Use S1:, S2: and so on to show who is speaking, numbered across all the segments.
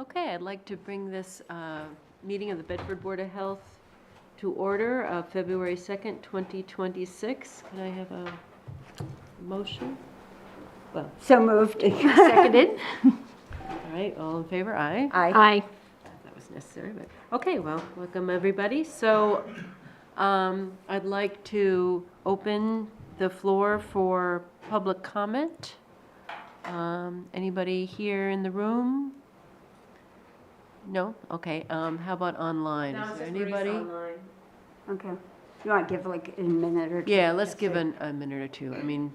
S1: Okay, I'd like to bring this meeting of the Bedford Board of Health to order of February 2nd, 2026. Can I have a motion? Well,
S2: So moved.
S1: seconded. All right, all in favor? Aye.
S2: Aye.
S1: That was necessary, but, okay, well, welcome, everybody. So I'd like to open the floor for public comment. Anybody here in the room? No? Okay, how about online? Is there anybody?
S2: Okay. You want to give like a minute or two?
S1: Yeah, let's
S2: just
S1: give
S2: so-
S1: a minute or two. I mean,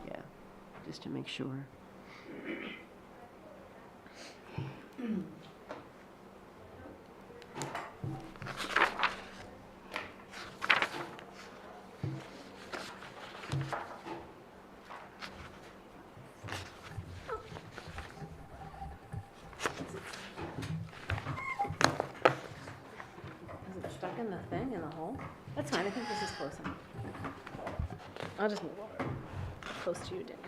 S1: yeah, just to make sure.
S3: Is it stuck in the thing, in the hole? That's fine, I think this is close enough. I'll just move over, close to you, Danielle.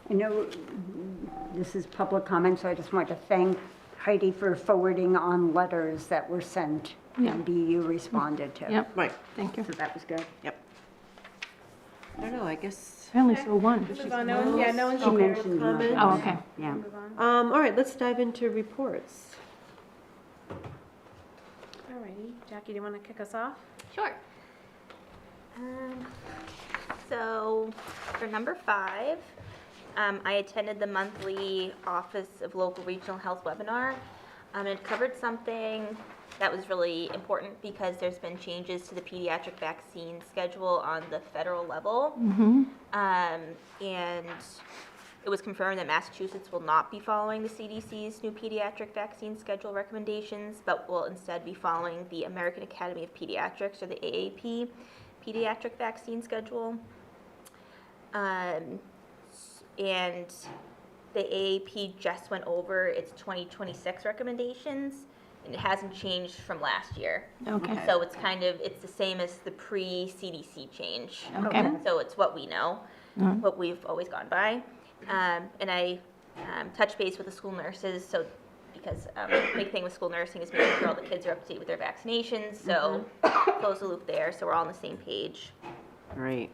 S2: I know this is public comment, so I just want to thank Heidi for forwarding on letters that were sent and BU responded to.
S3: Yep,
S1: Right.
S3: thank you.
S2: So that was good.
S1: Yep. I don't know, I guess.
S3: I only saw one.
S1: Move
S3: on,
S1: no one- yeah, no one's
S2: She mentioned nothing.
S3: Oh, okay.
S2: Yeah.
S1: All right, let's dive into reports.
S3: Alrighty, Jackie, do you want to kick us off?
S4: Sure. So for number 5, I attended the monthly Office of Local Regional Health webinar. It covered something that was really important because there's been changes to the pediatric vaccine schedule on the federal level. And it was confirmed that Massachusetts will not be following the CDC's new pediatric vaccine schedule recommendations, but will instead be following the American Academy of Pediatrics, or the AAP, pediatric vaccine schedule. And the AAP just went over its 2026 recommendations, and it hasn't changed from last year.
S3: Okay.
S4: So it's it's the same as the pre-CDC change.
S3: Okay.
S4: So it's what we know, what we've always gone by. And I touched base with the school nurses, so because big thing with school nursing is making sure all the kids are up to date with their vaccinations, so close the loop there, so we're all on the same page.
S1: Great.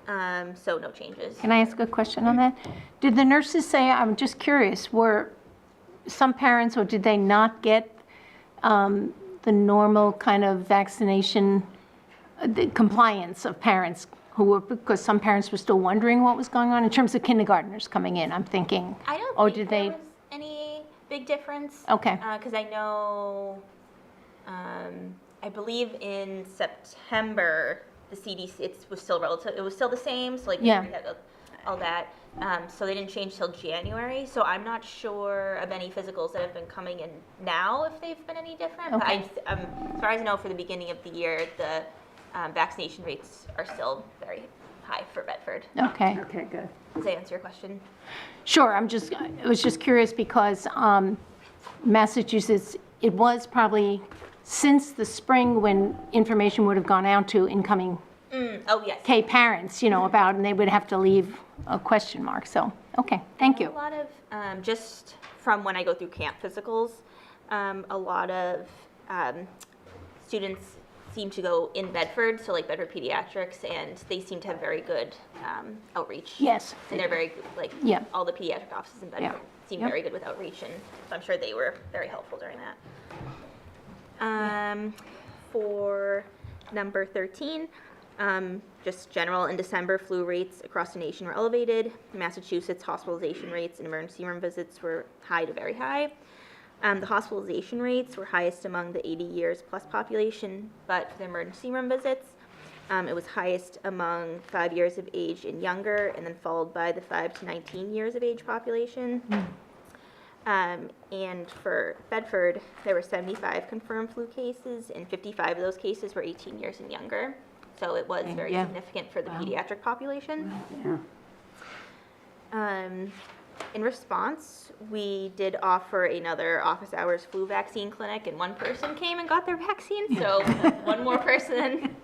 S4: So no changes.
S5: Can I ask a question on that? Did the nurses say, I'm just curious, were some parents, or did they not get the normal kind of vaccination the compliance of parents who were, because some parents were still wondering what was going on in terms of kindergartners coming in, I'm thinking?
S4: I don't
S5: Or
S4: think
S5: did
S4: there
S5: they?
S4: was any big difference.
S5: Okay.
S4: Because I know, I believe in September, the CDC, it was still the same, so like,
S5: Yeah.
S4: we had all that. So they didn't change till January, so I'm not sure of any physicals that have been coming in now, if they've been any different. But
S5: Okay.
S4: as far as I know, for the beginning of the year, the vaccination rates are still very high for Bedford.
S5: Okay.
S2: Okay, good.
S4: Does that answer your question?
S5: Sure, I was just curious because Massachusetts, it was probably since the spring when information would have gone out to incoming
S4: Oh, yes.
S5: K parents, about, and they would have to leave a question mark, so, okay, thank
S4: A
S5: you.
S4: lot of, just from when I go through camp physicals, a lot of students seem to go in Bedford, so like Bedford Pediatrics, and they seem to have very good outreach.
S5: Yes.
S4: And they're very,
S5: Yeah.
S4: all the pediatric offices in Bedford
S5: Yeah.
S4: seem
S5: Yep.
S4: very good with outreach, and so I'm sure they were very helpful during that. For number 13, just general, in December, flu rates across the nation were elevated. Massachusetts hospitalization rates and emergency room visits were high to very high. The hospitalization rates were highest among the 80 years plus population, but for the emergency room visits, It was highest among 5 years of age and younger, and then followed by the 5 to 19 years of age population. And for Bedford, there were 75 confirmed flu cases, and 55 of those cases were 18 years and younger. So it was very
S1: yeah.
S4: significant for the pediatric population.
S2: Yeah.
S4: In response, we did offer another office hours flu vaccine clinic, and one person came and got their vaccine, so one more person.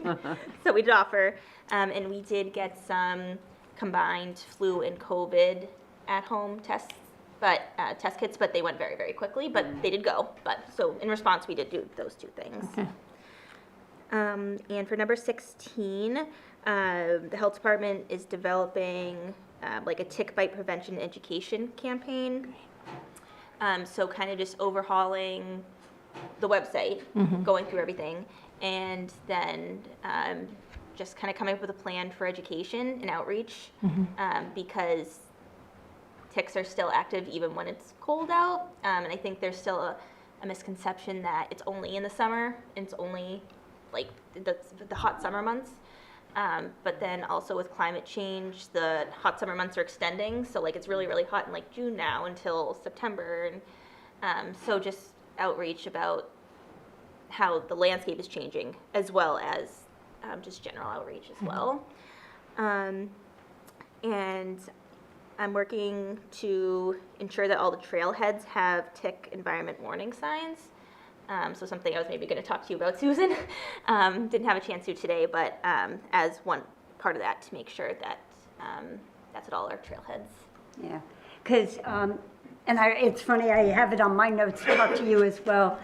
S4: So we did offer, and we did get some combined flu and COVID at-home tests, but test kits, but they went very, very quickly, but they did go. But so in response, we did do those two things.
S5: Okay.
S4: And for number 16, the health department is developing like a tick bite prevention education campaign. So kind of just overhauling the website, going through everything, and then just kind of coming up with a plan for education and outreach, because ticks are still active even when it's cold out. And I think there's still a misconception that it's only in the summer, and it's only like the hot summer months. But then also with climate change, the hot summer months are extending. So like it's really, really hot in like June now until September. And so just outreach about how the landscape is changing, as well as just general outreach as well. And I'm working to ensure that all the trailheads have tick environment warning signs. So something I was maybe going to talk to you about, Susan. Didn't have a chance to today, but as one part of that, to make sure that that's at all our trailheads.
S2: Yeah, because, it's funny, I have it on my notes to talk to you as well.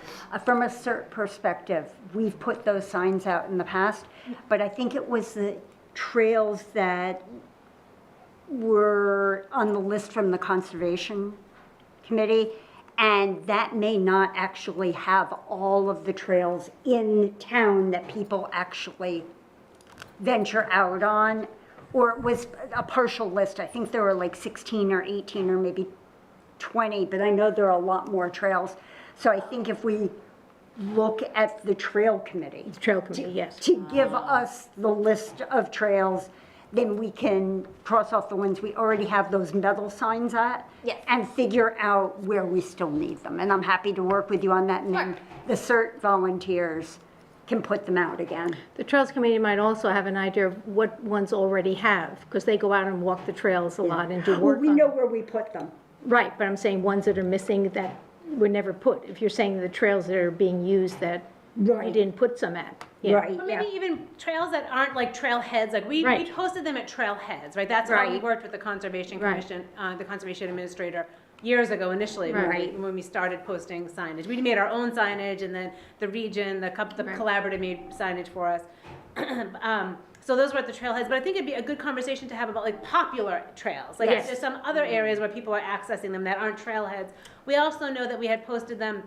S2: From a CERT perspective, we've put those signs out in the past, but I think it was the trails that were on the list from the Conservation Committee, and that may not actually have all of the trails in town that people actually venture out on, or it was a partial list. I think there were like 16 or 18 or maybe 20, but I know there are a lot more trails. So I think if we look at the Trail Committee.
S5: Trail Committee, yes.
S2: To give us the list of trails, then we can cross off the ones we already have those metal signs at.
S4: Yes.
S2: And figure out where we still need them. And I'm happy to work with you on that, and then the CERT volunteers can put them out again.
S5: The Trails Committee might also have an idea of what ones already have, because they go out and walk the trails a lot and do
S2: Well,
S5: work
S2: we
S5: on
S2: know
S5: them.
S2: where we put them.
S5: Right, but I'm saying ones that are missing that were never put. If you're saying the trails that are being used that we
S2: Right.
S5: didn't put some at. Yeah.
S2: Right,
S3: Or
S2: yeah.
S3: maybe even trails that aren't like trailheads, like we
S5: Right.
S3: posted them at trailheads, right? That's how we
S2: Right.
S3: worked with the Conservation
S5: Right.
S3: Commission, the Conservation Administrator years ago initially,
S5: Right.
S3: when we started posting signage. We made our own signage, and then the region, the collaborative made signage for us. So those were at the trailheads, but I think it'd be a good conversation to have about like popular trails. Like
S5: Yes.
S3: there's some other areas where people are accessing them that aren't trailheads. We also know that we had posted them,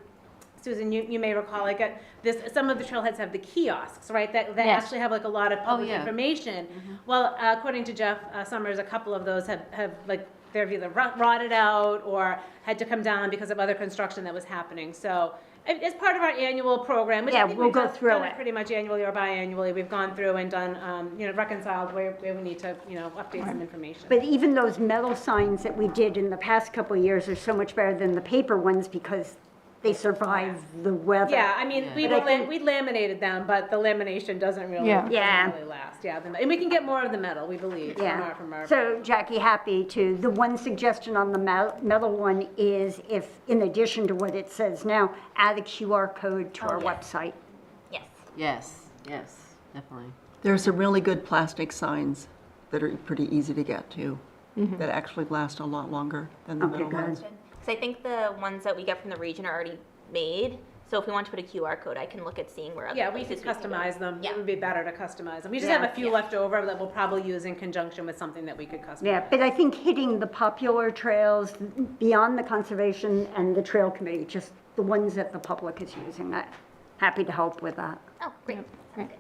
S3: Susan, you may recall, like some of the trailheads have the kiosks, right? That
S5: Yes.
S3: actually have like a lot of public
S1: yeah.
S3: information. Well, according to Jeff Summers, a couple of those have like, they've either rotted out or had to come down because of other construction that was happening. So as part of our annual program, which
S2: Yeah,
S3: I think
S2: we'll
S3: we've
S2: go
S3: done
S2: through
S3: done
S2: it.
S3: pretty much annually or biannually, we've gone through and done, reconciled where we need to, update some information.
S2: But even those metal signs that we did in the past couple of years are so much better than the paper ones because they survive the weather.
S3: Yeah, I mean, we
S2: But I think-
S3: we laminated them, but the lamination doesn't really,
S5: Yeah.
S3: doesn't
S2: Yeah.
S3: really last. Yeah, and we can get more of the metal, we believe,
S2: Yeah.
S3: from our.
S2: So Jackie, happy to, the one suggestion on the metal one is if, in addition to what it says now, add a QR code to our
S4: yeah.
S2: website.
S4: Yes.
S1: Yes, definitely.
S6: There are some really good plastic signs that are pretty easy to get to, that actually last a lot longer than the
S2: Okay,
S6: metal
S2: good.
S6: ones.
S4: Because I think the ones that we get from the region are already made. So if we want to put a QR code, I can look at seeing where other
S3: Yeah, we could
S4: places can go.
S3: customize them.
S4: Yeah.
S3: It would be better to customize them. We just
S2: Yeah.
S3: have a few
S4: Yeah.
S3: left over that we'll probably use in conjunction with something that we could customize.
S2: Yeah, but I think hitting the popular trails beyond the conservation and the trail committee, just the ones that the public is using, happy to help with that.
S4: Oh, great.
S5: great.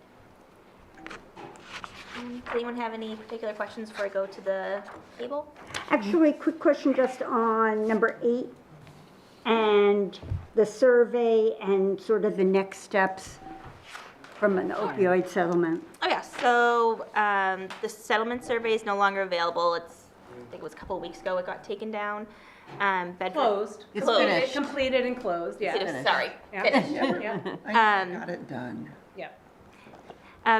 S4: Does anyone have any particular questions before I go to the table?
S2: Actually, quick question just on number 8 and the survey and sort of the next steps. from an opioid settlement.
S4: Oh yeah, so the settlement survey is no longer available. I think it was a couple of weeks ago it got taken down. Bedford
S3: Closed.
S6: It's
S4: Closed.
S6: finished.
S3: Completed and closed, yeah.
S4: Sorry,
S3: Yeah.
S4: finished.
S3: Yeah,
S6: I got it done.
S3: yeah.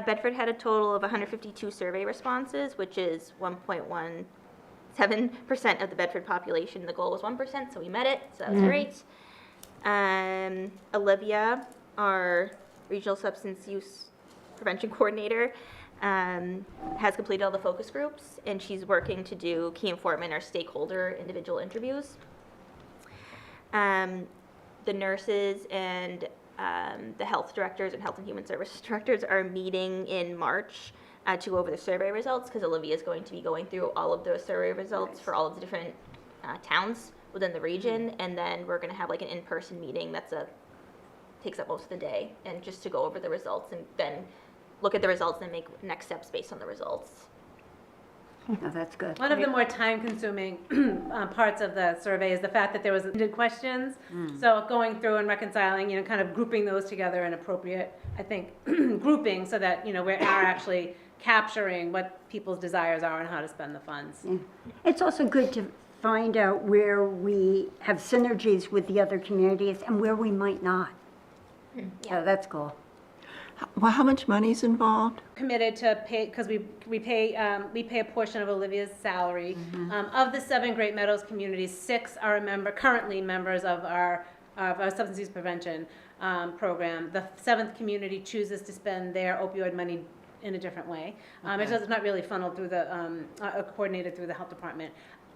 S4: Bedford had a total of 152 survey responses, which is 1.17% of the Bedford population. The goal was 1%, so we met it, so that was great. Olivia, our regional substance use prevention coordinator, has completed all the focus groups, and she's working to do key informant or stakeholder individual interviews. The nurses and the health directors and health and human services directors are meeting in March to go over the survey results, because Olivia is going to be going through all of those survey results for all of the different towns within the region, and then we're going to have like an in-person meeting takes up most of the day, and just to go over the results and then look at the results and make next steps based on the results.
S2: No, that's good.
S3: One of the more time-consuming parts of the survey is the fact that there was did questions. So going through and reconciling, kind of grouping those together in appropriate, I think, grouping so that, we are actually capturing what people's desires are and how to spend the funds.
S2: It's also good to find out where we have synergies with the other communities and where we might not. So that's cool.
S6: Well, how much money's involved?
S3: Committed to pay, because we pay a portion of Olivia's salary. Of the 7 Great Meadows communities, 6 are currently members of our substance use prevention program. The 7th community chooses to spend their opioid money in a different way. It's not really funneled through coordinated through the health department.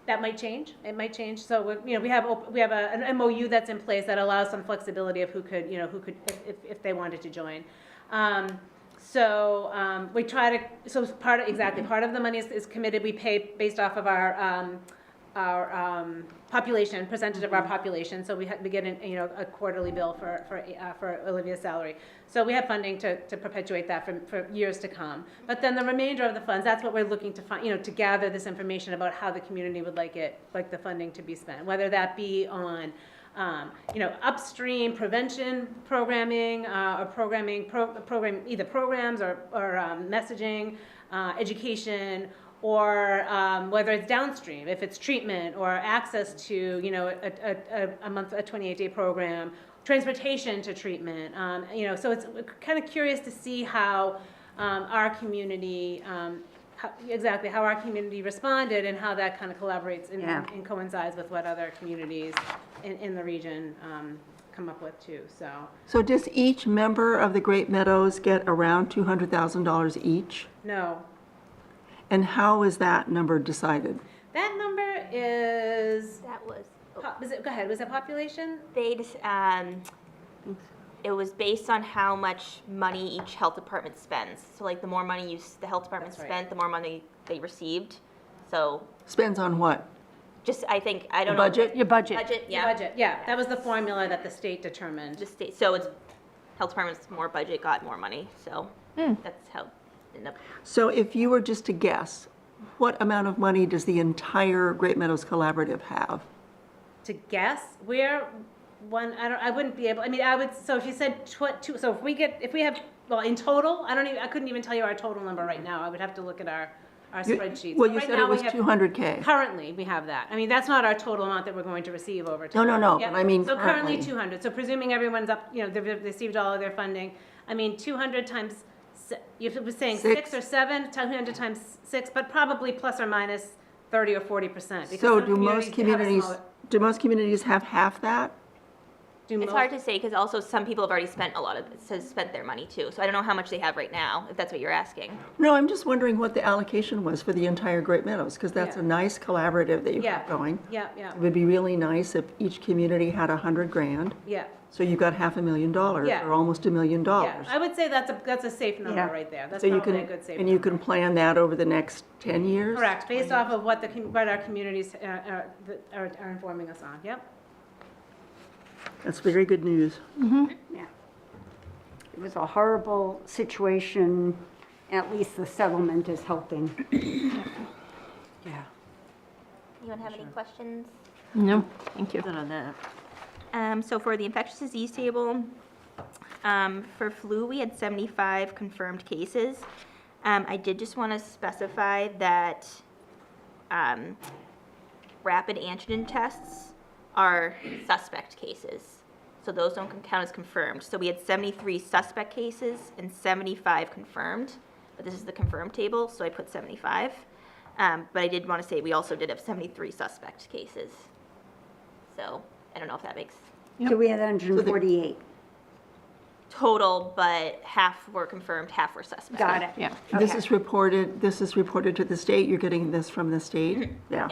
S3: That might change. It might change. So we have an MOU that's in place that allows some flexibility of who could if they wanted to join. We try to, part of the money is committed. We pay based off of our population, percentage of our population. So we get a quarterly bill for Olivia's salary. So we have funding to perpetuate that for years to come. But then the remainder of the funds, that's what we're looking to find, to gather this information about how the community would like the funding to be spent, whether that be on upstream prevention programming, or program either programs or messaging, education, or whether it's downstream, if it's treatment or access to a 28-day program, transportation to treatment. So it's kind of curious to see how our community. How our community responded and how that kind of collaborates and coincides with what other communities in the region come up with too.
S6: So does each member of the Great Meadows get around $200,000 each?
S3: No,
S6: And how is that number decided?
S3: that number is.
S4: That was,
S3: Go ahead. Was that population?
S4: they just, it was based on how much money each health department spends. So like the more money the health department
S3: That's right.
S4: spent, the more money they received. So
S6: Spends on what?
S4: just, I don't know.
S6: Budget?
S5: Your budget.
S4: Budget,
S3: The
S4: yeah.
S3: budget. Yeah, that was the formula that the state determined.
S4: The state, so it's, health department's more budget got more money, so that's how it ended up.
S6: So if you were just to guess, what amount of money does the entire Great Meadows Collaborative have?
S3: To guess, we're one. I wouldn't be able. I mean, I would. So if you said two. So if we have. Well, in total, I couldn't even tell you our total number right now. I would have to look at our spreadsheets.
S6: Well,
S3: But
S6: you
S3: right
S6: said
S3: now
S6: it was
S3: we have-
S6: 200K.
S3: Currently, we have that. I mean, that's not our total amount that we're going to receive over time.
S6: No,
S3: Yeah.
S6: but I mean
S3: So currently
S6: currently.
S3: 200. So presuming everyone's up, they've received all of their funding. I mean, 200 times, you were saying 6 or 7, 200 times 6, but probably plus or minus 30 or 40%. because
S6: So
S3: some
S6: do most
S3: have a
S6: communities,
S3: smaller-
S6: do most communities have half that?
S3: do
S4: It's
S3: most-
S4: hard to say, because also some people have already spent spent their money too. So I don't know how much they have right now, if that's what you're asking.
S6: No, I'm just wondering what the allocation was for the entire Great Meadows, because that's a
S3: Yeah.
S6: nice collaborative that you
S3: Yeah.
S6: have going.
S3: Yeah, yeah,
S6: It would be really nice if each community had $100,000,
S3: yeah.
S6: so you got $500,000
S3: Yeah.
S6: or almost $1 million.
S3: Yeah, I would say that's a safe number
S2: Yeah.
S3: right there. That's
S6: So you
S3: probably
S6: can,
S3: a good safe
S6: and you
S3: number.
S6: can plan that over the next 10 years?
S3: Correct, based off of what what our communities are informing us on, yep.
S6: That's very good news.
S2: Yeah. It was a horrible situation. At least the settlement is helping.
S6: Yeah.
S4: Anyone have any questions?
S5: No, thank you.
S1: Good on that.
S4: So for the infectious disease table, For flu, we had 75 confirmed cases. I did just want to specify that rapid antigen tests are suspect cases. So those don't count as confirmed. So we had 73 suspect cases and 75 confirmed. But this is the confirmed table, so I put 75. But I did want to say we also did have 73 suspect cases. So I don't know if that makes
S2: So we had 148.
S4: total, but half were confirmed, half were suspect.
S2: Got it.
S5: Yeah.
S6: This
S2: Okay.
S6: is reported to the state, you're getting this from the state? Yeah.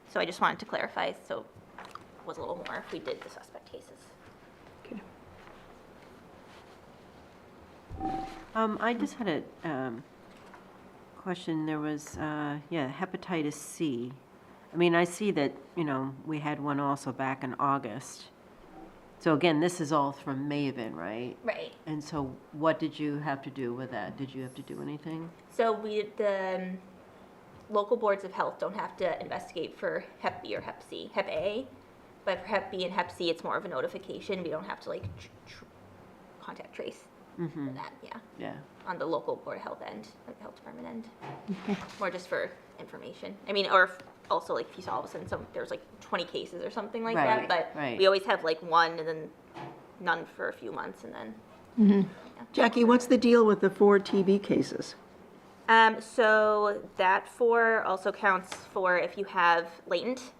S4: So I just wanted to clarify, so it was a little more if we did the suspect cases.
S6: Okay.
S1: I just had a question. There was, hepatitis C. I mean, I see that, we had one also back in August. So again, this is all from Maven, right?
S4: Right.
S1: And so what did you have to do with that? Did you have to do anything?
S4: So the local boards of health don't have to investigate for Hep B or Hep C, Hep A, but for Hep B and Hep C, it's more of a notification. We don't have to contact trace for that,
S1: Yeah.
S4: on the local board of health end, like the health department end. More just for information. I mean, or also like if you saw all of a sudden there's like 20 cases or something like
S1: Right,
S4: that, but
S1: right.
S4: we always have like one and then none for a few months and then.
S6: Jackie, what's the deal with the 4 TB cases?
S4: So that 4 also counts for if you have latent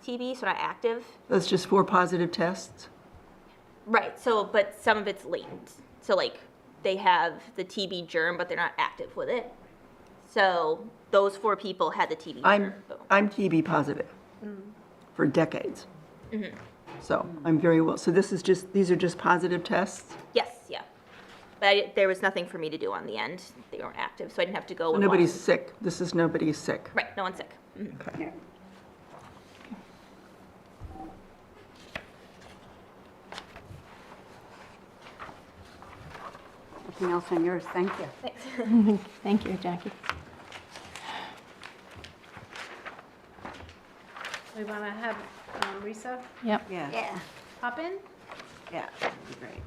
S4: TB, so not active.
S6: That's just 4 positive tests?
S4: Right, so, but some of it's latent. So like, they have the TB germ, but they're not active with it. So those 4 people had the TB germ.
S6: I'm TB positive for decades. So I'm very well, so these are just positive tests?
S4: Yes, yeah. But there was nothing for me to do on the end. They weren't active, so I didn't have to go. and
S6: Nobody's
S4: watch.
S6: sick. This is nobody's sick.
S4: Right, no one's sick.
S2: Yeah. Nothing else on yours, thank you.
S4: Thanks.
S5: Thank you, Jackie.
S3: We want to have Risa
S5: Yep.
S1: Yeah.
S2: Yeah.
S3: hop in?
S1: Yeah, that'd be great.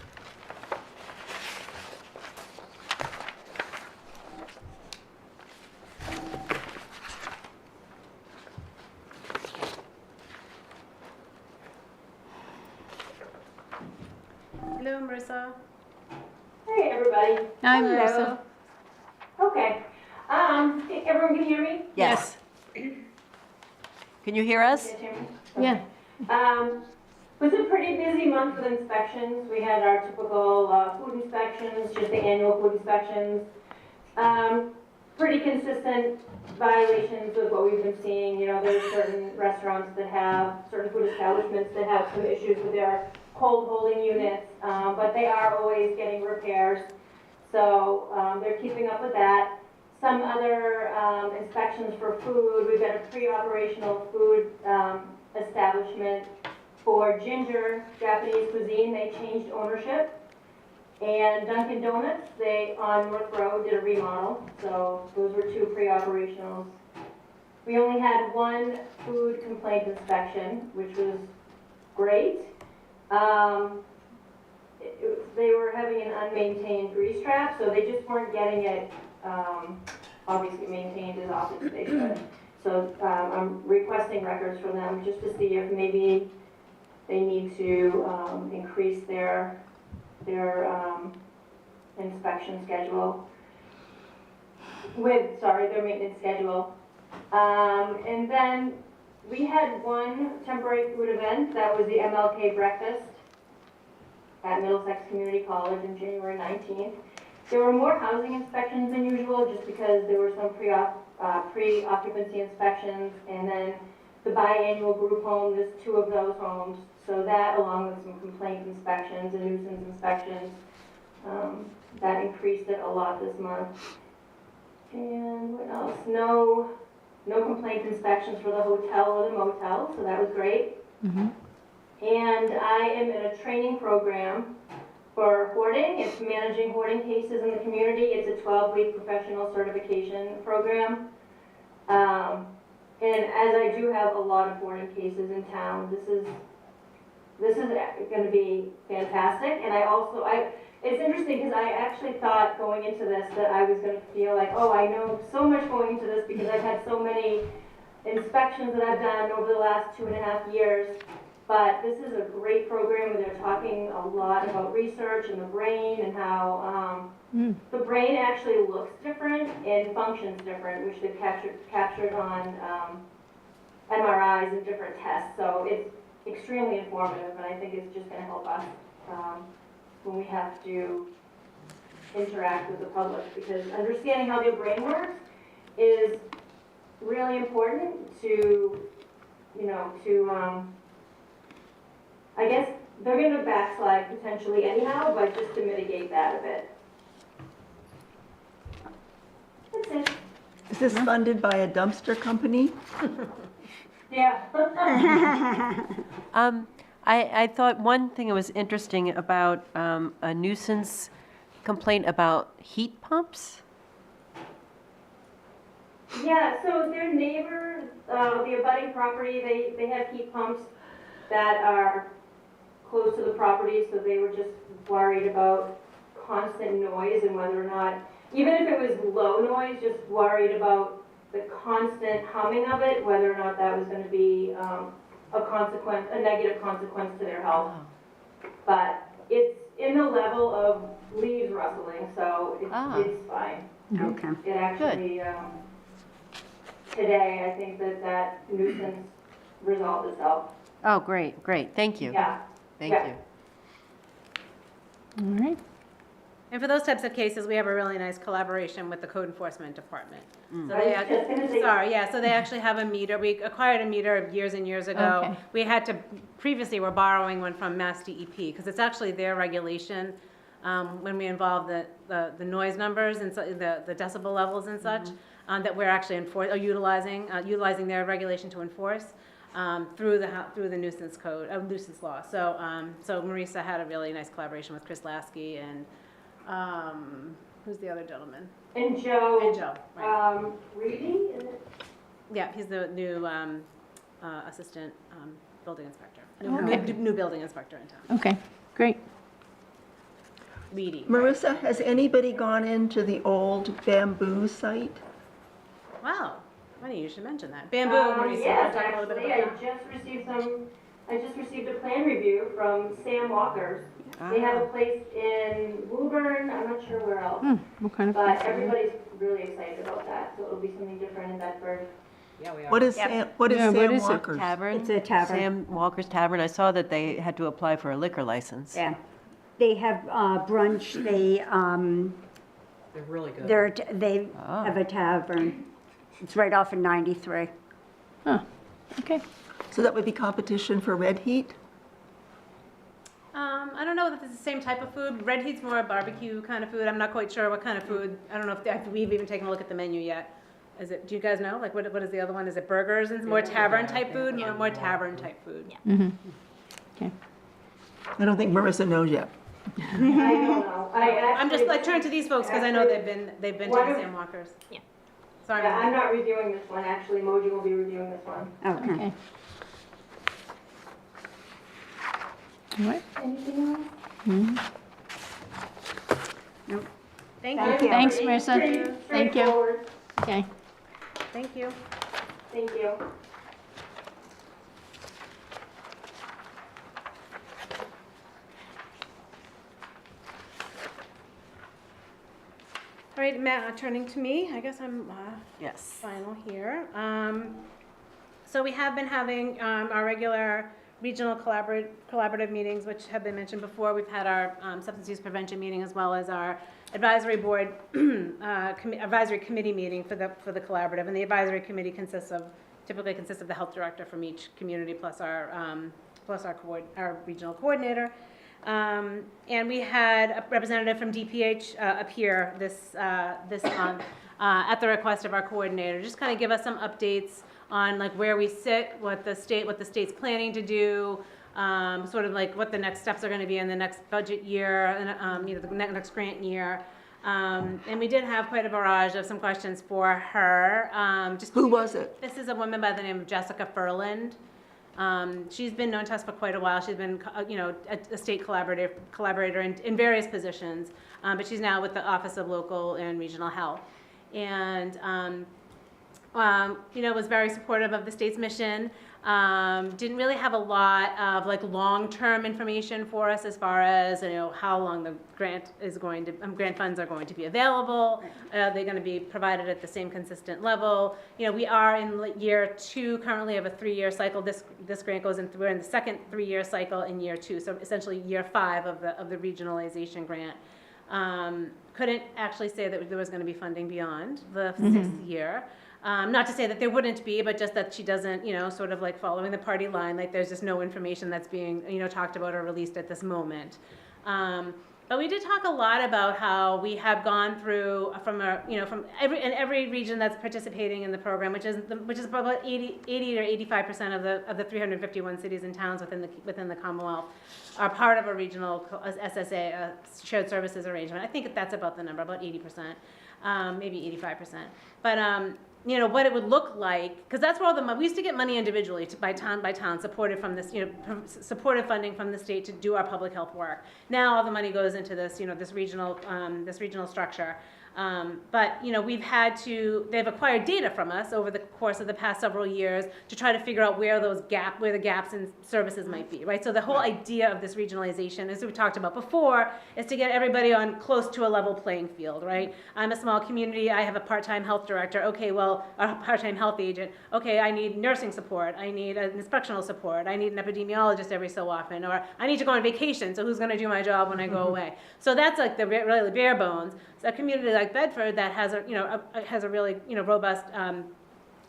S3: Hello, Marissa.
S7: Hey, everybody.
S5: Hi,
S2: Hello.
S5: Marissa.
S7: Okay. Everyone can hear me?
S1: Yes. Can you hear us?
S7: Can you hear me?
S5: Yeah.
S7: It was a pretty busy month with inspections. We had our typical food inspections, just the annual food inspections. Pretty consistent violations of what we've been seeing. There's certain restaurants that have, certain food establishments that have some issues with their cold holding units, but they are always getting repairs. So they're keeping up with that. Some other inspections for food. We've got a pre-operational food establishment for Ginger Japanese cuisine. They changed ownership. And Dunkin' Donuts, they on North Road did a remodel. So those were 2 pre-operationals. We only had 1 food complaint inspection, which was great. They were having an unmaintained grease trap, so they just weren't getting it obviously maintained as often as they should. So I'm requesting records from them just to see if maybe they need to increase their inspection schedule their maintenance schedule. And then we had 1 temporary food event, that was the MLK breakfast at Middlesex Community College on January 19th. There were more housing inspections than usual just because there were some pre-occupancy inspections, and then the biannual group home, there's 2 of those homes. So that, along with some complaint inspections and nuisance inspections, that increased it a lot this month. And what else? No complaint inspections for the hotel or the motel, so that was great. And I am in a training program for hoarding. It's managing hoarding cases in the community. It's a 12-week professional certification program. And as I do have a lot of hoarding cases in town, this is this is going to be fantastic. And it's interesting because I actually thought going into this that I was going to feel like, oh, I know so much going into this because I've had so many inspections that I've done over the last 2.5 years. But this is a great program where they're talking a lot about research and the brain and how the brain actually looks different and functions different, which they've captured on MRIs and different tests. So it's extremely informative, and I think it's just going to help us when we have to interact with the public, because understanding how their brain works is really important to, I guess they're going to backslide potentially anyhow, but just to mitigate that a bit. That's it.
S6: Is this funded by a dumpster company?
S7: Yeah.
S1: I thought one thing that was interesting about a nuisance complaint about heat pumps.
S7: Yeah, so their neighbor, the abutting property, they have heat pumps that are close to the property, so they were just worried about constant noise and whether or not, even if it was low noise, just worried about the constant humming of it, whether or not that was going to be a negative consequence to their health. But it's in the level of leaves rustling, so it's fine.
S2: Okay.
S7: It actually, today, I think that nuisance resolved itself.
S1: Oh, great, thank you.
S7: Yeah.
S1: Thank
S7: Yeah.
S1: you.
S5: All right.
S3: And for those types of cases, we have a really nice collaboration with the code enforcement department. So
S7: I
S3: they
S7: was just gonna say-
S3: sorry, yeah, so they actually have a meter. We acquired a meter years and years ago.
S5: Okay.
S3: We had to, previously, we're borrowing one from Mass DEP, because it's actually their regulation, when we involve the noise numbers and so, the decibel levels and such, that we're actually utilizing their regulation to enforce. Through the nuisance code, nuisance law. So Marisa had a really nice collaboration with Chris Lasky and, who's the other gentleman?
S7: And Joe.
S3: And Joe, right.
S7: Reedy, is it?
S3: Yeah, he's the new, assistant, building inspector.
S5: Okay.
S3: New building inspector in town.
S5: Okay, great.
S3: Reedy.
S6: Marissa, has anybody gone into the old bamboo site?
S3: Wow, funny, you should mention that. Bamboo, Marisa,
S7: Yes,
S3: talk a little bit
S7: actually,
S3: about
S7: I just received a plan review from Sam Walker's. They have a place in Woburn, I'm not sure where else,
S5: What kind of
S7: but
S5: place?
S7: everybody's really excited about that, so it'll be something different in Bedford.
S3: Yeah, we are.
S6: What is
S4: Yep.
S6: Sam
S5: what is it?
S6: Walker's?
S1: Tavern?
S2: It's a tavern.
S1: Sam Walker's Tavern. I saw that they had to apply for a liquor license.
S2: Yeah. They have brunch, they,
S8: They're really good.
S2: they have a tavern. It's right off of 93.
S5: Oh, okay.
S6: So that would be competition for Red Heat?
S3: I don't know if it's the same type of food. Red Heat's more a barbecue kind of food. I'm not quite sure what kind of food. I don't know if we've even taken a look at the menu yet. Is it, do you guys know? Like, what is the other one? Is it burgers and more tavern type food? More tavern type food.
S5: Okay.
S6: I don't think Marissa knows yet.
S7: I don't know,
S3: I'm just like turning to these folks because I know they've been to
S7: One
S3: the
S7: of-
S3: Sam Walkers.
S4: Yeah.
S3: Sorry.
S7: Yeah, I'm not reviewing this one, actually, Moji will be reviewing this one.
S2: Okay.
S5: Okay. All right.
S7: Anything else?
S3: Thank
S2: Thank
S3: you.
S2: you.
S5: Thanks, Marissa. Thank you.
S7: Straightforward.
S5: Okay.
S3: Thank you.
S7: Thank you.
S3: All right, Matt, turning to me, I guess I'm
S1: Yes.
S3: final here. So we have been having our regular regional collaborative meetings, which have been mentioned before. We've had our substance use prevention meeting as well as our advisory board, advisory committee meeting for the collaborative. And the advisory committee typically consists of the health director from each community plus our regional coordinator. And we had a representative from DPH appear this month at the request of our coordinator, just kind of give us some updates on like where we sit, what the state's planning to do, sort of like what the next steps are going to be in the next budget year, and the next grant year. And we did have quite a barrage of some questions for her.
S6: Who was it?
S3: This is a woman by the name of Jessica Furland. She's been known to us for quite a while. She's been, a state collaborator in various positions, but she's now with the Office of Local and Regional Health. And, was very supportive of the state's mission. Didn't really have a lot of like long-term information for us as far as, how long the grant funds are going to be available. They're going to be provided at the same consistent level. We are in year 2 currently of a 3-year cycle. This grant goes in, we're in the second 3-year cycle in year 2. So essentially year 5 of the regionalization grant. Couldn't actually say that there was going to be funding beyond the 6th year. Not to say that there wouldn't be, but just that she doesn't, sort of like following the party line, like there's just no information that's being, talked about or released at this moment. But we did talk a lot about how we have gone through from every region that's participating in the program, which is about 80 or 85% of the 351 cities and towns within the Commonwealth are part of a regional SSA, a shared services arrangement. I think that's about the number, about 80%, maybe 85%. But what it would look like, because that's where all the money, we used to get money individually by town, supported from this, supportive funding from the state to do our public health work. Now all the money goes into this, this regional structure. But they've acquired data from us over the course of the past several years to try to figure out where the gaps in services might be, right? So the whole idea of this regionalization, as we talked about before, is to get everybody on close to a level playing field, right? I'm a small community, I have a part-time health director, okay, well, a part-time health agent, okay, I need nursing support, I need an inspectional support, I need an epidemiologist every so often, or I need to go on vacation, so who's gonna do my job when I go away? So that's like the really bare bones. So a community like Bedford that has a really robust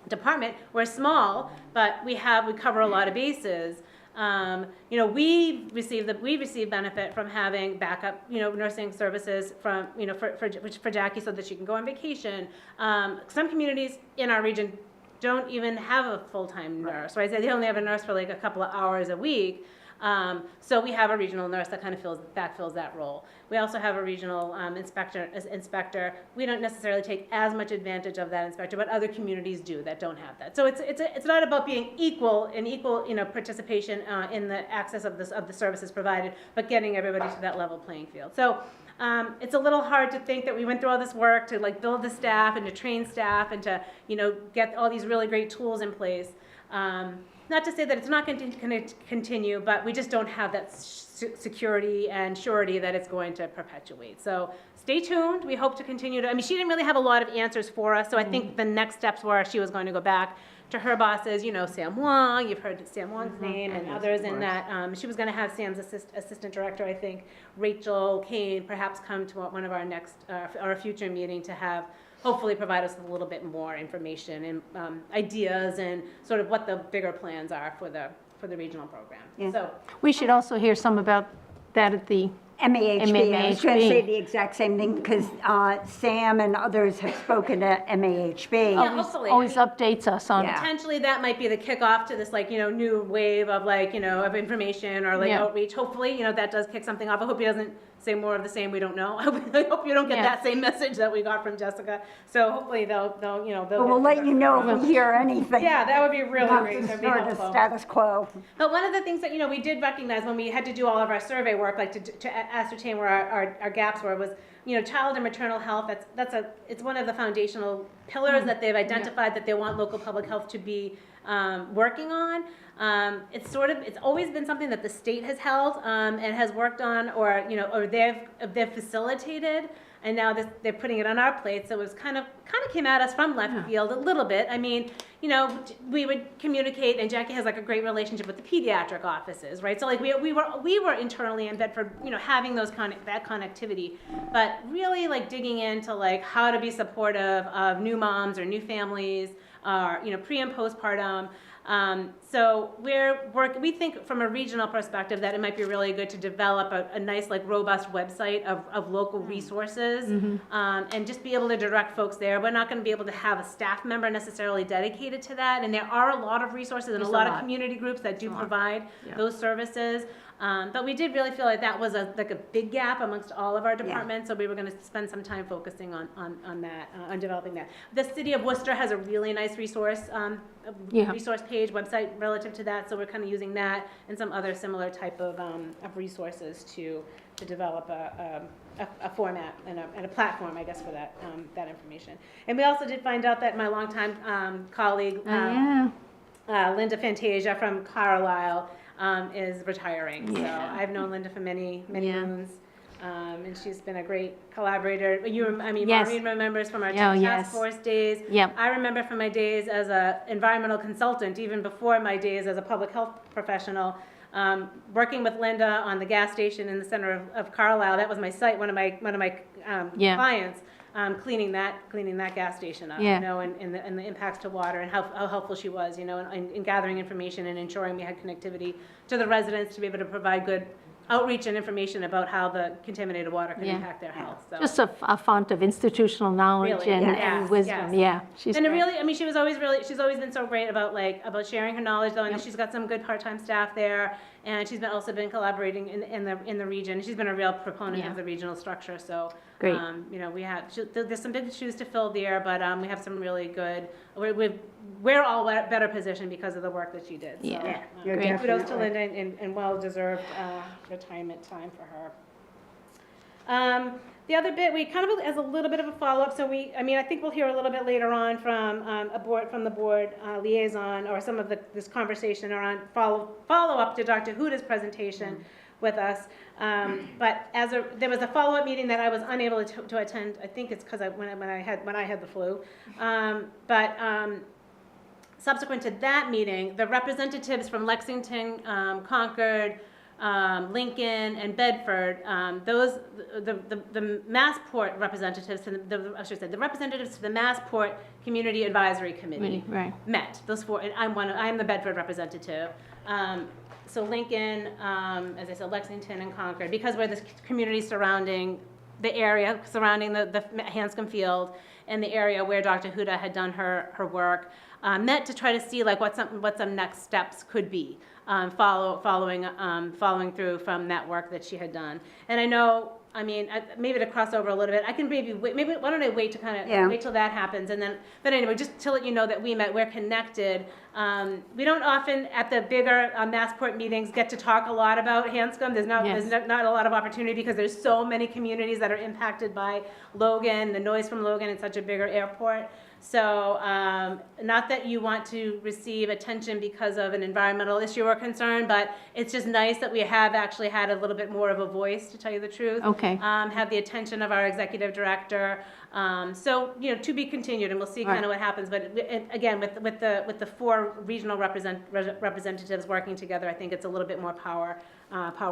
S3: department. We're small, but we cover a lot of bases. We receive benefit from having backup nursing services from for Jackie so that she can go on vacation. Some communities in our region don't even have a full-time nurse, right? They only have a nurse for like a couple of hours a week. So we have a regional nurse that kind of fills that role. We also have a regional inspector. We don't necessarily take as much advantage of that inspector, but other communities do that don't have that. So it's not about being equal participation in the access of the services provided, but getting everybody to that level playing field. So it's a little hard to think that we went through all this work to like build the staff and to train staff and to get all these really great tools in place. Not to say that it's not going to continue, but we just don't have that security and surety that it's going to perpetuate. So stay tuned. We hope to continue to, she didn't really have a lot of answers for us, so I think the next steps were she was going to go back to her bosses, Sam Wong, you've heard Sam Wong's name and others in that. She was going to have Sam's assistant director, I think, Rachel Kane, perhaps come to one of our next, or a future meeting to have hopefully provide us with a little bit more information and ideas and sort of what the bigger plans are for the regional program.
S2: Yeah.
S3: So
S5: We should also hear some about that at the
S2: MAHB. I was going to say
S5: MAHB.
S2: the exact same thing because Sam and others have spoken to MAHB.
S3: Yeah, hopefully.
S5: Always updates us on
S2: Yeah.
S3: potentially that might be the kickoff to this new wave of of information or
S5: Yeah.
S3: outreach. Hopefully, that does kick something off. I hope he doesn't say more of the same. We don't know. I hope you don't get
S5: Yeah.
S3: that same message that we got from Jessica. So hopefully they'll
S2: But we'll let you know if we hear anything.
S3: Yeah, that would be really
S2: Not
S3: great.
S2: to
S3: That'd be
S2: restore the
S3: helpful.
S2: status quo.
S3: But one of the things that we did recognize when we had to do all of our survey work, like to ascertain where our gaps were, was child and maternal health. It's one of the foundational pillars that they've identified that they want local public health to be working on. It's always been something that the state has held and has worked on, or they've facilitated. And now they're putting it on our plate, so it was kind of came at us from left field a little bit. We would communicate, and Jackie has like a great relationship with the pediatric offices, right? So like we were internally in Bedford, having that connectivity, but really like digging into like how to be supportive of new moms or new families, or pre and postpartum. So we think from a regional perspective that it might be really good to develop a nice, like, robust website of local resources, and just be able to direct folks there. We're not going to be able to have a staff member necessarily dedicated to that, and there are a lot of resources and a lot of community groups that do provide those services. But we did really feel like that was like a big gap amongst all of our departments, so we were gonna spend some time focusing on that, on developing that. The city of Worcester has a really nice resource,
S5: Yeah.
S3: resource page, website relative to that, so we're kind of using that and some other similar type of resources to develop a format and a platform, I guess, for that, that information. And we also did find out that my longtime colleague,
S5: Yeah.
S3: Linda Fantasia from Carlisle, is retiring. So
S5: Yeah.
S3: I've known Linda for many
S5: Yeah.
S3: moons, and she's been a great collaborator.
S5: Yes.
S3: Maureen remembers from our
S5: Oh,
S3: task
S5: yes.
S3: force days.
S5: Yep.
S3: I remember from my days as a environmental consultant, even before my days as a public health professional, working with Linda on the gas station in the center of Carlisle. That was my site, one of my
S5: Yeah.
S3: clients. Cleaning that gas station up,
S5: Yeah.
S3: you know, and the impacts to water and how helpful she was, you know, in gathering information and ensuring we had connectivity to the residents to be able to provide good outreach and information about how the contaminated water can
S5: Yeah.
S3: impact their health, so.
S5: Just a font of institutional knowledge
S3: Really,
S5: and
S3: yes,
S5: wisdom,
S3: yes.
S5: yeah. She's
S3: And it
S5: great.
S3: really, I mean, she's always been so great about about sharing her knowledge, though, and she's got some good part-time staff there, and she's also been collaborating in the region. She's been a real proponent
S5: Yeah.
S3: of the regional structure, so.
S5: Great.
S3: You know, there's some big shoes to fill there, but, we have some really good, we're all better positioned because of the work that she did, so.
S5: Yeah.
S2: Yeah,
S5: Great.
S3: Kudos to
S2: definitely.
S3: Linda and well-deserved, retirement time for her. The other bit, we kind of, as a little bit of a follow-up, so I think we'll hear a little bit later on from the board liaison, or some of this conversation around follow-up to Dr. Huda's presentation with us. But there was a follow-up meeting that I was unable to attend. I think it's because when I had the flu. Subsequent to that meeting, the representatives from Lexington, Concord, Lincoln, and Bedford, the Massport representatives, the representatives to the Massport Community Advisory Committee
S5: Right.
S3: met. Those four, and I'm the Bedford representative. So Lincoln, as I said, Lexington and Concord, because we're the community surrounding the area, surrounding the Hanscom Field, and the area where Dr. Huda had done her work, met to try to see like what some next steps could be, following through from that work that she had done. And I know, maybe to cross over a little bit, I can maybe why don't I wait to wait till that happens, and then, but anyway, just to let you know that we're connected. We don't often at the bigger Massport meetings get to talk a lot about Hanscom. There's not a lot of opportunity because there's so many communities that are impacted by Logan, the noise from Logan, and such a bigger airport. So, not that you want to receive attention because of an environmental issue or concern, but it's just nice that we have actually had a little bit more of a voice, to tell you the truth.
S5: Okay.
S3: Have the attention of our executive director. So, you know, to be continued, and we'll see kind of what happens. But again, with the four regional representatives working together, I think it's a little bit more power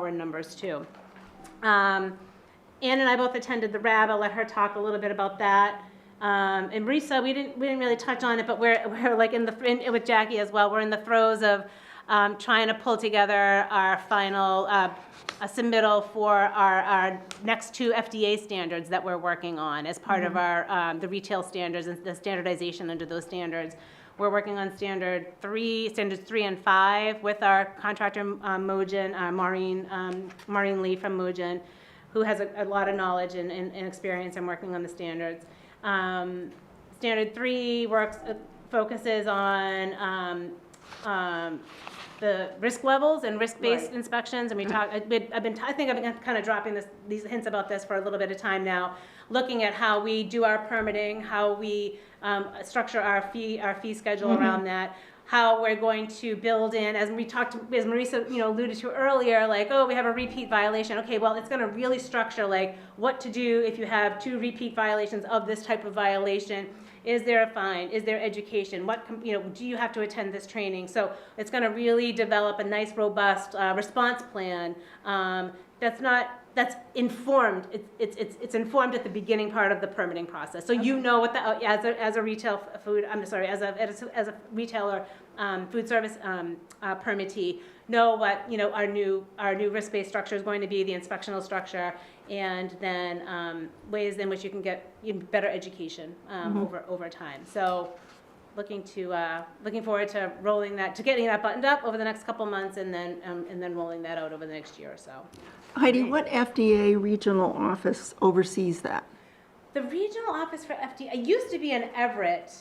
S3: in numbers too. Ann and I both attended the RAB. I'll let her talk a little bit about that. And Marisa, we didn't really touch on it, but we're like with Jackie as well. We're in the throes of trying to pull together our final a submittal for our next two FDA standards that we're working on as part of our the retail standards and the standardization under those standards. We're working on standards 3 and 5 with our contractor Mogen, Maureen Lee from Mogen, who has a lot of knowledge and experience in working on the standards. Standard 3 focuses on the risk levels and risk-based inspections, and I think I've been kind of dropping these hints about this for a little bit of time now, looking at how we do our permitting, how we structure our fee schedule around that, how we're going to build in, as Marisa, alluded to earlier, like, oh, we have a repeat violation. Okay, well, it's going to really structure like what to do if you have 2 repeat violations of this type of violation. Is there a fine? Is there education? Do you have to attend this training? So it's going to really develop a nice, robust response plan that's informed. It's informed at the beginning part of the permitting process. So what as a retail food, as a retailer food service permittee, know what our new risk-based structure is going to be, the inspectional structure, and then ways in which you can get better education over time. So looking forward to rolling that, to getting that buttoned up over the next couple months and then rolling that out over the next year or so.
S6: Heidi, what FDA regional office oversees that?
S3: The regional office for FDA, it used to be in Everett.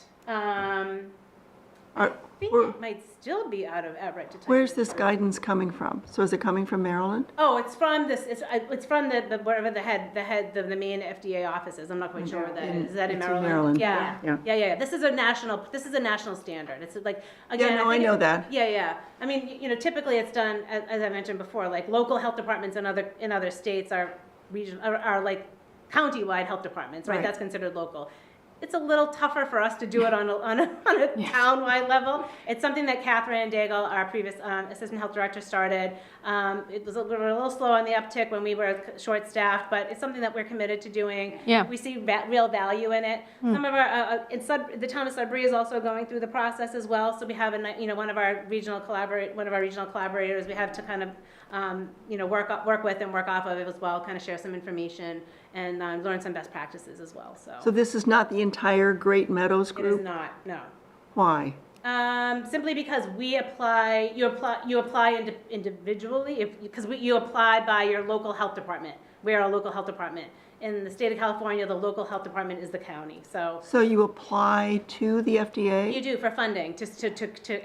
S3: I think
S6: Where-
S3: it might still be out of Everett, to tell you
S6: Where's
S3: the
S6: this
S3: truth.
S6: guidance coming from? So is it coming from Maryland?
S3: Oh, it's from it's from the wherever the main FDA office is. I'm not quite sure where that is. Is that in
S6: It's in
S3: Maryland?
S6: Maryland.
S3: Yeah.
S6: Yeah.
S3: This is a national standard. It's like, again.
S6: Yeah, no, I
S3: think
S6: know
S3: it-
S6: that.
S3: Yeah. I mean, typically it's done, as I mentioned before, like local health departments in other states are are like county-wide health departments, right?
S6: Right.
S3: That's considered local. It's a little tougher for us to do it on a town-wide level. It's something that Catherine Daigle, our previous assistant health director, started. We were a little slow on the uptick when we were short-staffed, but it's something that we're committed to doing.
S5: Yeah.
S3: We see real value in it. Some of our, the town of Sudbury is also going through the process as well. So we have one of our regional collaborators. We have to kind of work with and work off of it as well. Kind of share some information and learn some best practices as well.
S6: So this is not the entire Great Meadows
S3: It is
S6: group?
S3: not, no.
S6: Why?
S3: Simply because you apply individually, because you apply by your local health department. We are a local health department. In the state of California, the local health department is the county. So
S6: So you apply to the FDA?
S3: you do for funding, just to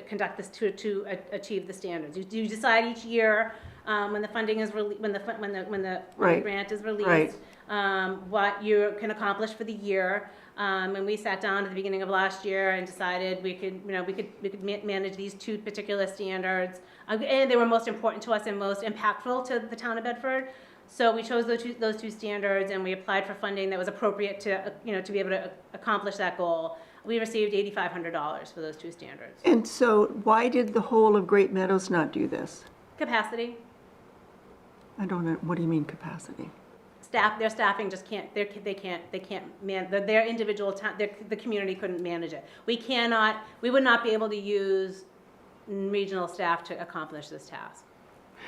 S3: conduct this, to achieve the standards. You decide each year, when the funding is when the
S6: Right.
S3: grant is
S6: Right.
S3: released, what you can accomplish for the year. And we sat down at the beginning of last year and decided we could manage these two particular standards. And they were most important to us and most impactful to the town of Bedford. So we chose those two standards and we applied for funding that was appropriate to be able to accomplish that goal. We received $8,500 for those two standards.
S6: And so why did the whole of Great Meadows not do this?
S3: Capacity.
S6: I don't know, what do you mean capacity?
S3: Their staffing just can't, their individual, the community couldn't manage it. We would not be able to use regional staff to accomplish this task.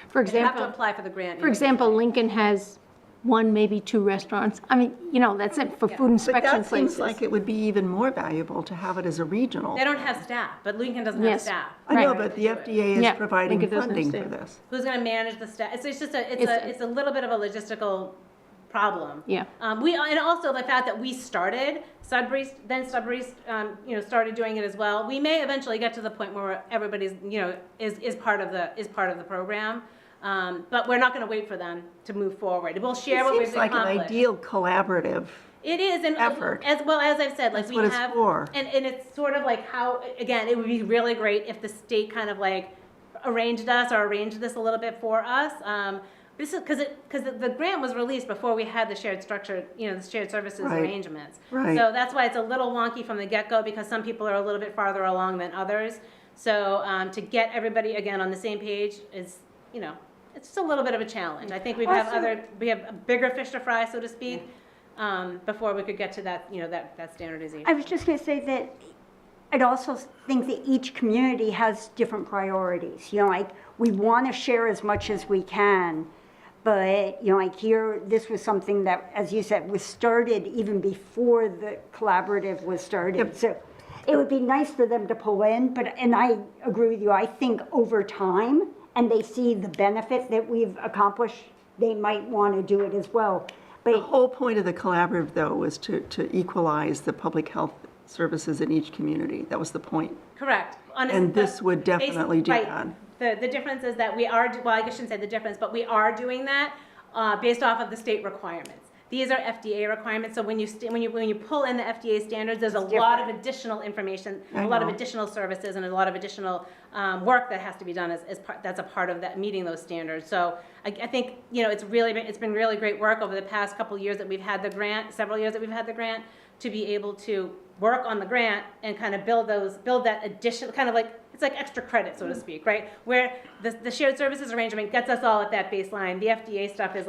S5: For
S3: You have to
S5: example,
S3: apply for the grant.
S5: for example, Lincoln has one, maybe two restaurants. I mean, that's it for food
S6: But
S5: inspection
S6: that seems
S5: places.
S6: like it would be even more valuable to have it as a regional.
S3: They don't have staff, but Lincoln doesn't have
S5: Yes.
S3: staff.
S6: I know,
S5: Right.
S6: but the FDA
S5: Yeah,
S6: is providing
S5: Lincoln doesn't
S6: funding for
S5: understand.
S6: this.
S3: Who's gonna manage the staff? It's just
S5: It's-
S3: it's a little bit of a logistical problem.
S5: Yeah.
S3: And also the fact that we started, Sudbury started doing it as well. We may eventually get to the point where everybody's, is part of the program. But we're not gonna wait for them to move forward. We'll share what
S6: It
S3: we've
S6: seems like an
S3: accomplished.
S6: ideal collaborative.
S3: It is, and
S6: effort.
S3: as well as I've said, like
S6: That's
S3: we
S6: what it's
S3: have,
S6: for.
S3: and it's sort of like how, again, it would be really great if the state kind of like arranged this a little bit for us. This is because the grant was released before we had the shared structure, the shared services
S6: Right.
S3: arrangements.
S6: Right.
S3: So that's why it's a little wonky from the get-go because some people are a little bit farther along than others. So to get everybody again on the same page is, it's just a little bit of a challenge. I think we have a bigger fish to fry, so to speak, before we could get to that, that standardization.
S2: I was just going to say that I'd also think that each community has different priorities. Like we want to share as much as we can, but like here, this was something that, as you said, was started even before the collaborative was started.
S6: Yep.
S2: So it would be nice for them to pull in, and I agree with you. I think over time, and they see the benefit that we've accomplished, they might want to do it as well.
S6: The
S2: But
S6: whole point of the collaborative, though, was to equalize the public health services in each community. That was the point.
S3: Correct.
S6: And this would definitely do
S3: Right.
S6: that.
S3: The difference is that we are, well, I shouldn't say the difference, but we are doing that based off of the state requirements. These are FDA requirements, so when you pull in the FDA standards, there's a lot of additional information, a lot of additional services, and a lot of additional work that has to be done that's a part of that, meeting those standards. So I think, it's been really great work over the past couple years that we've had the grant, several years that we've had the grant, to be able to work on the grant and kind of build that additional, kind of like, it's like extra credit, so to speak, right? Where the shared services arrangement gets us all at that baseline. The FDA stuff is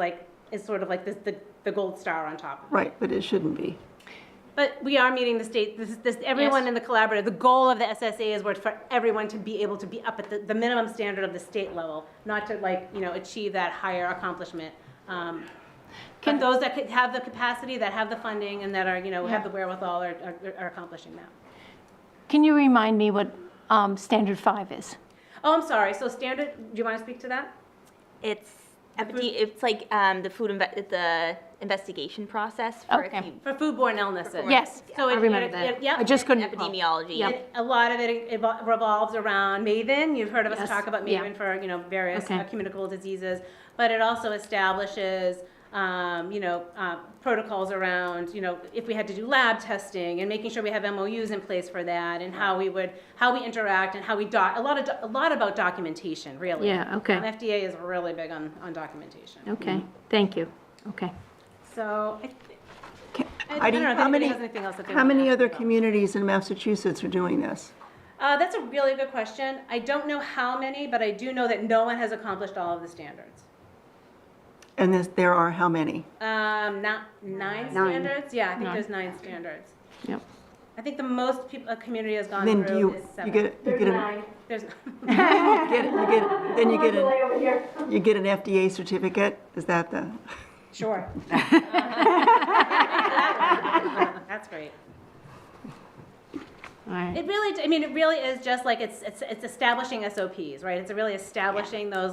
S3: sort of like the gold star on top of it.
S6: Right, but it shouldn't be.
S3: But we are meeting the state, everyone
S5: Yes.
S3: in the collaborative, the goal of the SSA is for everyone to be able to be up at the minimum standard of the state level, not to achieve that higher accomplishment. But those that could have the capacity, that have the funding, and that are, have the wherewithal are accomplishing that.
S5: Can you remind me what standard 5 is?
S3: Oh, I'm sorry, so standard, do you want to speak to that?
S4: It's it's like the investigation process for
S5: Okay.
S4: if you
S3: For foodborne illnesses.
S5: Yes,
S3: So
S5: I
S3: it-
S5: remember
S3: it-
S5: that.
S3: it- yep.
S5: I just couldn't recall.
S4: epidemiology.
S5: Yep.
S3: A lot of it revolves around MAVEN. You've heard of us
S5: Yes.
S3: talk about
S5: Yeah.
S3: MAVEN for, various
S5: Okay.
S3: communicable diseases. But it also establishes, protocols around, if we had to do lab testing and making sure we have MOUs in place for that and how we interact and how we a lot about documentation, really.
S5: Yeah, okay.
S3: FDA is really big on documentation.
S5: Okay, thank you. Okay.
S3: So I
S6: Heidi,
S3: don't know if
S6: how
S3: anybody
S6: many,
S3: has anything else that they
S6: how
S3: want to
S6: many
S3: ask
S6: other
S3: about.
S6: communities in Massachusetts are doing this?
S3: That's a really good question. I don't know how many, but I do know that no one has accomplished all of the standards.
S6: And there are how many?
S3: Not nine standards? Yeah, I think there's 9 standards.
S5: Yep.
S3: I think the most a community has gone
S6: Then do
S3: through is
S6: you
S3: 7.
S6: get, you
S7: There's
S6: get,
S7: 9.
S3: There's,
S6: then you get
S7: Delay over here.
S6: you get an FDA certificate? Is that the?
S3: sure. That's great.
S5: All right.
S3: It really is just like it's establishing SOPs, right? It's really establishing those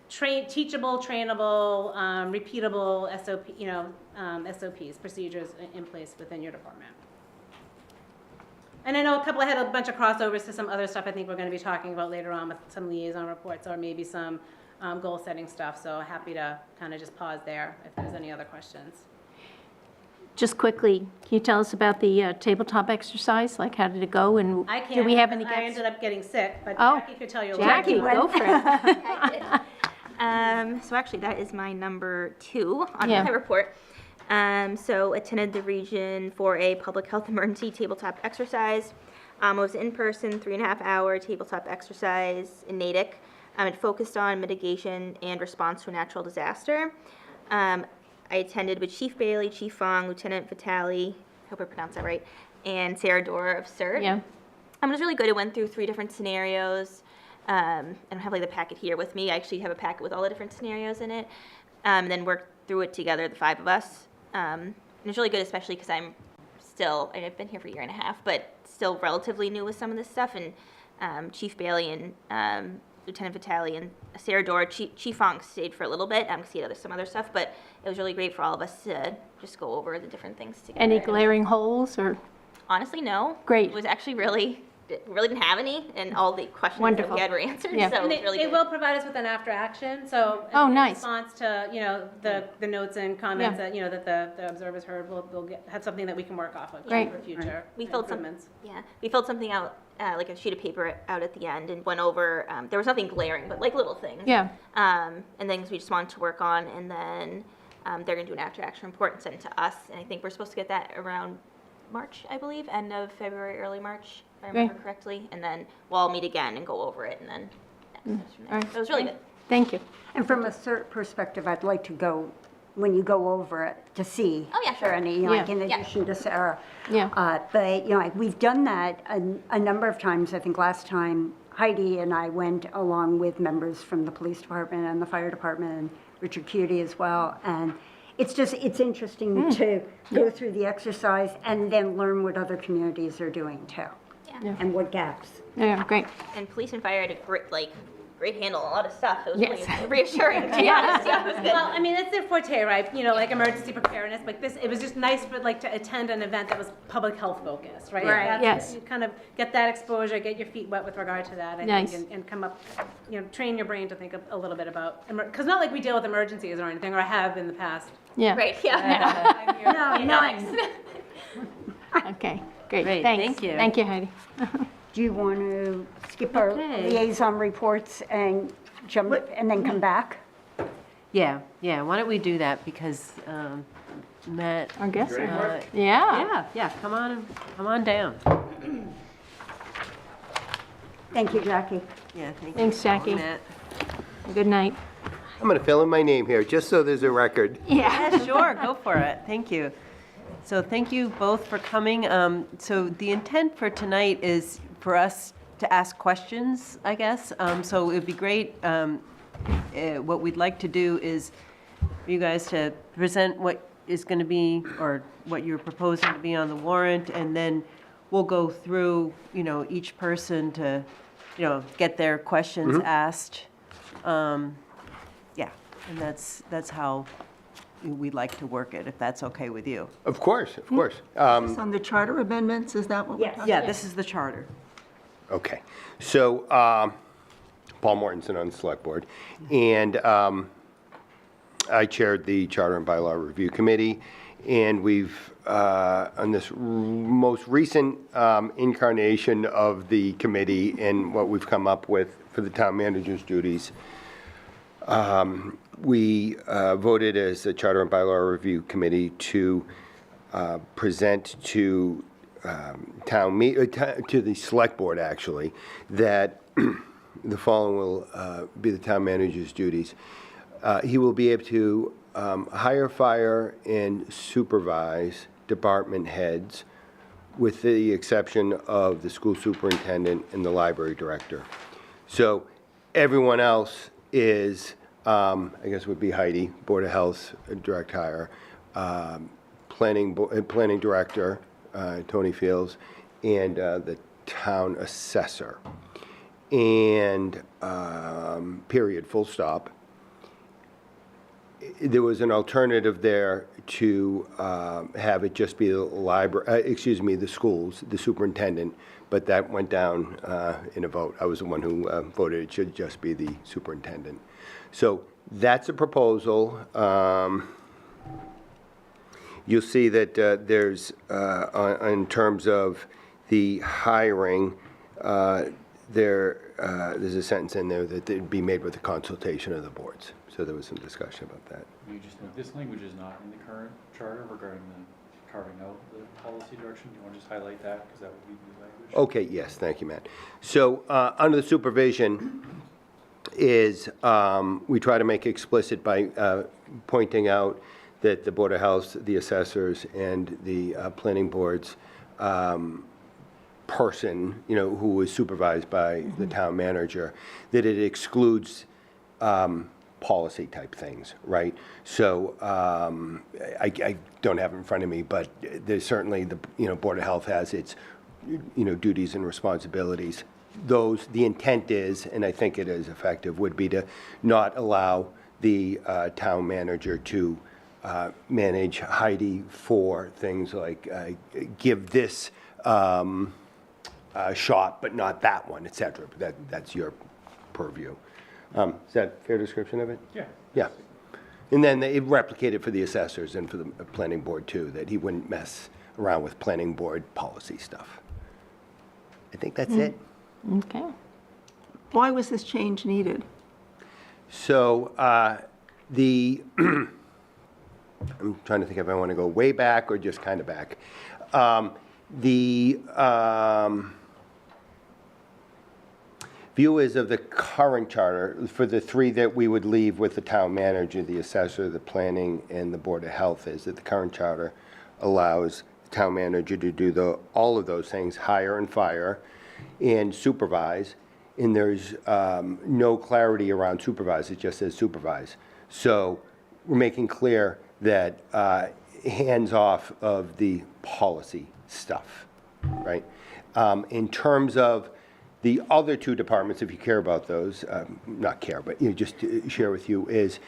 S3: teachable, trainable, repeatable SOPs, procedures in place within your department. And I know I had a bunch of crossovers to some other stuff I think we're going to be talking about later on with some liaison reports or maybe some goal setting stuff. So happy to kind of just pause there if there's any other questions.
S5: Just quickly, can you tell us about the tabletop exercise? Like, how did it go? And
S3: I can't.
S5: do we have any
S3: I
S5: guests?
S3: ended up getting sick, but
S5: Oh,
S3: Jackie could tell you a lot.
S5: Jackie, go for it.
S4: So actually, that is my number 2 on
S5: Yeah.
S4: my report. So attended the region for a public health emergency tabletop exercise. It was in person, 3.5-hour tabletop exercise in Natick. It focused on mitigation and response to a natural disaster. I attended with Chief Bailey, Chief Fong, Lieutenant Vitale, hope I pronounced that right, and Sarah Dora of CERT.
S5: Yeah.
S4: It was really good. It went through 3 different scenarios. I don't have the packet here with me. I actually have a packet with all the different scenarios in it. And then worked through it together, the 5 of us. And it's really good, especially because I've been here for a year and a half, but still relatively new with some of this stuff. And Chief Bailey and Lieutenant Vitale and Sarah Dora, Chief Fong stayed for a little bit because he had some other stuff, but it was really great for all of us to just go over the different things together.
S5: Any glaring holes or?
S4: Honestly, no.
S5: Great.
S4: It was actually really didn't have any, and all the questions
S5: Wonderful.
S4: that we had were answered,
S5: Yeah.
S4: so it
S3: And
S4: was really
S3: they
S4: good.
S3: will provide us with an after action, so.
S5: Oh,
S3: in
S5: nice.
S3: response to, the notes and comments
S5: Yeah.
S3: that the observers heard, we'll have something that we can work off of
S5: Great.
S3: for future
S4: We filled some-
S3: improvements.
S4: Yeah, we filled something out, like a sheet of paper out at the end, and went over, there was nothing glaring, but like little things.
S5: Yeah.
S4: And things we just wanted to work on, and then they're gonna do an after action report and send it to us, and I think we're supposed to get that around March, I believe, end of February, early March, if I remember correctly, and then we'll all meet again and go over it, and then next steps from there.
S5: All right.
S4: So it was really good.
S5: Thank you.
S2: And from a CERT perspective, I'd like to go, when you go over it, to see.
S4: Oh, yeah,
S2: if there are
S4: sure.
S2: any,
S5: Yeah.
S2: in
S4: Yeah.
S2: addition to Sarah.
S5: Yeah.
S2: But, we've done that a number of times. I think last time Heidi and I went along with members from the police department and the fire department, and Richard Cutie as well. And it's interesting to go through the exercise and then learn what other communities are doing too.
S4: Yeah.
S2: And what gaps.
S5: Yeah, great.
S4: And police and fire had a great handle on a lot of stuff. It was
S5: Yes.
S4: really reassuring, to be honest. Yeah, it was good.
S3: Well, I mean, it's their forte, right? Like emergency preparedness, like this, it was just nice for to attend an event that was public health focused, right?
S2: Right.
S3: That's-
S5: Yes.
S3: You kind of get that exposure, get your feet wet with regard to that, I
S5: Nice.
S3: think, and come up, train your brain to think a little bit about, because not like we deal with emergencies or anything, or have in the past.
S5: Yeah.
S4: Right, yeah.
S5: Okay, great.
S1: Great,
S5: Thanks.
S1: thank you.
S5: Thank you, Heidi.
S2: Do you want to skip our
S1: Okay.
S2: liaison reports and jump, and then come back?
S1: Yeah, why don't we do that, because Matt.
S5: Our guests are
S1: uh,
S5: Yeah.
S1: Yeah, come on down.
S2: Thank you, Jackie.
S1: Yeah, thank you.
S5: Thanks, Jackie.
S1: Matt.
S5: Good night.
S9: I'm going to fill in my name here, just so there's a record.
S1: Yeah, sure, go for it. Thank you. So thank you both for coming. So the intent for tonight is for us to ask questions, I guess. So it would be great, what we'd like to do is for you guys to present what is going to be, or what you're proposing to be on the warrant, and then we'll go through, each person to, get their questions asked. Yeah, and that's how we'd like to work it, if that's okay with you.
S9: Of course, of course.
S6: Just on the charter amendments, is that what we're talking?
S1: Yeah, this is the charter.
S9: Okay, so Paul Mortensen on the Select Board, and I chaired the Charter and Bylaw Review Committee, and we've, on this most recent incarnation of the committee and what we've come up with for the town manager's duties, we voted as the Charter and Bylaw Review Committee to present to to the Select Board, actually, that the following will be the town manager's duties. He will be able to hire, fire, and supervise department heads, with the exception of the school superintendent and the library director. So everyone else is, I guess would be Heidi, Board of Health, direct hire, planning director, Tony Fields, and the town assessor. And period, full stop. There was an alternative there to have it just be the the schools, the superintendent, but that went down in a vote. I was the one who voted it should just be the superintendent. So that's a proposal. You'll see that there's, in terms of the hiring, there's a sentence in there that it'd be made with the consultation of the boards. So there was some discussion about that.
S10: You just know this language is not in the current charter regarding the carving out the policy direction. Do you want to just highlight that, because that would be the language?
S9: Okay, yes, thank you, Matt. So under the supervision is, we try to make explicit by pointing out that the Board of Health, the assessors, and the planning board's person, who is supervised by the town manager, that it excludes policy type things, right? So I don't have it in front of me, but there's certainly the, Board of Health has its, duties and responsibilities. The intent is, and I think it is effective, would be to not allow the town manager to manage Heidi for things like give this shot, but not that one, et cetera. That's your purview. Is that a fair description of it?
S10: Yeah.
S9: Yeah. And then they replicate it for the assessors and for the planning board too, that he wouldn't mess around with planning board policy stuff. I think that's it.
S5: Okay.
S6: Why was this change needed?
S9: So I'm trying to think if I want to go way back or just kind of back. The view is of the current charter, for the three that we would leave with the town manager, the assessor, the planning, and the Board of Health, is that the current charter allows the town manager to do all of those things, hire and fire, and supervise, and there's no clarity around supervise, it just says supervise. So we're making clear that hands off of the policy stuff, right? In terms of the other two departments, if you care about those, not care, but just to share with you, is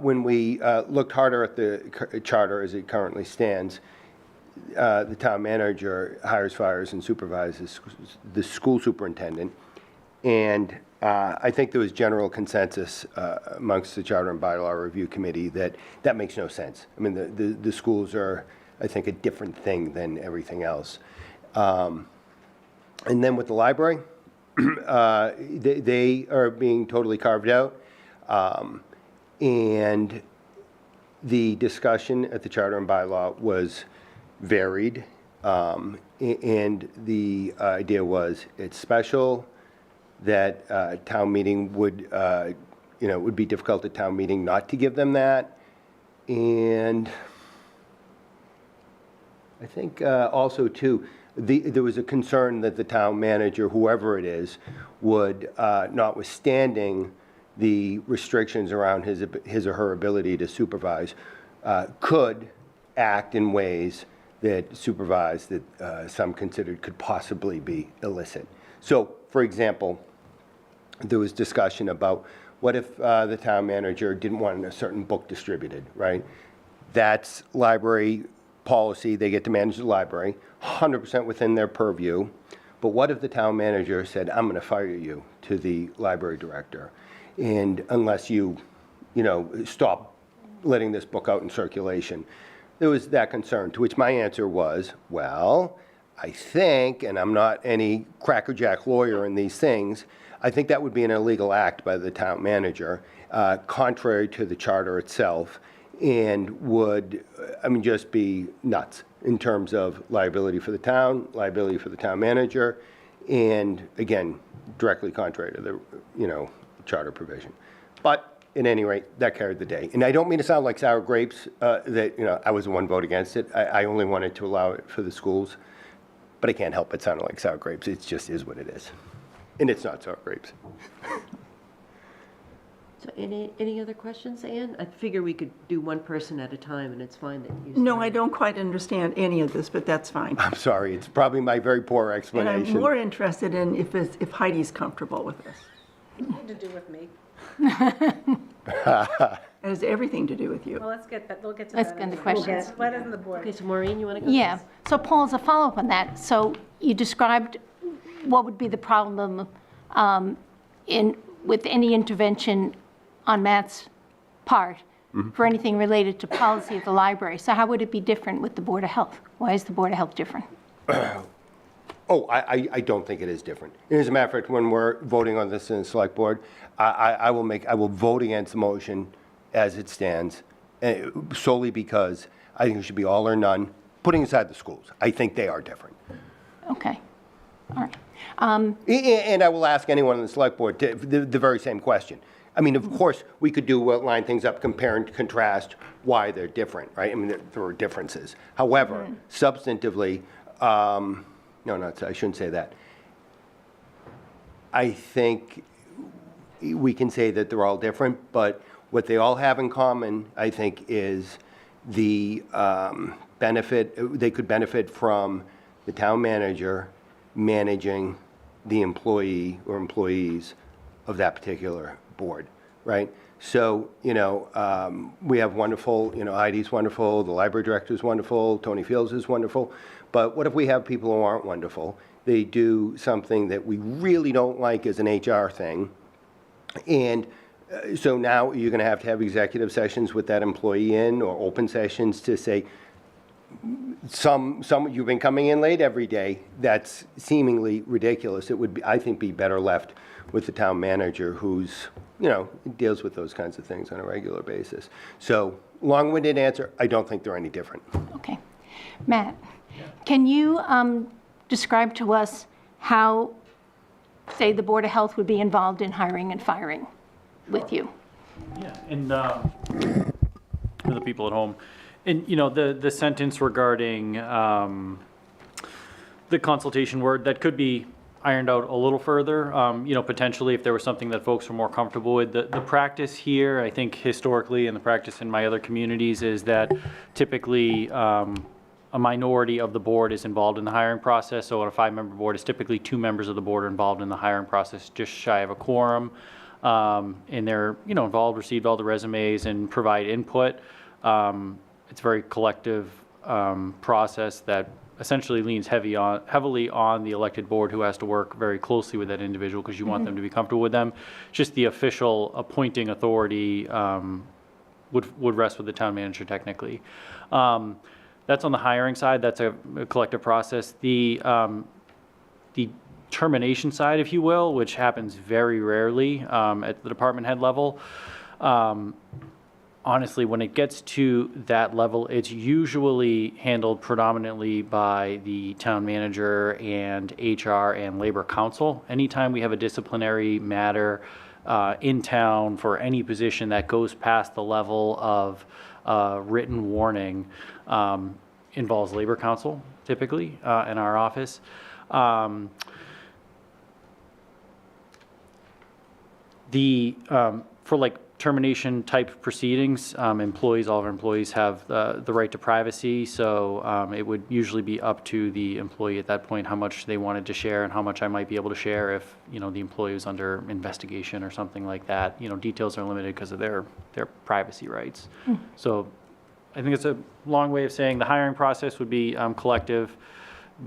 S9: when we looked harder at the charter as it currently stands, the town manager hires, fires, and supervises the school superintendent. And I think there was general consensus amongst the Charter and Bylaw Review Committee that makes no sense. I mean, the schools are, I think, a different thing than everything else. And then with the library, they are being totally carved out. And the discussion at the Charter and Bylaw was varied. And the idea was it's special, that town meeting would, it would be difficult at town meeting not to give them that. And I think also too, there was a concern that the town manager, whoever it is, would, notwithstanding the restrictions around his or her ability to supervise, could act in ways that supervised that some considered could possibly be illicit. So, for example, there was discussion about what if the town manager didn't want a certain book distributed, right? That's library policy, they get to manage the library, 100% within their purview. But what if the town manager said, I'm gonna fire you to the library director, and unless you stop letting this book out in circulation? There was that concern, to which my answer was, well, I think, and I'm not any crackerjack lawyer in these things, I think that would be an illegal act by the town manager, contrary to the charter itself, and would, just be nuts in terms of liability for the town, liability for the town manager, and again, directly contrary to the, charter provision. But at any rate, that carried the day. And I don't mean to sound like sour grapes, that, I was the one vote against it. I only wanted to allow it for the schools, but I can't help but sound like sour grapes. It just is what it is. And it's not sour grapes.
S1: So any other questions, Ann? I figure we could do one person at a time, and it's fine that you.
S6: No,
S1: start.
S6: I don't quite understand any of this, but that's fine.
S9: I'm sorry, it's probably my very poor
S6: And
S9: explanation.
S6: I'm more interested in if Heidi's comfortable with this.
S3: Nothing to do with me.
S6: It has everything to do with you.
S3: Well, we'll get to that.
S5: Let's get the
S3: anyway.
S5: questions.
S3: Why doesn't the board?
S1: Okay, so Maureen, you want to go?
S5: Yeah,
S1: first?
S5: so Paul, as a follow-up on that, so you described what would be the problem with any intervention on Matt's part for anything related to policy of the library. So how would it be different with the Board of Health? Why is the Board of Health different?
S9: Oh, I don't think it is different. As a matter of fact, when we're voting on this in the select board, I will vote against the motion as it stands, solely because I think it should be all or none, putting aside the schools. I think they are different.
S5: Okay, all right.
S9: And I will ask anyone in the select board the very same question. Of course, we could line things up, compare and contrast why they're different, right? There are differences. However, substantively, no, I shouldn't say that. I think we can say that they're all different, but what they all have in common, I think, is the benefit, they could benefit from the town manager managing the employee or employees of that particular board, right? So, we have wonderful, Heidi's wonderful, the library director's wonderful, Tony Fields is wonderful, but what if we have people who aren't wonderful? They do something that we really don't like as an HR thing, and so now you're going to have executive sessions with that employee in, or open sessions to say, you've been coming in late every day. That's seemingly ridiculous. It would be, I think, be better left with the town manager who's, deals with those kinds of things on a regular basis. So, long-winded answer, I don't think they're any different.
S5: Okay. Matt, can you describe to us how, say, the Board of Health would be involved in hiring and firing with you?
S10: Yeah, and for the people at home, and the sentence regarding the consultation word, that could be ironed out a little further, potentially if there was something that folks were more comfortable with. The practice here, I think historically, and the practice in my other communities, is that typically a minority of the board is involved in the hiring process. So on a 5-member board, it's typically 2 members of the board are involved in the hiring process, just shy of a quorum. And they're, involved, received all the resumes and provide input. It's a very collective process that essentially leans heavily on the elected board, who has to work very closely with that individual because you want them to be comfortable with them. Just the official appointing authority would rest with the town manager technically. That's on the hiring side. That's a collective process. The termination side, if you will, which happens very rarely at the department head level. Honestly, when it gets to that level, it's usually handled predominantly by the town manager and HR and labor council. Anytime we have a disciplinary matter in town for any position that goes past the level of written warning, involves labor council typically in our office. For termination type proceedings, employees, all of our employees have the right to privacy, so it would usually be up to the employee at that point how much they wanted to share and how much I might be able to share if, you know, the employee was under investigation or something like that. You know, details are limited because of their privacy rights. So I think it's a long way of saying the hiring process would be collective.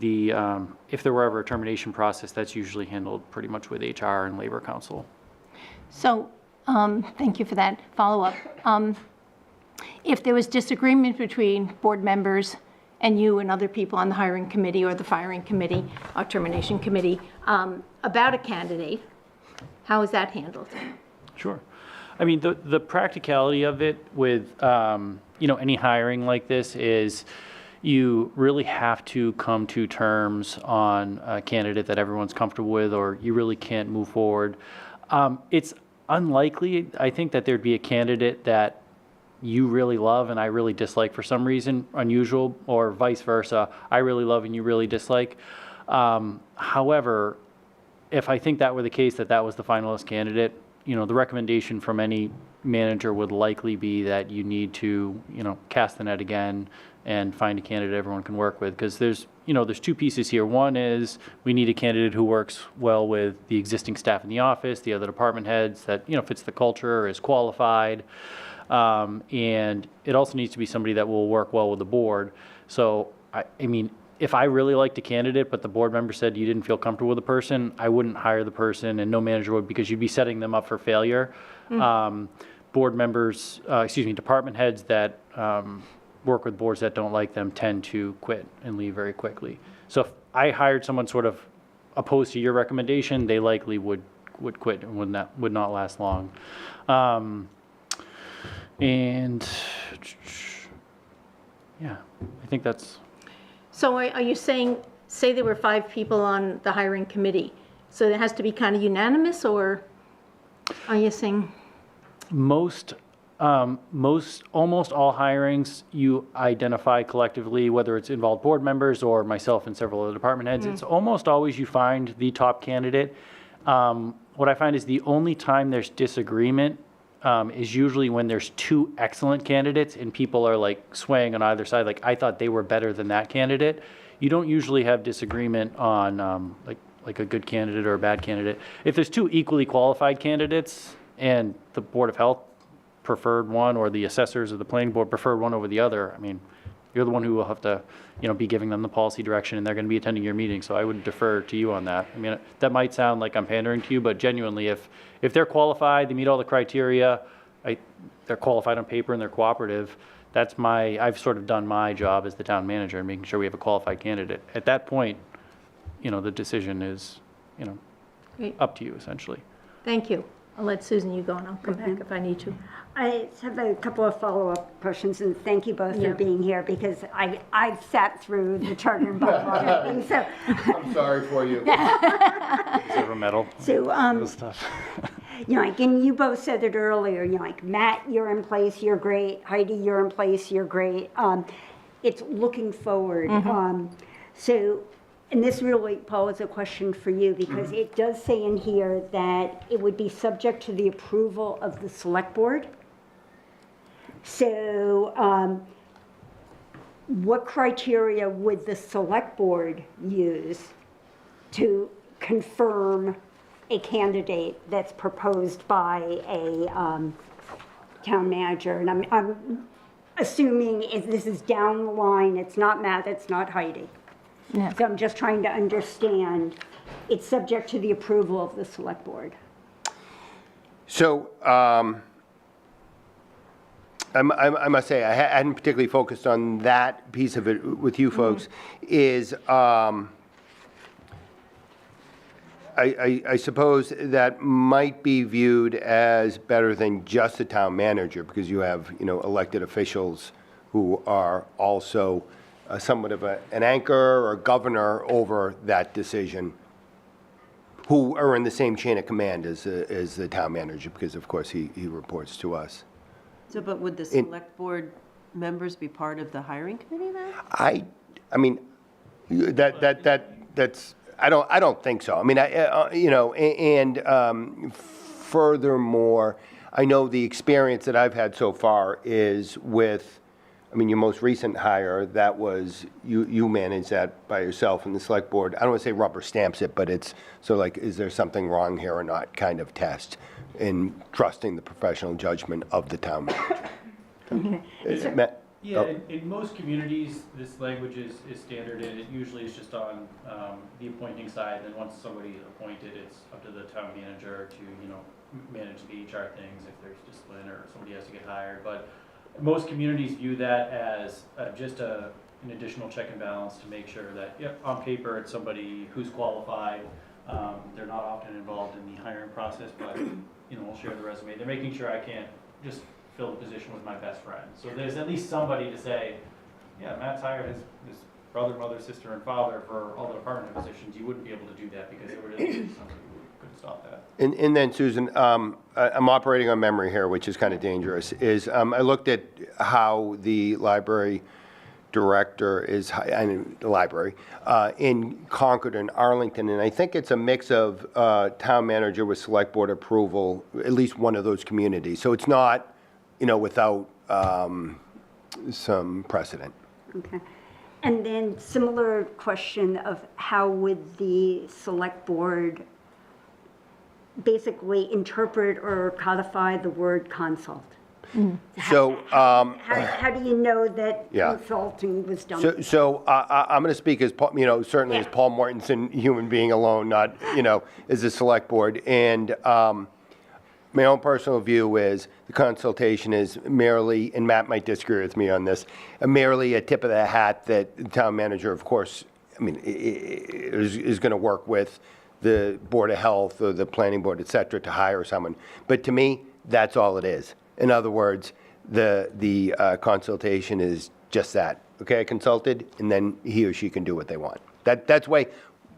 S10: If there were ever a termination process, that's usually handled pretty much with HR and Labor Council.
S5: So, thank you for that follow-up. If there was disagreement between board members and you and other people on the hiring committee or the firing committee or termination committee about a candidate, how is that handled?
S10: Sure. I mean, the practicality of it with, you know, any hiring like this is you really have to come to terms on a candidate that everyone's comfortable with, or you really can't move forward. It's unlikely, I think, that there'd be a candidate that you really love and I really dislike for some reason, unusual, or vice versa. I really love and you really dislike. However, if I think that were the case, that was the finalist candidate, you know, the recommendation from any manager would likely be that you need to, you know, cast the net again and find a candidate everyone can work with. Because there's two pieces here. One is we need a candidate who works well with the existing staff in the office, the other department heads, that, you know, fits the culture, is qualified. And it also needs to be somebody that will work well with the board. So, I mean, if I really liked a candidate, but the board member said you didn't feel comfortable with the person, I wouldn't hire the person, and no manager would, because you'd be setting them up for failure. Board members, department heads that work with boards that don't like them tend to quit and leave very quickly. So if I hired someone sort of opposed to your recommendation, they likely would quit and would not last long. And yeah, I think that's.
S5: So are you saying, say there were 5 people on the hiring committee, so it has to be kind of unanimous, or are you saying?
S10: Almost all hirings you identify collectively, whether it's involved board members or myself and several other department heads. It's almost always you find the top candidate. What I find is the only time there's disagreement is usually when there's 2 excellent candidates and people are like swaying on either side. Like, I thought they were better than that candidate. You don't usually have disagreement on like a good candidate or a bad candidate. If there's 2 equally qualified candidates and the Board of Health preferred one, or the assessors of the planning board preferred one over the other, I mean, you're the one who will have to, you know, be giving them the policy direction, and they're going to be attending your meeting. So I would defer to you on that. I mean, that might sound like I'm pandering to you, but genuinely, if they're qualified, they meet all the criteria, they're qualified on paper and they're cooperative, I've sort of done my job as the town manager and making sure we have a qualified candidate. At that point, you know, the decision is, you know,
S5: Great.
S10: up to you essentially.
S5: Thank you. I'll let Susan, you go, and I'll come back if I need to.
S2: I have a couple of follow-up questions, and thank you both for being here, because I've sat through the charter and bylaw meeting, so.
S9: I'm sorry for you.
S10: Silver medal.
S2: So,
S10: Those stuff.
S2: you know, like, and you both said it earlier, you know, like, Matt, you're in place, you're great. Heidi, you're in place, you're great. It's looking forward. So, and this really, Paul, is a question for you, because it does say in here that it would be subject to the approval of the select board. So, what criteria would the select board use to confirm a candidate that's proposed by a town manager? And I'm assuming if this is down the line, it's not Matt, it's not Heidi.
S5: No.
S2: So I'm just trying to understand, it's subject to the approval of the select board.
S9: So, I must say, I hadn't particularly focused on that piece of it with you folks, is, I suppose that might be viewed as better than just the town manager, because you have, you know, elected officials who are also somewhat of an anchor or governor over that decision, who are in the same chain of command as the town manager, because of course he reports to us.
S1: So, but would the select board members be part of the hiring committee then?
S9: I mean, that's, I don't think so. I mean, you know, and furthermore, I know the experience that I've had so far is with, I mean, your most recent hire, that was, you manage that by yourself, and the select board, I don't want to say rubber stamps it, but it's, so like, is there something wrong here or not kind of test, in trusting the professional judgment of the town manager. Matt?
S10: Yeah, in most communities, this language is standard, and it usually is just on the appointing side, and once somebody's appointed, it's up to the town manager to, you know, manage the HR things, if there's discipline or somebody has to get hired, but most communities view that as just an additional check and balance to make sure that, yep, on paper, it's somebody who's qualified. They're not often involved in the hiring process, but, you know, we'll share the resume. They're making sure I can't just fill the position with my best friend. So there's at least somebody to say, yeah, Matt's hired his brother, mother, sister, and father for all the department positions. You wouldn't be able to do that because there would be somebody who could stop that.
S9: And then, Susan, I'm operating on memory here, which is kind of dangerous, is I looked at how the library director is, and the library, in Concord and Arlington, and I think it's a mix of town manager with select board approval, at least one of those communities. So it's not, you know, without some precedent.
S2: Okay. And then similar question of how would the select board basically interpret or codify the word consult?
S9: So,
S2: How do you know that
S9: Yeah.
S2: consulting was done?
S9: So I'm going to speak as, you know, certainly as Paul Mortensen, human being alone, not, you know, as a select board. And my own personal view is the consultation is merely, and Matt might disagree with me on this, merely a tip of the hat that the town manager, of course, I mean, is going to work with the Board of Health or the Planning Board, et cetera, to hire someone. But to me, that's all it is. In other words, the consultation is just that. Okay, I consulted, and then he or she can do what they want. That's the way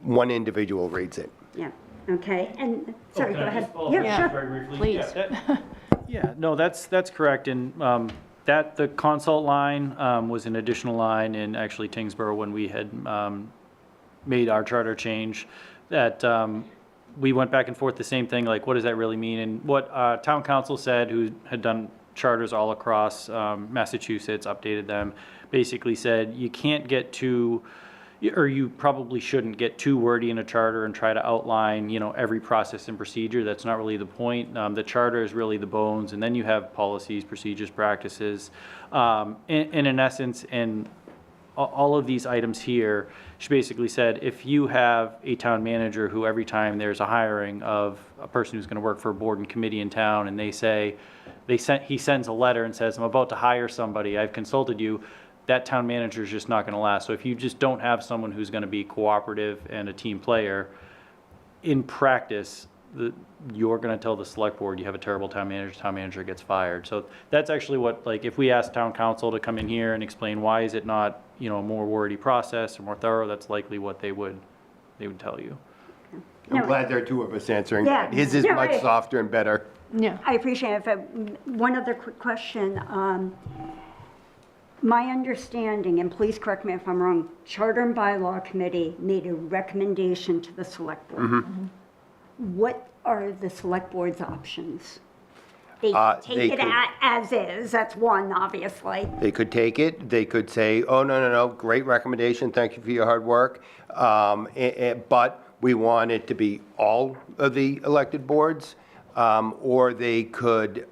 S9: one individual reads it.
S2: Yeah, okay, and, sorry,
S10: Can
S2: go
S10: I
S2: ahead.
S10: just follow
S2: Yeah,
S10: up
S2: sure.
S10: very briefly?
S5: Please.
S10: Yeah, yeah, no, that's correct, and that, the consult line was an additional line in actually Tingsboro when we had made our charter change, that we went back and forth the same thing, like, what does that really mean? And what town council said, who had done charters all across Massachusetts, updated them, basically said, you can't get too, or you probably shouldn't get too wordy in a charter and try to outline, you know, every process and procedure. That's not really the point. The charter is really the bones, and then you have policies, procedures, practices. And in essence, and all of these items here, she basically said, if you have a town manager who every time there's a hiring of a person who's going to work for a board and committee in town, and they say, he sends a letter and says, I'm about to hire somebody, I've consulted you, that town manager is just not going to last. So if you just don't have someone who's going to be cooperative and a team player, in practice, you're going to tell the select board you have a terrible town manager gets fired. So that's actually what, like, if we ask town council to come in here and explain why is it not, you know, a more wordy process or more thorough, that's likely what they would tell you.
S9: I'm glad there are two of us answering
S2: Yeah.
S9: that. His is
S2: No,
S9: much softer and better.
S5: Yeah.
S2: I appreciate it, but one other quick question. My understanding, and please correct me if I'm wrong, Charter and Bylaw Committee made a recommendation to the Select Board.
S9: Mm-hmm.
S2: What are the Select Board's options? They
S9: They
S2: take it
S9: could-
S2: as is, that's one, obviously.
S9: They could take it, they could say, oh, no, great recommendation, thank you for your hard work. But we want it to be all of the elected boards. Or they could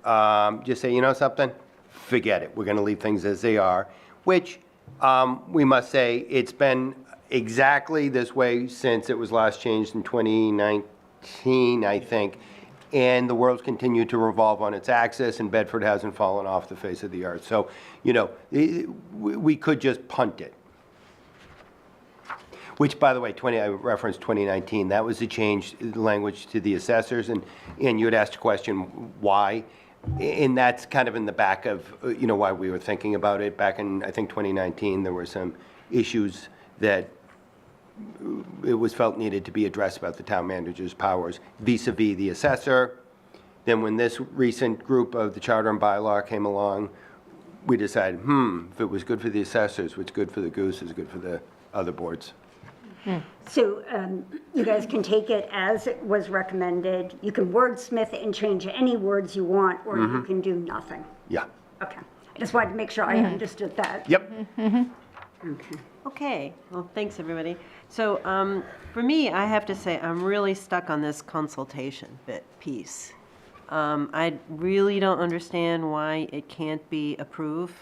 S9: just say, you know something, forget it, we're going to leave things as they are, which we must say, it's been exactly this way since it was last changed in 2019, I think. And the world's continued to revolve on its axis, and Bedford hasn't fallen off the face of the earth. So, you know, we could just punt it. Which, by the way, I referenced 2019, that was the change language to the assessors, and you had asked a question, why? And that's kind of in the back of, you know, why we were thinking about it. Back in, I think, 2019, there were some issues that it was felt needed to be addressed about the town manager's powers vis-a-vis the assessor. Then when this recent group of the Charter and Bylaw came along, we decided, if it was good for the assessors, what's good for the goose is good for the other boards.
S2: So you guys can take it as it was recommended. You can wordsmith it and change any words you want, or you can do nothing.
S9: Yeah.
S2: Okay. I just wanted to make sure I understood that.
S9: Yep.
S2: Okay.
S1: Okay, well, thanks, everybody. So, for me, I have to say, I'm really stuck on this consultation piece. I really don't understand why it can't be approved.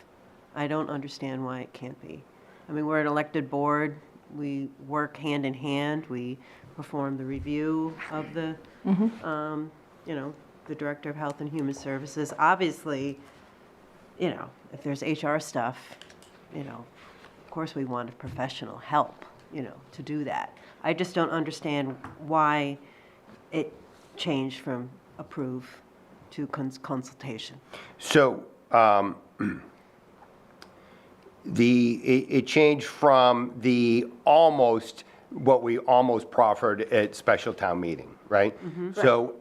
S1: I don't understand why it can't be. I mean, we're an elected board, we work hand in hand, we perform the review of the, the Director of Health and Human Services. Obviously, if there's HR stuff, of course we want professional help, to do that. I just don't understand why it changed from approve to consultation.
S9: So, it changed from what we almost proffered at special town meeting, right? So,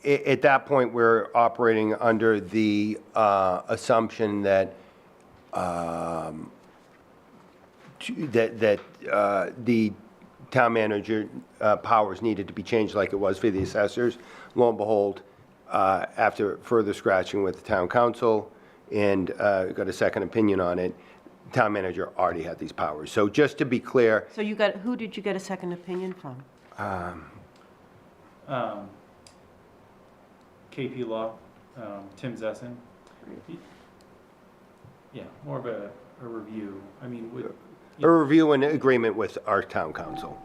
S9: at that point, we're operating under the assumption that the town manager powers needed to be changed like it was for the assessors. Lo and behold, after further scratching with the town council and got a second opinion on it, the town manager already had these powers. So just to be clear.
S1: So who did you get a second opinion from?
S10: KP Law, Tim Zessen. Yeah, more of a review. I mean,
S9: A review and agreement with our town council.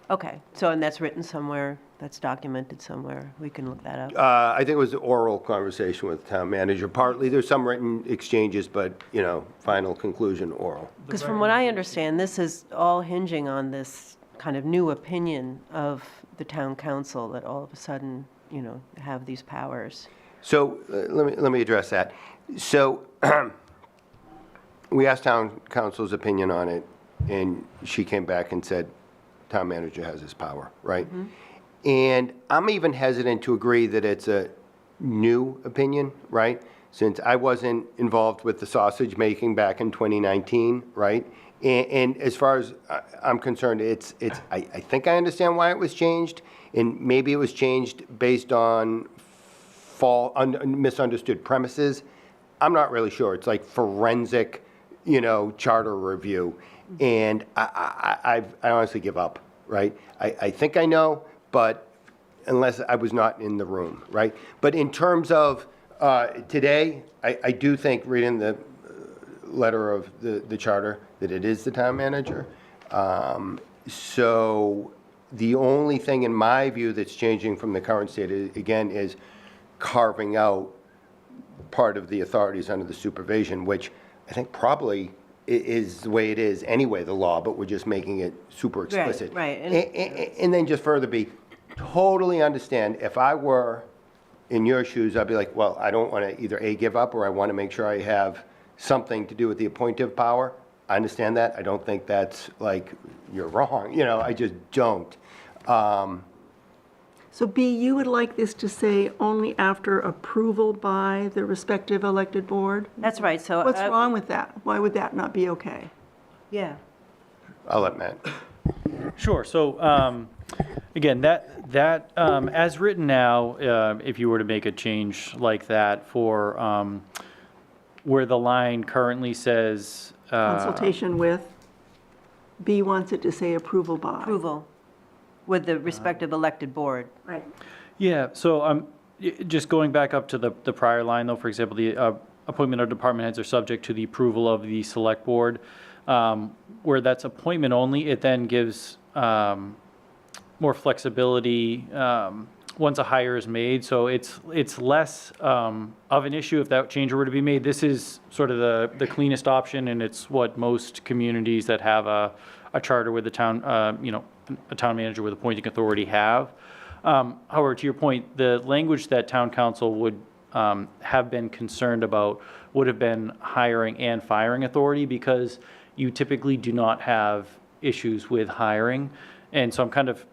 S1: Okay, so, and that's written somewhere, that's documented somewhere, we can look that up.
S9: I think it was an oral conversation with the town manager. Partly, there's some written exchanges, but, final conclusion oral.
S1: Because from what I understand, this is all hinging on this kind of new opinion of the town council that all of a sudden, have these powers.
S9: So let me address that. So we asked town council's opinion on it, and she came back and said, town manager has this power, right? And I'm even hesitant to agree that it's a new opinion, right? Since I wasn't involved with the sausage making back in 2019, right? And as far as I'm concerned, I think I understand why it was changed, and maybe it was changed based on misunderstood premises. I'm not really sure. It's like forensic, charter review. And I honestly give up, right? I think I know, but unless I was not in the room, right? But in terms of today, I do think reading the letter of the charter that it is the town manager. So the only thing in my view that's changing from the current state, again, is carving out part of the authorities under the supervision, which I think probably is the way it is anyway, the law, but we're just making it super explicit.
S1: Right.
S9: And then just further totally understand, if I were in your shoes, I'd be like, well, I don't want to either A, give up, or I want to make sure I have something to do with the appointive power. I understand that. I don't think that's like, you're wrong. I just don't.
S6: So B, you would like this to say only after approval by the respective elected board?
S1: That's right, so.
S6: What's wrong with that? Why would that not be okay?
S1: Yeah.
S9: I'll let Matt.
S10: Sure. So, again, that as written now, if you were to make a change like that for where the line currently says.
S6: Consultation with, B wants it to say approval by.
S1: Approval with the respective elected board.
S2: Right.
S10: Yeah, so just going back up to the prior line, though, for example, the appointment of department heads are subject to the approval of the select board. Where that's appointment only, it then gives more flexibility once a hire is made. So it's less of an issue if that change were to be made. This is sort of the cleanest option, and it's what most communities that have a charter with the town, a town manager with appointing authority have. However, to your point, the language that town council would have been concerned about would have been hiring and firing authority, because you typically do not have issues with hiring. And so I'm kind of,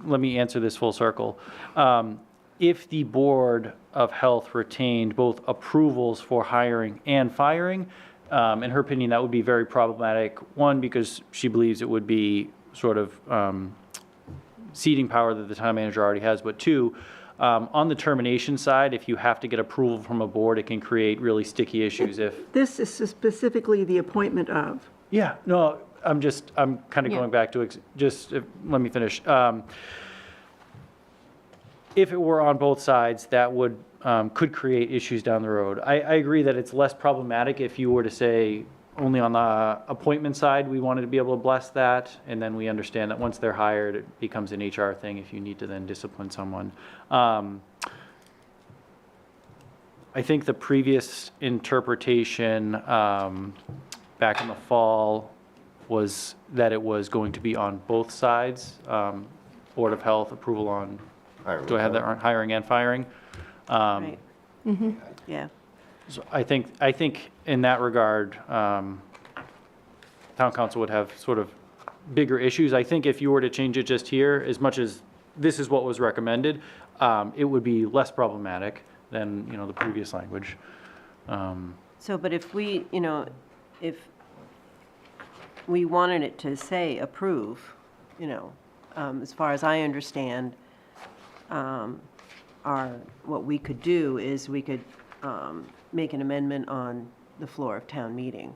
S10: let me answer this full circle. If the Board of Health retained both approvals for hiring and firing, In her opinion, that would be very problematic. One, because she believes it would be sort of ceding power that the town manager already has. But two, on the termination side, if you have to get approval from a board, it can create really sticky issues if.
S6: This is specifically the appointment of.
S10: Yeah, no, I'm kind of
S5: Yeah.
S10: going back to, let me finish. If it were on both sides, that would, could create issues down the road. I agree that it's less problematic if you were to say, only on the appointment side, we wanted to be able to bless that, and then we understand that once they're hired, it becomes an HR thing if you need to then discipline someone. I think the previous interpretation, back in the fall, was that it was going to be on both sides. Board of Health approval on, do I have that, on hiring and firing?
S1: Right. Yeah.
S10: So I think in that regard, town council would have sort of bigger issues. I think if you were to change it just here, as much as this is what was recommended, it would be less problematic than, the previous language.
S1: So, but if we, if we wanted it to say approve, as far as I understand, what we could do is we could make an amendment on the floor of town meeting.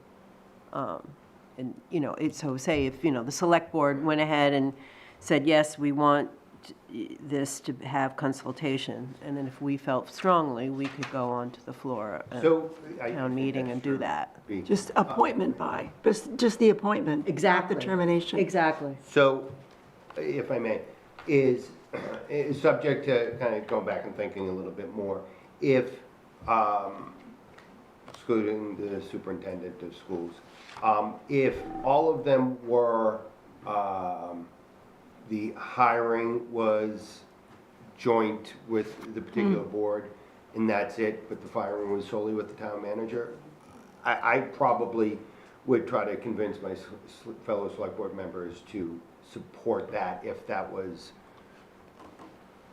S1: And, so say if, the select board went ahead and said, yes, we want this to have consultation, and then if we felt strongly, we could go onto the floor of town meeting and do that.
S6: Just appointment by, just the appointment. Not the termination.
S1: Exactly.
S9: So, if I may, is subject to kind of going back and thinking a little bit more, if, excluding the superintendent of schools, if all of them were, the hiring was joint with the particular board, and that's it, but the firing was solely with the town manager, I probably would try to convince my fellow select board members to support that if that was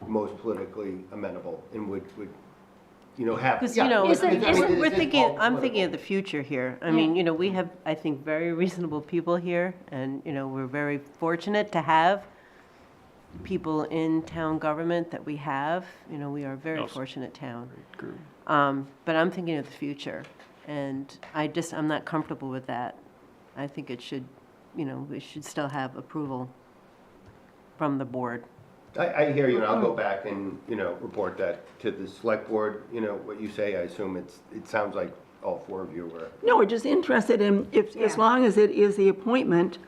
S9: most politically amenable and would have.
S1: Because,
S5: Isn't-
S1: we're thinking, I'm thinking of the future here. I mean, we have, I think, very reasonable people here, and, we're very fortunate to have people in town government that we have. We are a very
S10: Yes.
S1: fortunate town. But I'm thinking of the future, and I'm not comfortable with that. I think it should, we should still have approval from the board.
S9: I hear you, and I'll go back and, report that to the select board, what you say, I assume it sounds like all four of you were.
S6: No, we're just interested in, as long as it is the appointment,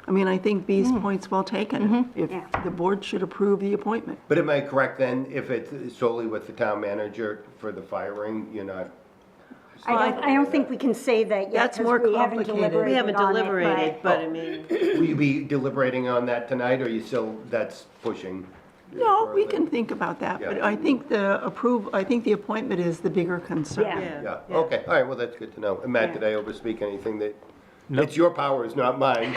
S6: I mean, I think B's point's well taken. If the board should approve the appointment.
S9: But am I correct then, if it's solely with the town manager for the firing, you're not?
S2: I don't think we can say that yet.
S6: That's
S2: 'cause
S6: more
S2: we haven't
S6: complicated.
S1: We haven't
S2: on it,
S1: deliberated, but I mean,
S9: Will you be deliberating on that tonight, or you still, that's pushing?
S6: No, we
S9: further?
S6: can think about that, but
S9: Yeah.
S6: I think the appointment is the bigger concern.
S1: yeah.
S9: Yeah, okay, all right, well, that's good to know. And Matt, did I overspeak anything that, it's your powers, not mine.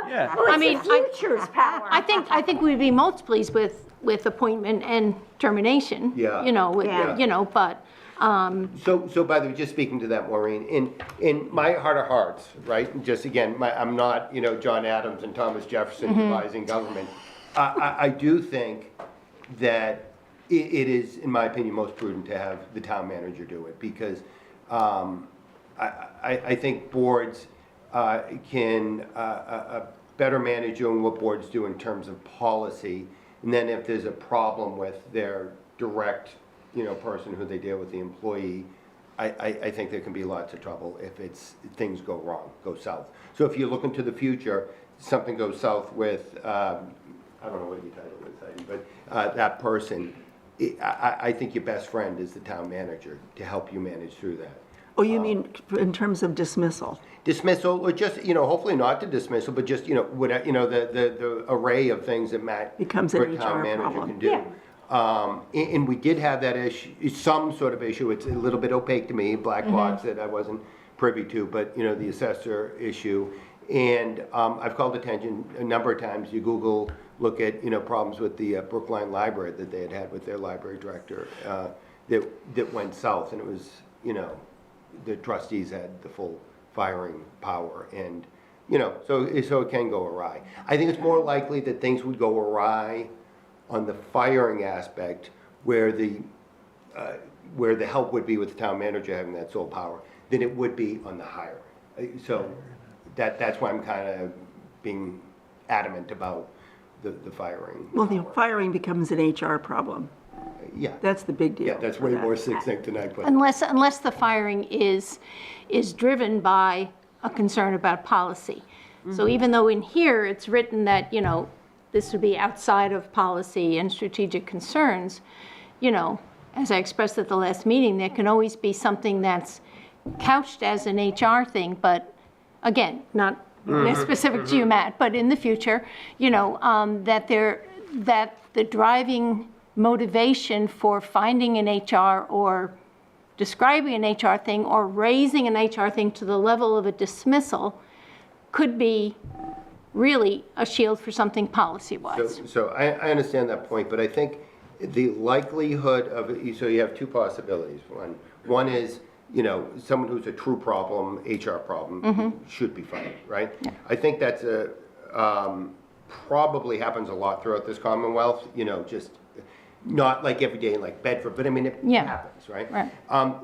S10: Yeah.
S5: I mean,
S2: Future's power.
S5: I think we'd be most pleased with appointment and termination.
S9: Yeah.
S2: Yeah.
S5: But,
S9: So by the way, just speaking to that, Maureen, in my heart of hearts, right, and just again, I'm not, John Adams and Thomas Jefferson devising government. I do think that it is, in my opinion, most prudent to have the town manager do it, because I think boards can better manage doing what boards do in terms of policy, and then if there's a problem with their direct person who they deal with, the employee, I think there can be lots of trouble if things go wrong, go south. So if you look into the future, something goes south with, I don't know what your title is, Heidi, but that person, I think your best friend is the town manager to help you manage through that.
S6: Oh, you mean in terms of dismissal?
S9: Dismissal, or just, hopefully not to dismissal, but just, the array of things that Matt,
S6: Becomes an
S9: for town
S6: HR
S9: manager
S6: problem.
S9: can do. And we did have that issue, some sort of issue, it's a little bit opaque to me, black box that I wasn't privy to, but, the assessor issue. And I've called attention a number of times, you Google, look at, problems with the Brookline Library that they had with their library director that went south, and it was, the trustees had the full firing power. And, you know, so it can go awry. I think it's more likely that things would go awry on the firing aspect where the help would be with the town manager having that sole power than it would be on the hiring. So that's why I'm kind of being adamant about the firing.
S6: Well, the
S9: power.
S6: firing becomes an HR problem.
S9: Yeah,
S6: That's the big deal.
S9: yeah, that's way more succinct than I put it.
S5: Unless the firing is driven by a concern about policy. So even though in here it's written that, you know, this would be outside of policy and strategic concerns, you know, as I expressed at the last meeting, there can always be something that's couched as an HR thing, but again, not specific to you, Matt, but in the future, you know, that the driving motivation for finding an HR or describing an HR thing or raising an HR thing to the level of a dismissal could be really a shield for something policy-wise.
S9: So I understand that point, but I think the likelihood of, so you have two possibilities. One is, you know, someone who's a true problem, HR problem, should be fired, right? Yeah. I think that's probably happens a lot throughout this Commonwealth, you know, just not like every day in like Bedford, but I mean, it happens, right?
S5: Right.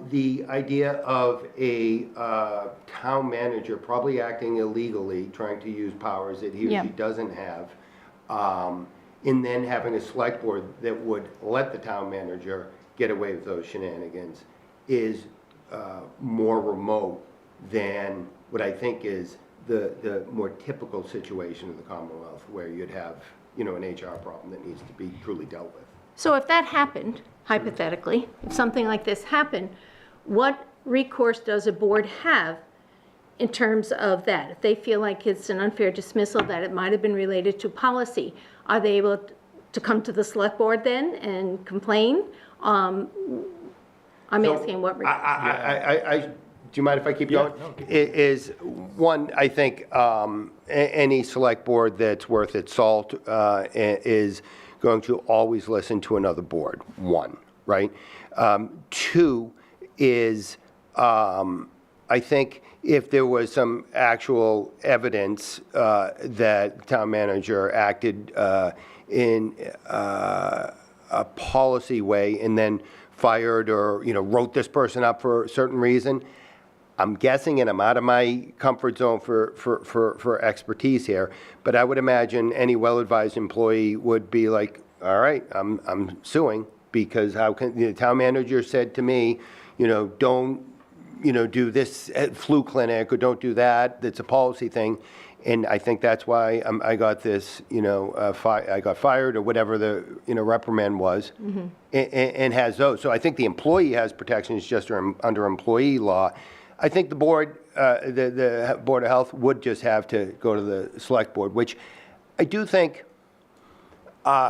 S9: The idea of a town manager probably acting illegally, trying to use powers that he or she doesn't have, and then having a select board that would let the town manager get away with those shenanigans is more remote than what I think is the more typical situation of the Commonwealth, where you'd have, you know, an HR problem that needs to be truly dealt with.
S5: So if that happened, hypothetically, if something like this happened, what recourse does a board have in terms of that? If they feel like it's an unfair dismissal, that it might have been related to policy, are they able to come to the select board then and complain? I'm asking what recourse.
S9: Do you mind if I keep going?
S10: No.
S9: Is one, I think any select board that's worth its salt is going to always listen to another board, one, right? Two is, I think if there was some actual evidence that the town manager acted in a policy way and then fired or, you know, wrote this person up for a certain reason, I'm guessing, and I'm out of my comfort zone for expertise here, but I would imagine any well-advised employee would be like, all right, I'm suing, because how can, the town manager said to me, you know, don't, you know, do this at flu clinic, or don't do that, that's a policy thing. And I think that's why I got this, you know, I got fired, or whatever the, you know, reprimand was, and has those. So I think the employee has protections just under employee law. I think the board, the Board of Health would just have to go to the select board, which I do think,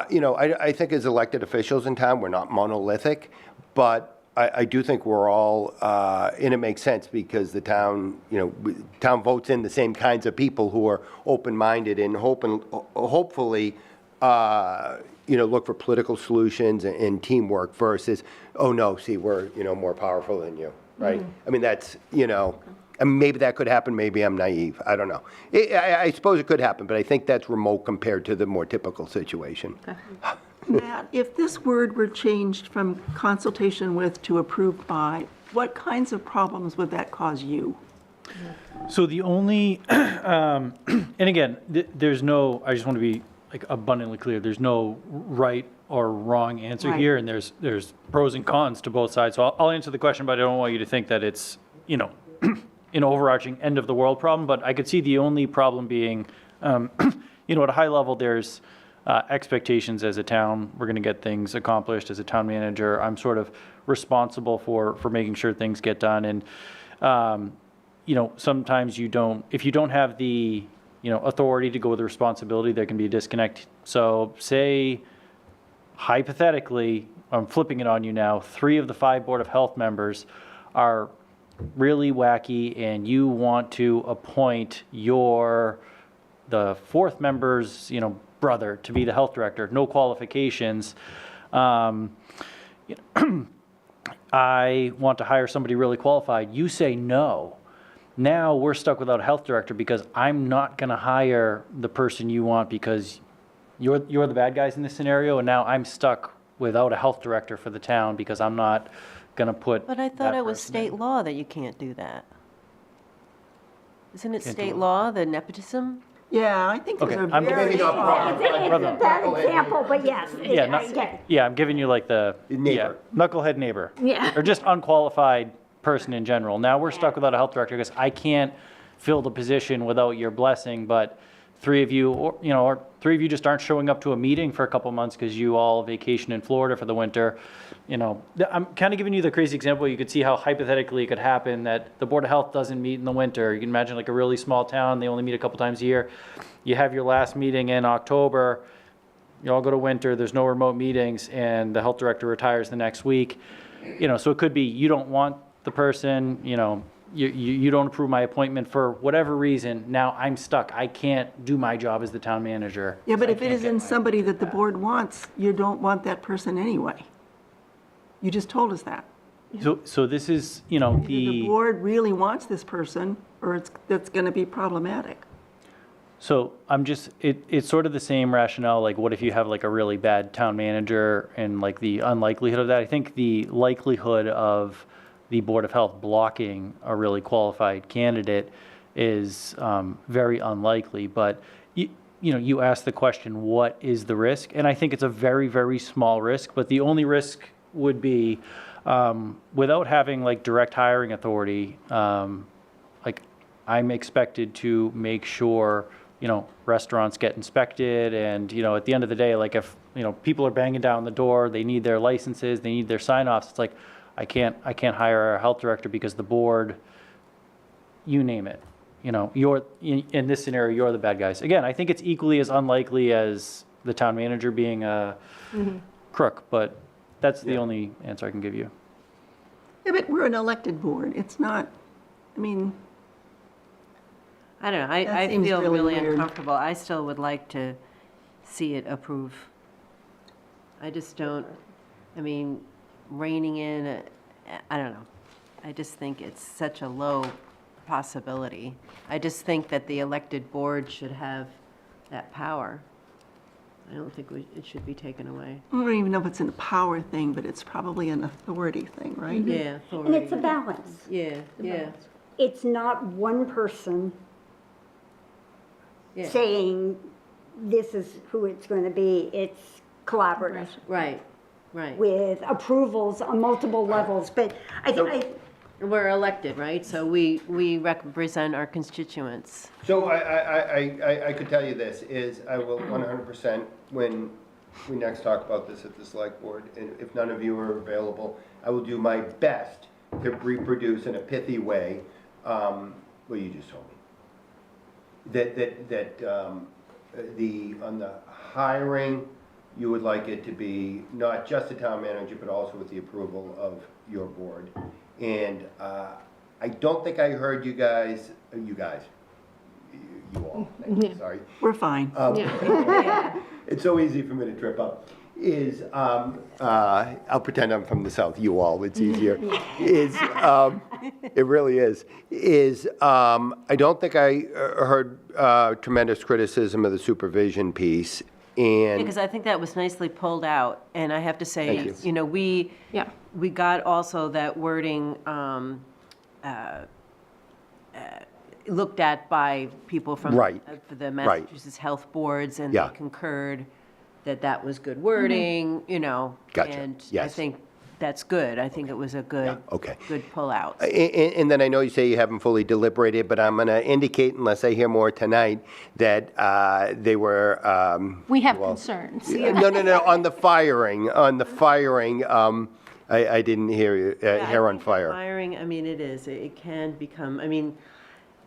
S9: you know, I think as elected officials in town, we're not monolithic, but I do think we're all, and it makes sense because the town, you know, town votes in the same kinds of people who are open-minded and hopefully, you know, look for political solutions and teamwork versus, oh no, see, we're, you know, more powerful than you, right? I mean, that's, you know, I mean, maybe that could happen, maybe I'm naive, I don't know. I suppose it could happen, but I think that's remote compared to the more typical situation.
S6: Matt, if this word were changed from consultation with to approved by, what kinds of problems would that cause you?
S10: So the only, and again, there's no, I just want to be like abundantly clear, there's no right or wrong answer
S2: Right.
S10: here, and there's pros and cons to both sides. So I'll answer the question, but I don't want you to think that it's, you know, an overarching end of the world problem, but I could see the only problem being, you know, at a high level, there's expectations as a town. We're going to get things accomplished as a town manager. I'm sort of responsible for making sure things get done. And, you know, sometimes if you don't have the, you know, authority to go with the responsibility, there can be a disconnect. So say, hypothetically, I'm flipping it on you now, 3 of the 5 Board of Health members are really wacky, and you want to appoint the 4th member's, you know, brother to be the health director, no qualifications. I want to hire somebody really qualified. You say no. Now we're stuck without a health director because I'm not going to hire the person you want because you're the bad guys in this scenario, and now I'm stuck without a health director for the town because I'm not going to put.
S1: But I thought
S10: that
S1: it was
S10: person in.
S1: state law that you can't do that. Isn't it
S10: Can't do
S1: state
S10: what?
S1: law, the nepotism?
S6: Yeah, I think those
S10: Okay,
S6: are
S10: I'm
S6: very.
S10: giving
S2: It's a bad example, but yes,
S10: Yeah,
S2: I get it.
S10: Yeah, I'm giving you like the
S9: Neighbor.
S10: knucklehead neighbor.
S2: Yeah.
S10: Or just unqualified person in general. Now we're stuck without a health director because I can't fill the position without your blessing, but three of you, or three of you just aren't showing up to a meeting for a couple months because you all vacation in Florida for the winter. I'm kind of giving you the crazy example. You could see how hypothetically it could happen that the Board of Health doesn't meet in the winter. You can imagine like a really small town, they only meet a couple times a year. You have your last meeting in October, you all go to winter, there's no remote meetings, and the health director retires the next week. So it could be you don't want the person, you don't approve my appointment for whatever reason. Now I'm stuck. I can't do my job as the town manager.
S6: Yeah, but if it isn't somebody that the board wants, you don't want that person anyway. You just told us that.
S10: So this is,
S6: Either the board really wants this person, or that's going to be problematic.
S10: So it's sort of the same rationale, like what if you have like a really bad town manager and like the unlikelihood of that? I think the likelihood of the Board of Health blocking a really qualified candidate is very unlikely. But you ask the question, what is the risk? And I think it's a very, very small risk, but the only risk would be without having like direct hiring authority, like I'm expected to make sure restaurants get inspected, and at the end of the day, like if people are banging down the door, they need their licenses, they need their sign-offs. It's like I can't hire a health director because the board, you name it, you're in this scenario, you're the bad guys. Again, I think it's equally as unlikely as the town manager being a crook, but that's the only answer I can give you.
S6: Yeah, but we're an elected board. It's not, I mean,
S1: I don't know,
S6: That
S1: I
S6: seems
S1: feel
S6: really
S1: really
S6: weird.
S1: uncomfortable. I still would like to see it approve. I just don't, reining in, I don't know. I just think it's such a low possibility. I just think that the elected board should have that power. I don't think it should be taken away.
S6: I don't even know if it's a power thing, but it's probably an authority thing, right?
S1: Yeah,
S2: And
S1: authority.
S2: it's a balance.
S1: Yeah, yeah.
S2: It's not one person
S1: Yeah.
S2: saying this is who it's going to be. It's collaborative
S1: Right, right.
S2: with approvals on multiple levels. But
S1: We're elected, right? So we represent our constituents.
S9: So I could tell you this, is I will 100%, when we next talk about this at the select board, and if none of you are available, I will do my best to reproduce in a pithy way what you just told me. On the hiring, you would like it to be not just the town manager, but also with the approval of your board. And I don't think I heard you all, sorry.
S6: We're fine.
S9: It's so easy for me to trip up. I'll pretend I'm from the South, you all, it's easier. It really is. I don't think I heard tremendous criticism of the supervision piece, and
S1: Because I think that was nicely pulled out, and I have to say,
S9: Thank you.
S1: we got also that wording looked at by people from
S9: Right.
S1: The Massachusetts Health Boards, and they
S9: Yeah.
S1: concurred that was good wording,
S9: Gotcha.
S1: And I
S9: Yes.
S1: think that's good. I think it was a good,
S9: okay.
S1: good pullout.
S9: And then I know you say you haven't fully deliberated, but I'm going to indicate, unless I hear more tonight, that they were.
S5: We have concerns.
S9: No, on the firing, I didn't hear you, hair on fire.
S1: Firing, it is, it can become,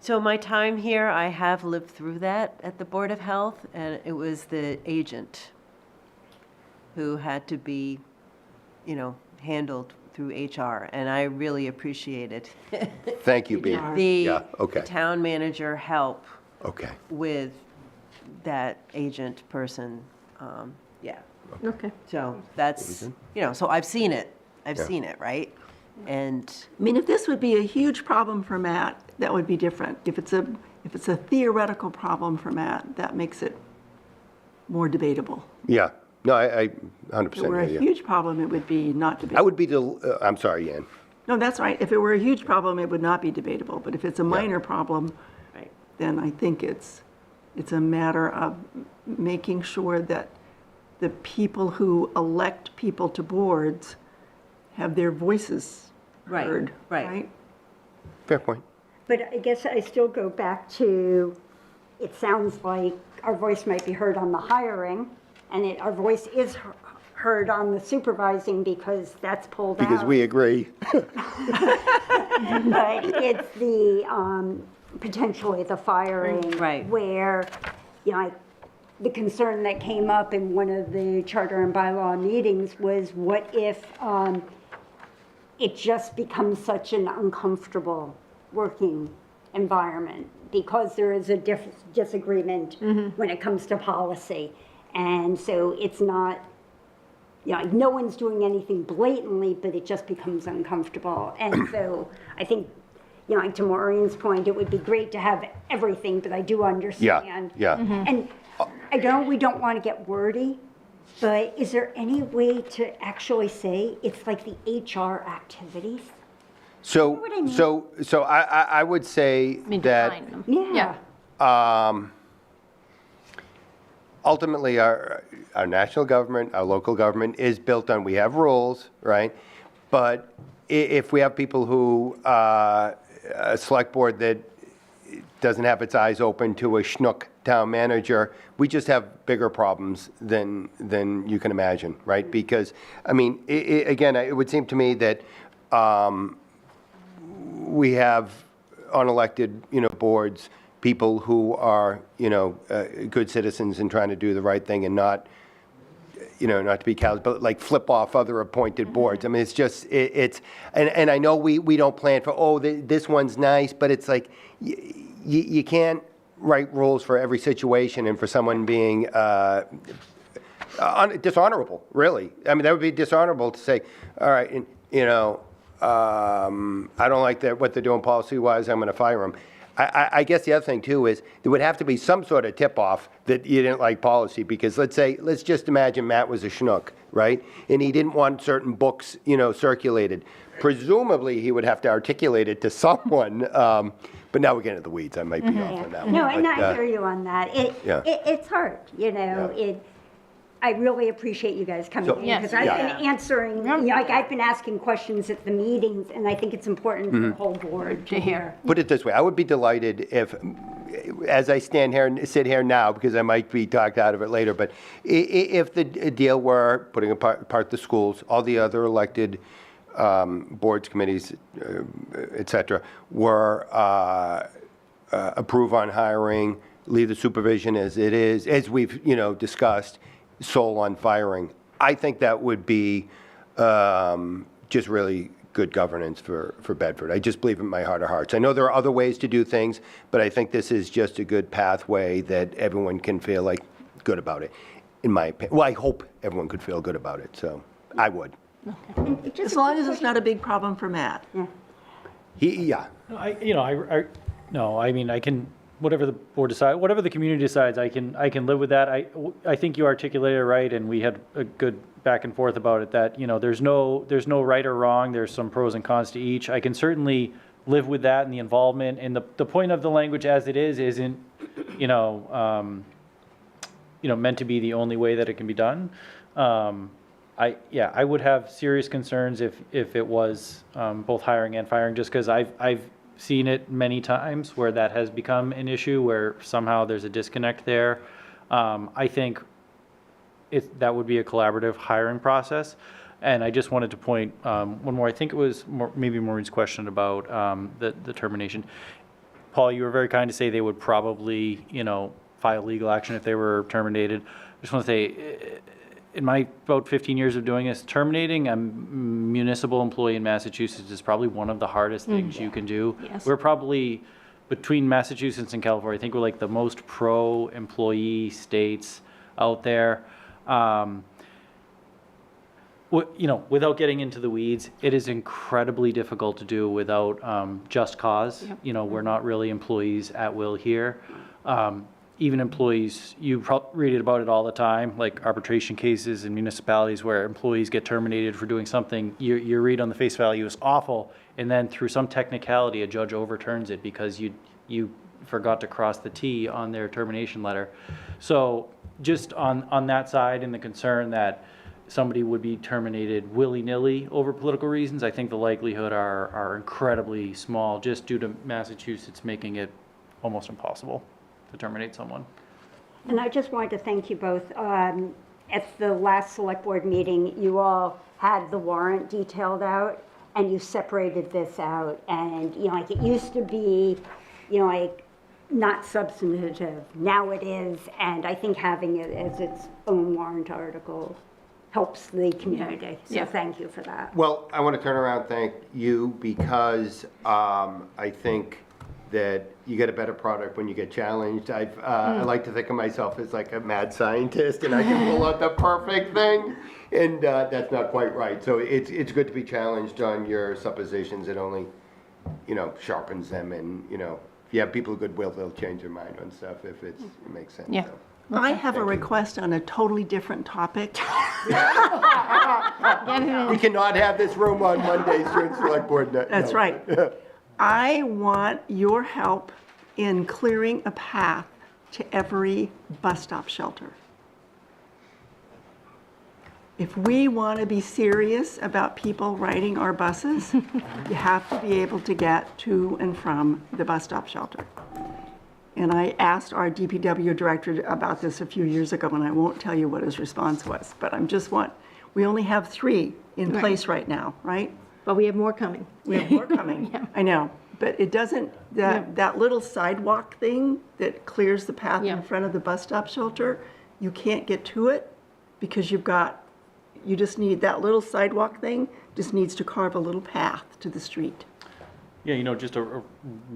S1: so my time here, I have lived through that at the Board of Health, and it was the agent who had to be, handled through HR, and I really appreciate it.
S9: Thank you, B. Yeah, okay.
S1: The town manager help
S9: Okay.
S1: with that agent person, yeah.
S5: Okay.
S1: So that's, so I've seen it, right?
S11: And
S6: I mean, if this would be a huge problem for Matt, that would be different. If it's a theoretical problem for Matt, that makes it more debatable.
S9: Yeah, no, I 100%
S6: If it were a
S9: hear you.
S6: huge problem, it would be not
S9: I
S6: debatable.
S9: would be, I'm sorry, Yan.
S6: No, that's right. If it were a huge problem, it would not be debatable. But if it's a minor problem,
S3: Right.
S6: then I think it's a matter of making sure that the people who elect people to boards have their voices
S11: Right,
S6: heard,
S11: right.
S6: right?
S9: Fair point.
S2: But I guess I still go back to, it sounds like our voice might be heard on the hiring, and our voice is heard on the supervising because that's pulled out.
S9: Because we agree.
S2: But it's the, potentially the firing.
S11: Right.
S2: Where, the concern that came up in one of the charter and bylaw meetings was what if it just becomes such an uncomfortable working environment because there is a disagreement when it comes to policy. And so it's not, no one's doing anything blatantly, but it just becomes uncomfortable. And so I think, to Maureen's point, it would be great to have everything, but I do understand.
S9: Yeah.
S2: And we don't want to get wordy, but is there any way to actually say it's like the HR activities?
S9: So,
S2: what I mean?
S9: so I would say
S5: I mean,
S9: that
S5: define them.
S2: Yeah.
S9: ultimately our national government, our local government is built on, we have rules, right? But if we have people who, a select board that doesn't have its eyes open to a schnook town manager, we just have bigger problems than you can imagine, right? Because, I mean, again, it would seem to me that we have unelected, boards, people who are, good citizens and trying to do the right thing and not, not to be callous, but like flip off other appointed boards. I mean, it's just, and I know we don't plan for, this one's nice, but it's like, you can't write rules for every situation and for someone being dishonorable, really. I mean, that would be dishonorable to say, all right, and, I don't like what they're doing policy-wise, I'm going to fire them. I guess the other thing, too, is there would have to be some sort of tip-off that you didn't like policy, because let's just imagine Matt was a schnook, right? And he didn't want certain books, circulated. Presumably, he would have to articulate it to someone, but now we're getting into the weeds. I might be off on that one.
S2: No, and
S9: but,
S2: I hear you on that. It's hard, I really appreciate you guys coming in,
S5: Yes.
S2: because I've been answering, I've been asking questions at the meetings, and I think it's important for the whole board to hear.
S9: Put it this way, I would be delighted if, as I sit here now, because I might be talked out of it later, but if the deal were putting apart the schools, all the other elected boards, committees, et cetera, were approve on hiring, leave the supervision as it is, as we've, discussed, sole on firing. I think that would be just really good governance for Bedford. I just believe in my heart of hearts. I know there are other ways to do things, but I think this is just a good pathway that everyone can feel like good about it, in my opinion. Well, I hope everyone could feel good about it, so I would.
S6: As long as it's not a big problem for Matt.
S9: Yeah.
S10: No, I mean, I can, whatever the board decide, whatever the community decides, I can live with that. I think you articulated it right, and we had a good back and forth about it, that, there's no right or wrong, there's some pros and cons to each. I can certainly live with that and the involvement, and the point of the language as it is isn't, meant to be the only way that it can be done. I would have serious concerns if it was both hiring and firing, just because I've seen it many times where that has become an issue, where somehow there's a disconnect there. I think that would be a collaborative hiring process. And I just wanted to point one more. I think it was maybe Maureen's question about the termination. Paul, you were very kind to say they would probably, file legal action if they were terminated. I just want to say, in my about 15 years of doing this, terminating a municipal employee in Massachusetts is probably one of the hardest things you can do.
S5: Yes.
S10: We're probably, between Massachusetts and California, I think we're like the most pro-employee states out there. without getting into the weeds, it is incredibly difficult to do without just cause.
S5: Yep.
S10: You know, we're not really employees at will here. Even employees, you read about it all the time, like arbitration cases in municipalities where employees get terminated for doing something you read on the face value is awful, and then through some technicality, a judge overturns it because you forgot to cross the T on their termination letter. So just on that side and the concern that somebody would be terminated willy-nilly over political reasons, I think the likelihood are incredibly small, just due to Massachusetts making it almost impossible to terminate someone.
S2: And I just wanted to thank you both. At the last select board meeting, you all had the warrant detailed out and you separated this out. And, like it used to be, like not substantive. Now it is. And I think having it as its own warrant article helps the community. So
S5: Yeah.
S2: thank you for that.
S9: Well, I want to turn around and thank you because I think that you get a better product when you get challenged. I like to think of myself as like a mad scientist and I can pull out the perfect thing, and that's not quite right. So it's good to be challenged on your suppositions. It only, sharpens them, and, if you have people of goodwill, they'll change their mind on stuff if it makes sense.
S5: Yeah.
S9: So.
S6: I have a request on a totally different topic.
S9: We cannot have this room on Mondays during select board night.
S6: That's
S9: No.
S6: right. I want your help in clearing a path to every bus stop shelter. If we want to be serious about people riding our buses, you have to be able to get to and from the bus stop shelter. And I asked our DPW director about this a few years ago, and I won't tell you what his response was, but we only have 3 in place right now, right?
S5: But we have more coming.
S6: We have more coming. I know, but it doesn't, that little sidewalk thing that clears the path
S5: Yeah.
S6: in front of the bus stop shelter, you can't get to it because you just need, that little sidewalk thing just needs to carve a little path to the street.
S10: Yeah, just a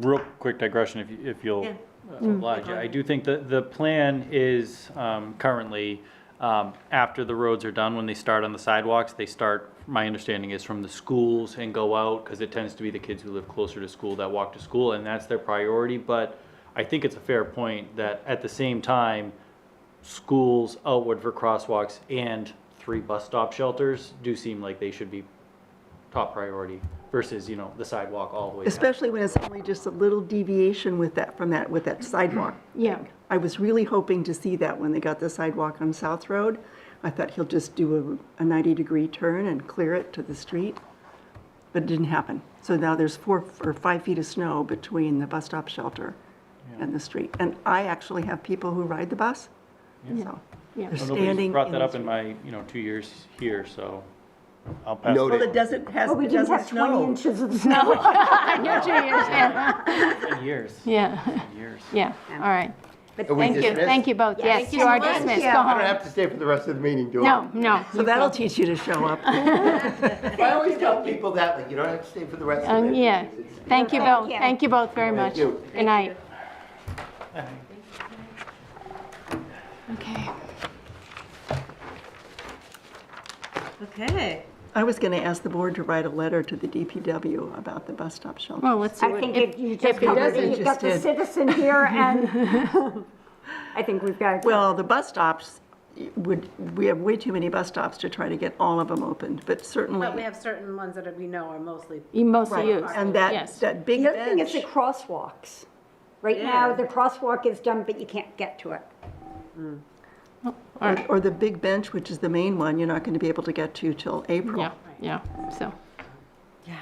S10: real quick digression, if you'll oblige. I do think that the plan is currently, after the roads are done, when they start on the sidewalks, they start, my understanding is, from the schools and go out, because it tends to be the kids who live closer to school that walk to school, and that's their priority. But I think it's a fair point that at the same time, schools outward for crosswalks and 3 bus stop shelters do seem like they should be top priority versus, the sidewalk all the way down.
S6: Especially when it's only just a little deviation with that sidewalk.
S5: Yeah.
S6: I was really hoping to see that when they got the sidewalk on South Road. I thought he'll just do a 90-degree turn and clear it to the street, but it didn't happen. So now there's 4 or 5 feet of snow between the bus stop shelter and the street. And I actually have people who ride the bus, so
S5: Yeah.
S6: they're
S10: Well,
S6: standing.
S10: nobody's brought
S6: in
S10: that
S6: the
S10: up in my, 2 years here, so I'll pass.
S9: Noted.
S6: Well, it doesn't,
S2: We
S6: it
S2: didn't
S6: doesn't
S2: have 20
S6: snow.
S2: inches of snow.
S5: You're 2 years in.
S10: 10 years.
S5: Yeah,
S10: Years.
S5: yeah, all right.
S9: Are we dismissed?
S5: Thank you both. Yes, you are dismissed. Go
S9: I don't
S5: home.
S9: have to stay for the rest of the meeting, do I?
S5: No.
S6: So that'll teach you to show up.
S9: I always tell people that, like, you don't have to stay for the rest of the meeting.
S5: Yeah, thank you both.
S2: you.
S5: Thank you both very much.
S9: you.
S5: Good night. Okay.
S3: Okay.
S6: I was going to ask the board to write a letter to the DPW about the bus stop shelter.
S5: Well, let's see
S2: I
S5: what,
S2: think
S5: if,
S2: you just
S5: if it
S2: covered
S5: doesn't,
S2: it. You've got the
S6: just did.
S2: citizen here, and I think we've got.
S6: Well, the bus stops, we have way too many bus stops to try to get all of them opened, but certainly.
S3: But we have certain ones that we know are mostly.
S5: you mostly use.
S6: And
S5: Yes.
S6: that big
S2: The other thing is
S6: bench,
S2: the crosswalks. Right now, the crosswalk is done, but you can't get to it.
S6: or the big bench, which is the main one, you're not going to be able to get to till April.
S5: Yeah, so.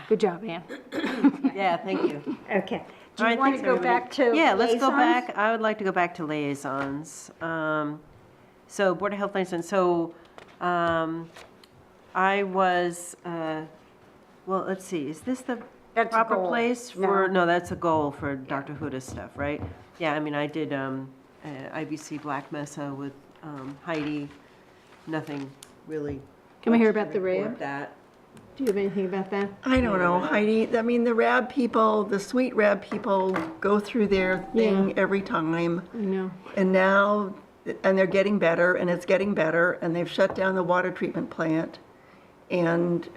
S5: Good job, Ann.
S1: Yeah, thank you.
S2: Okay. Do
S1: All
S2: you
S1: right,
S2: want to
S1: thanks,
S2: go
S1: everybody.
S2: back to
S1: Yeah, let's go
S2: liaisons?
S1: back. I would like to go back to liaisons. So Board of Health liaison, so I was, well, let's see, is this the
S2: That's a
S1: proper
S2: goal.
S1: place for,
S2: No.
S1: no, that's a goal for Dr. Huda's stuff, right? Yeah, I mean, I did IBC Black Mesa with Heidi, nothing really.
S5: Can we hear
S1: much to
S5: about the
S1: report
S5: RAB?
S1: that.
S5: Do you have anything about that?
S6: I don't know, Heidi, I mean, the RAB people, the sweet RAB people go through their thing every time.
S5: I know.
S6: And now, and they're getting better, and it's getting better, and they've shut down the water treatment plant. And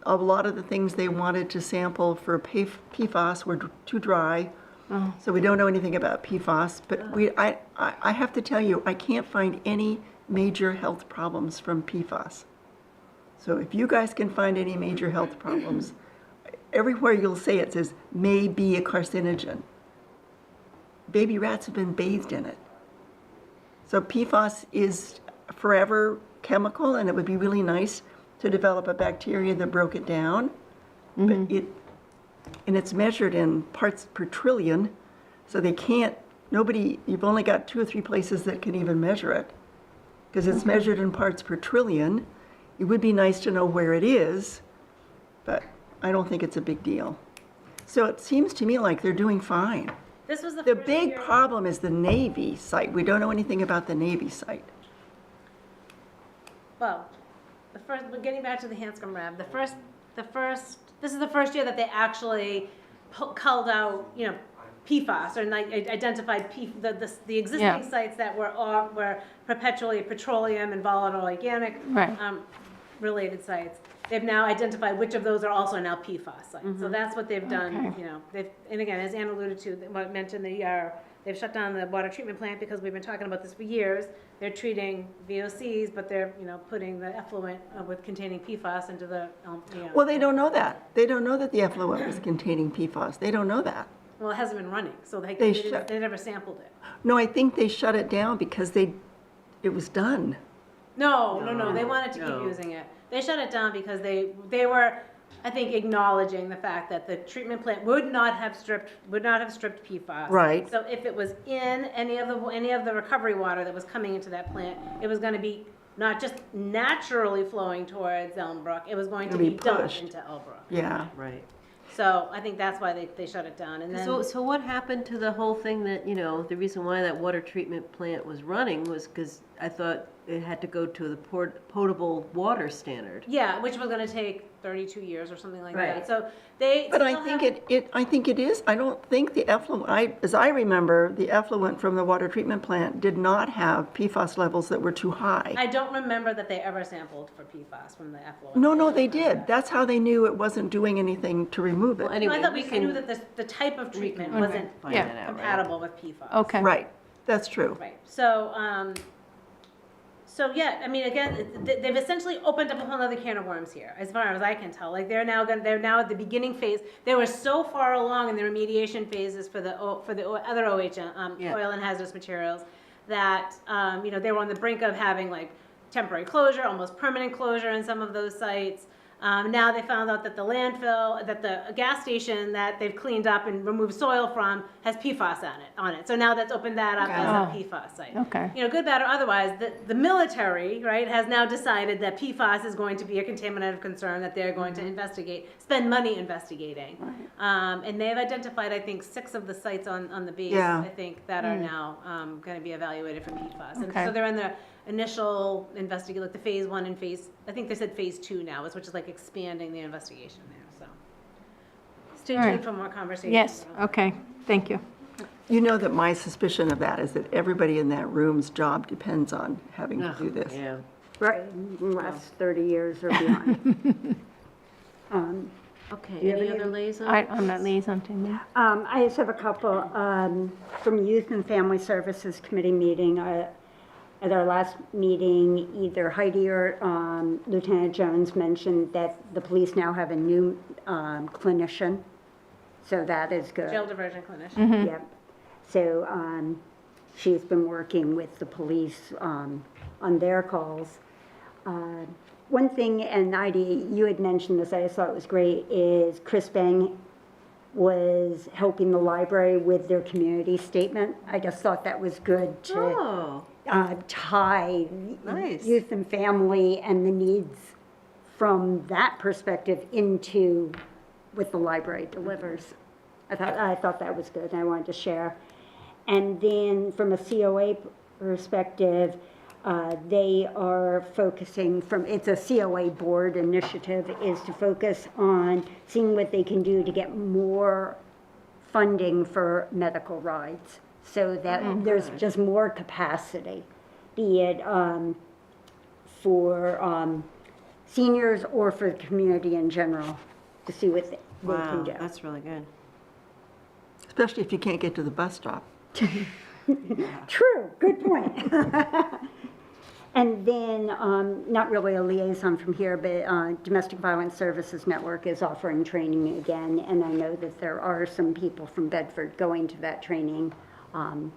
S6: a lot of the things they wanted to sample for PFAS were too dry. So we don't know anything about PFAS, but I have to tell you, I can't find any major health problems from PFAS. So if you guys can find any major health problems, everywhere you'll say it says may be a carcinogen. Baby rats have been bathed in it. So PFAS is forever chemical, and it would be really nice to develop a bacteria that broke it down. But it's measured in parts per trillion, so they can't, you've only got 2 or 3 places that can even measure it, because it's measured in parts per trillion. It would be nice to know where it is, but I don't think it's a big deal. So it seems to me like they're doing fine.
S3: This was the
S6: The
S3: first
S6: big
S3: year-
S6: problem is the Navy site. We don't know anything about the Navy site.
S3: Well, we're getting back to the Hanscom Lab, this is the first year that they actually culled out, PFAS, or identified the existing
S5: Yeah.
S3: sites that were perpetually petroleum and volatile organic
S5: Right.
S3: Related sites. They've now identified which of those are also now PFAS sites. So that's what they've done,
S5: Okay.
S3: and again, as Ann alluded to, mentioned, they've shut down the water treatment plant because we've been talking about this for years. They're treating VOCs, but they're, putting the effluent with containing PFAS into the,
S6: Well, they don't know that. They don't know that the effluent was containing PFAS. They don't know that.
S3: well, it hasn't been running, so they
S6: shut-
S3: never sampled it.
S6: No, I think they shut it down because it was done.
S3: No, they wanted to
S1: No.
S3: keep using it. They shut it down because they were, I think, acknowledging the fact that the treatment plant would not have stripped PFAS.
S6: Right.
S3: So if it was in any of the recovery water that was coming into that plant, it was going to be not just naturally flowing towards Elmbrook, it was going to
S6: It'll
S3: be
S6: be
S3: dumped
S6: pushed.
S3: into Elmbrook.
S6: Yeah.
S1: Right.
S3: So I think that's why they shut it down. And then
S1: So what happened to the whole thing that, the reason why that water treatment plant was running was because I thought it had to go to the potable water standard.
S3: yeah, which was going to take 32 years or something like that.
S1: Right.
S3: So they.
S6: But I
S3: still
S6: think
S3: have-
S6: I think it is. I don't think the effluent, as I remember, the effluent from the water treatment plant did not have PFAS levels that were too high.
S3: I don't remember that they ever sampled for PFAS from the effluent.
S6: No, they did. That's how they knew it wasn't doing anything to remove
S1: Well,
S6: it.
S1: anyway,
S3: I thought
S1: we
S3: we
S1: can
S3: knew that the type of treatment
S1: can
S3: wasn't
S1: find
S5: Yeah.
S1: that out, right?
S3: compatible with PFAS.
S5: Okay.
S6: Right, that's true.
S3: Right, so yeah, I mean, again, they've essentially opened up a whole other can of worms here, as far as I can tell. Like, they're now at the beginning phase. They were so far along in the remediation phases for the other OHM,
S1: Yeah.
S3: oil and hazardous materials, that, they were on the brink of having like temporary closure, almost permanent closure in some of those sites. Now they found out that the landfill, that the gas station that they've cleaned up and removed soil from has PFAS on it. So now that's opened that up as a PFAS site.
S5: Okay.
S3: Good, bad, or otherwise, the military, right, has now decided that PFAS is going to be a contaminant of concern that they're going to investigate, spend money investigating. And they've identified, I think, 6 of the sites on the base,
S6: Yeah.
S3: I think, that are now going to be evaluated for PFAS. And
S5: Okay.
S3: so they're in the initial investigate, like the phase 1 and I think they said phase 2 now, which is like expanding the investigation there, so. Stay
S5: All
S3: tuned
S5: right.
S3: for more conversation.
S5: Yes, okay, thank you.
S6: You know that my suspicion of that is that everybody in that room's job depends on having to do this.
S1: Yeah.
S2: Right, last 30 years or beyond.
S1: Okay,
S2: you have
S1: any
S2: any-
S1: other liaisons?
S5: I'm not liaison to me.
S2: I just have a couple, from Youth and Family Services Committee meeting. At our last meeting, either Heidi or Lieutenant Jones mentioned that the police now have a new clinician, so that is good.
S3: Jail diversion clinician.
S2: Yep. So she's been working with the police on their calls. One thing, and Heidi, you had mentioned this, I just thought it was great, is Chris Bang was helping the library with their community statement. I just thought that was good to
S1: Oh,
S2: tie
S1: Nice.
S2: youth and family and the needs from that perspective into what the library delivers. I thought that was good, and I wanted to share. And then from a COA perspective, they are focusing it's a COA board initiative, is to focus on seeing what they can do to get more funding for medical rides, so that there's just more capacity, be it for seniors or for the community in general, to see what they can
S1: Wow,
S2: do.
S1: that's really good.
S6: Especially if you can't get to the bus stop.
S2: True, good point. And then, not really a liaison from here, but Domestic Violence Services Network is offering training again, and I know that there are some people from Bedford going to that training. And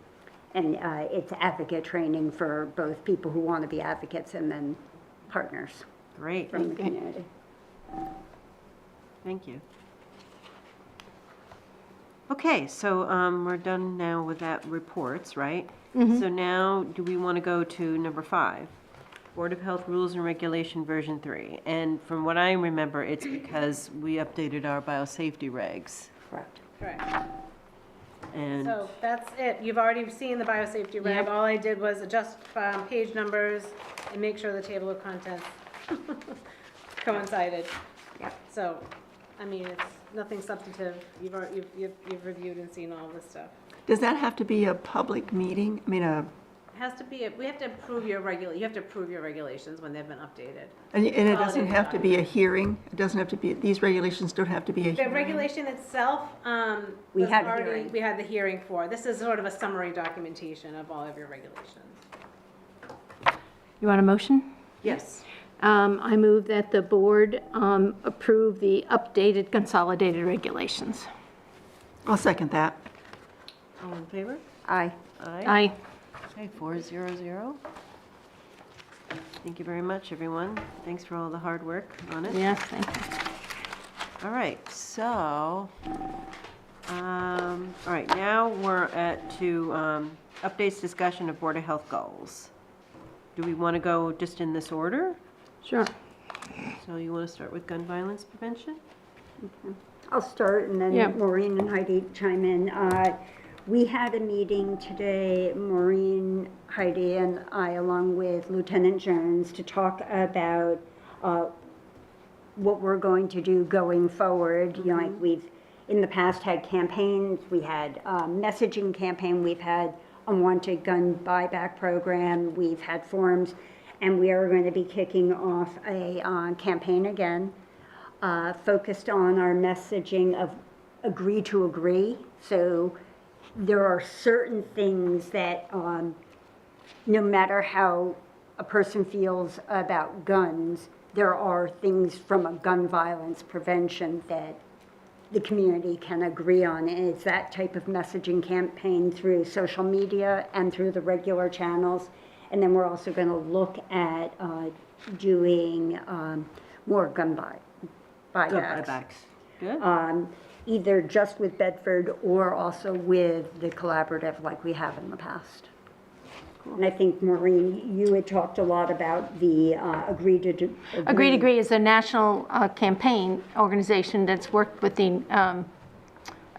S2: it's advocate training for both people who want to be advocates and then partners
S1: Great,
S2: from the community.
S1: thank you. Okay, so we're done now with that reports, right? So now, do we want to go to number 5? Board of Health Rules and Regulation version 3. And from what I remember, it's because we updated our biosafety regs.
S2: Correct.
S3: Correct.
S1: And,
S3: So that's it. You've already seen the biosafety reg.
S1: Yep.
S3: All I did was adjust page numbers and make sure the table of contents coincided.
S2: Yep.
S3: So, I mean, it's nothing substantive. You've reviewed and seen all this stuff.
S6: Does that have to be a public meeting? I mean,
S3: It has to be, we have to approve you have to approve your regulations when they've been updated.
S6: and it doesn't
S3: Consolidated
S6: have to be a hearing? It doesn't have to be, these regulations don't have to be a
S3: The
S6: hearing?
S3: regulation itself,
S2: We
S3: was
S2: had a
S3: already,
S2: hearing.
S3: we had the hearing for. This is sort of a summary documentation of all of your regulations.
S5: You want a motion?
S1: yes,
S5: I move that the board approve the updated consolidated regulations.
S6: I'll second that.
S1: all in favor?
S2: Aye.
S5: Aye.
S1: Okay, 400. Thank you very much, everyone. Thanks for all the hard work on it.
S5: Yes, thank you.
S1: All right, so, all right, now we're to updates discussion of Board of Health goals. Do we want to go just in this order?
S5: Sure.
S1: So you want to start with gun violence prevention?
S2: I'll start and
S5: Yeah.
S2: then Maureen and Heidi chime in. We had a meeting today, Maureen, Heidi, and I, along with Lieutenant Jones, to talk about what we're going to do going forward. You know, like we've, in the past, had campaigns, we had a messaging campaign, we've had unwanted gun buyback program, we've had forums, and we are going to be kicking off a campaign again, focused on our messaging of agree to agree. So there are certain things that, no matter how a person feels about guns, there are things from a gun violence prevention that the community can agree on. And it's that type of messaging campaign through social media and through the regular channels. And then we're also going to look at doing more gun buybacks.
S1: Buybacks. Good.
S2: Either just with Bedford or also with the collaborative like we have in the past. And I think, Maureen, you had talked a lot about the Agree to
S5: Agree to Agree is a national campaign organization that's worked with the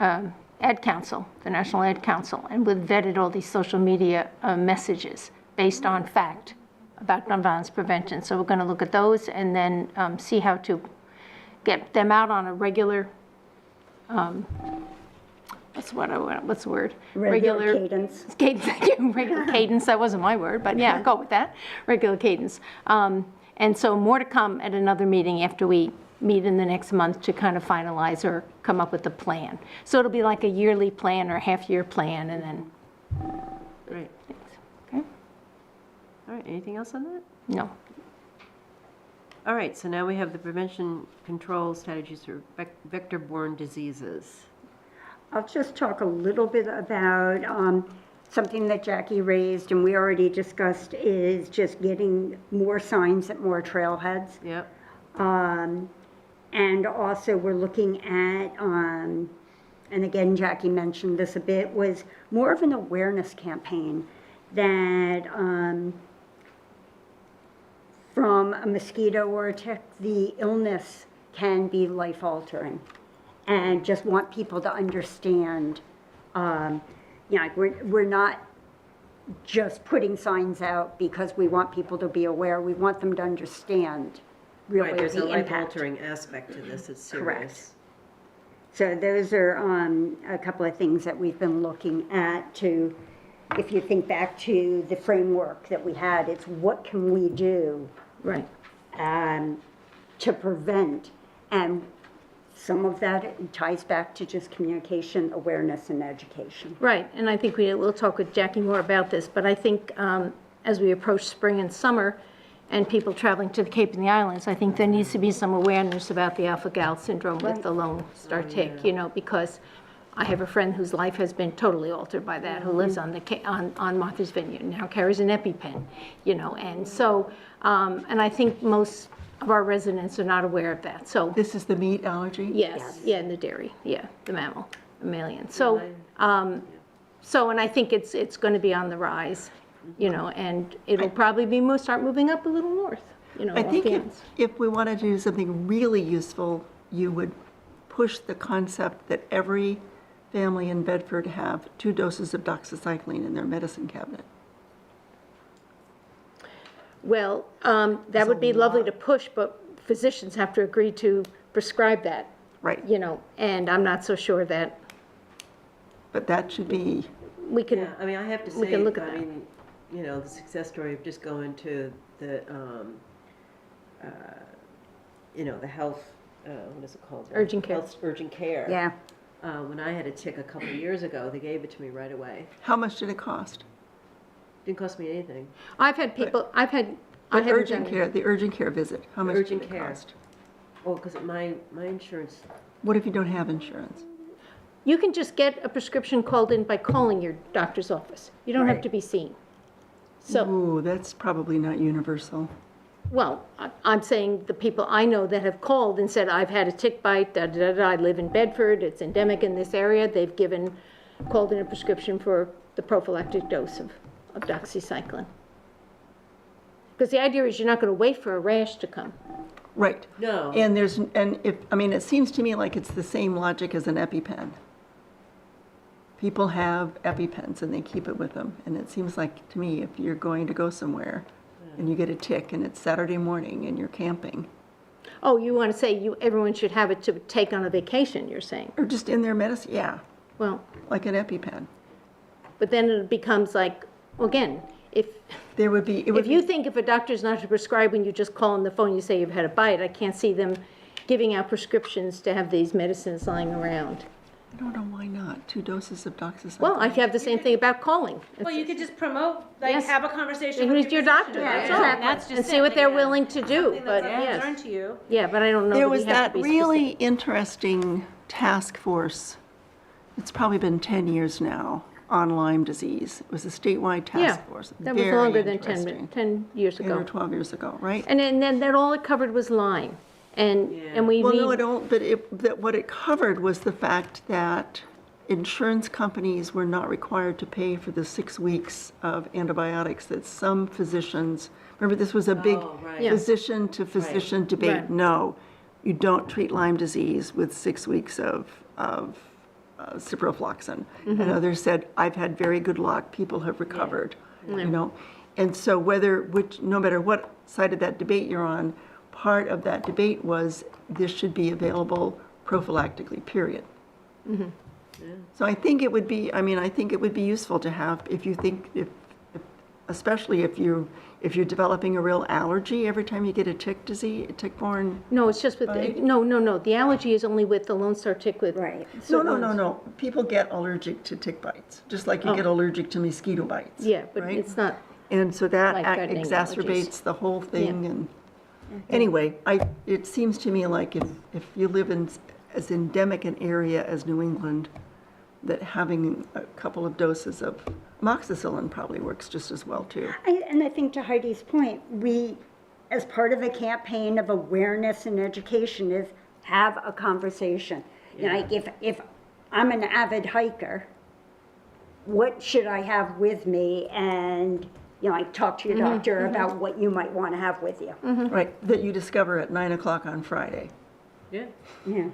S5: Ad Council, the National Ad Council, and we've vetted all these social media messages based on fact about gun violence prevention. So we're going to look at those and then see how to get them out on a regular, what's the word?
S2: regular cadence.
S5: Cadence, thank you, regular cadence, that wasn't my word, but yeah, go with that, regular cadence. And so more to come at another meeting after we meet in the next month to kind of finalize or come up with a plan. So it'll be like a yearly plan or a half-year plan, and then,
S1: Great.
S5: okay?
S1: All right, anything else on that?
S5: No.
S1: All right, so now we have the prevention control strategies for vector-borne diseases.
S2: I'll just talk a little bit about something that Jackie raised and we already discussed is just getting more signs at more trailheads.
S1: Yep.
S2: And also we're looking at, and again, Jackie mentioned this a bit, was more of an awareness campaign that from a mosquito or a tick, the illness can be life-altering. And just want people to understand, you know, like we're not just putting signs out because we want people to be aware. We want them to understand really
S1: Right, there's a
S2: the impact.
S1: life-altering aspect to this, it's serious.
S2: Correct. So those are a couple of things that we've been looking at to, if you think back to the framework that we had, it's what can we do?
S5: Right.
S2: to prevent. And some of that ties back to just communication, awareness, and education.
S5: Right, and I think we'll talk with Jackie more about this, but I think as we approach spring and summer, and people traveling to the Cape and the Islands, I think there needs to be some awareness about the alpha-gal syndrome with the Lone Star tick, you know, because I have a friend whose life has been totally altered by that, who lives on on Martha's Vineyard, now carries an EpiPen, you know, and so, and I think most of our residents are not aware of that, so.
S6: This is the meat allergy?
S5: Yes, yeah, and the dairy, yeah, the mammalian. So, so, and I think it's going to be on the rise, you know, and it'll probably be start moving up a little north, you know,
S6: I
S5: off
S6: think
S5: the ends.
S6: if we wanted to do something really useful, you would push the concept that every family in Bedford have 2 doses of doxycycline in their medicine cabinet.
S5: Well, that would be lovely to push, but physicians have to agree to prescribe that,
S6: Right.
S5: you know, and I'm not so sure that
S6: But that should be,
S5: we can,
S1: Yeah, I mean, I have to
S5: we
S1: say,
S5: can look at
S1: I
S5: that.
S1: mean, you know, the success story of just going to the, you know, the health, what is it called?
S5: Urgent care.
S1: Urgent care.
S2: Yeah.
S1: When I had a tick a couple of years ago, they gave it to me right away.
S6: how much did it cost?
S1: Didn't cost me anything.
S5: I've had people, I
S6: The
S5: haven't
S6: urgent
S5: done
S6: care,
S5: it.
S6: the urgent care visit, how much did
S1: Urgent
S6: it
S1: care.
S6: cost?
S1: Oh, because my insurance,
S6: What if you don't have insurance?
S5: You can just get a prescription called in by calling your doctor's office. You don't have
S1: Right.
S5: to be seen. So,
S6: Ooh, that's probably not universal.
S5: well, I'm saying the people I know that have called and said, I've had a tick bite, da, da, da, da, I live in Bedford, it's endemic in this area, they've called in a prescription for the prophylactic dose of doxycycline. Because the idea is you're not going to wait for a rash to come.
S6: Right.
S1: no.
S6: And I mean, it seems to me like it's the same logic as an EpiPen. People have EpiPens and they keep it with them. And it seems like, to me, if you're going to go somewhere and you get a tick and it's Saturday morning and you're camping,
S5: Oh, you want to say everyone should have it to take on a vacation, you're saying?
S6: or just in their medicine, yeah,
S5: Well,
S6: like an EpiPen.
S5: but then it becomes like, well, again, if you think if a doctor's not to prescribe when you just call on the phone, you say you've had a bite, I can't see them giving out prescriptions to have these medicines lying around.
S6: I don't know why not. 2 doses of doxycycline.
S5: Well, I have the same thing about calling.
S3: Well, you could just promote, like,
S5: Yes.
S3: have a conversation
S5: And
S3: with
S5: who's your
S3: physician.
S5: doctor,
S3: Yeah,
S5: that's all.
S3: exactly. That's just
S5: And see
S3: it,
S5: what
S3: like,
S5: they're
S3: yeah,
S5: willing to do,
S3: something
S5: but
S3: that's of
S5: yes.
S3: concern to you.
S5: Yeah, but I don't know
S6: There
S5: that we
S6: was
S5: have
S6: that
S5: to be
S6: really
S5: specific.
S6: interesting task force, it's probably been 10 years now, on Lyme disease. It was a statewide
S5: Yeah,
S6: task force.
S5: that was
S6: Very
S5: longer than
S6: interesting.
S5: 10 years
S6: 10 or
S5: ago.
S6: 12 years ago, right?
S5: And then that all it covered was Lyme. And we
S6: Well, no, I
S5: need,
S6: don't, but what it covered was the fact that insurance companies were not required to pay for the 6 weeks of antibiotics that some physicians, remember this was a big
S1: Oh, right.
S5: Yeah.
S6: physician-to-physician debate.
S5: Right.
S6: No, you don't treat Lyme disease with 6 weeks of ciprofloxacin.
S5: Mm-hmm.
S6: And others said, I've had very good luck, people have recovered, you know? And so no matter what side of that debate you're on, part of that debate was this should be available prophylactically, period. So I think it would be, I think it would be useful to have, especially if you're developing a real allergy every time you get a tick-borne.
S5: no, it's just with, no, the allergy is only with the Lone Star tick with.
S2: Right.
S6: No. People get allergic to tick bites, just like you get allergic to mosquito bites.
S5: Yeah, but
S6: right?
S5: it's not,
S6: And so that
S5: Life-threatening
S6: exacerbates the whole thing. And anyway, it seems to me like if you live in as endemic an area as New England, that having a couple of doses of amoxicillin probably works just as well too.
S2: And I think to Heidi's point, we, as part of the campaign of awareness and education, is have a conversation. You know, like if I'm an avid hiker, what should I have with me? And, you know, like talk to your doctor about what you might want to have with you.
S6: Right, that you discover at 9 o'clock on Friday.
S1: Yeah,
S2: Yeah.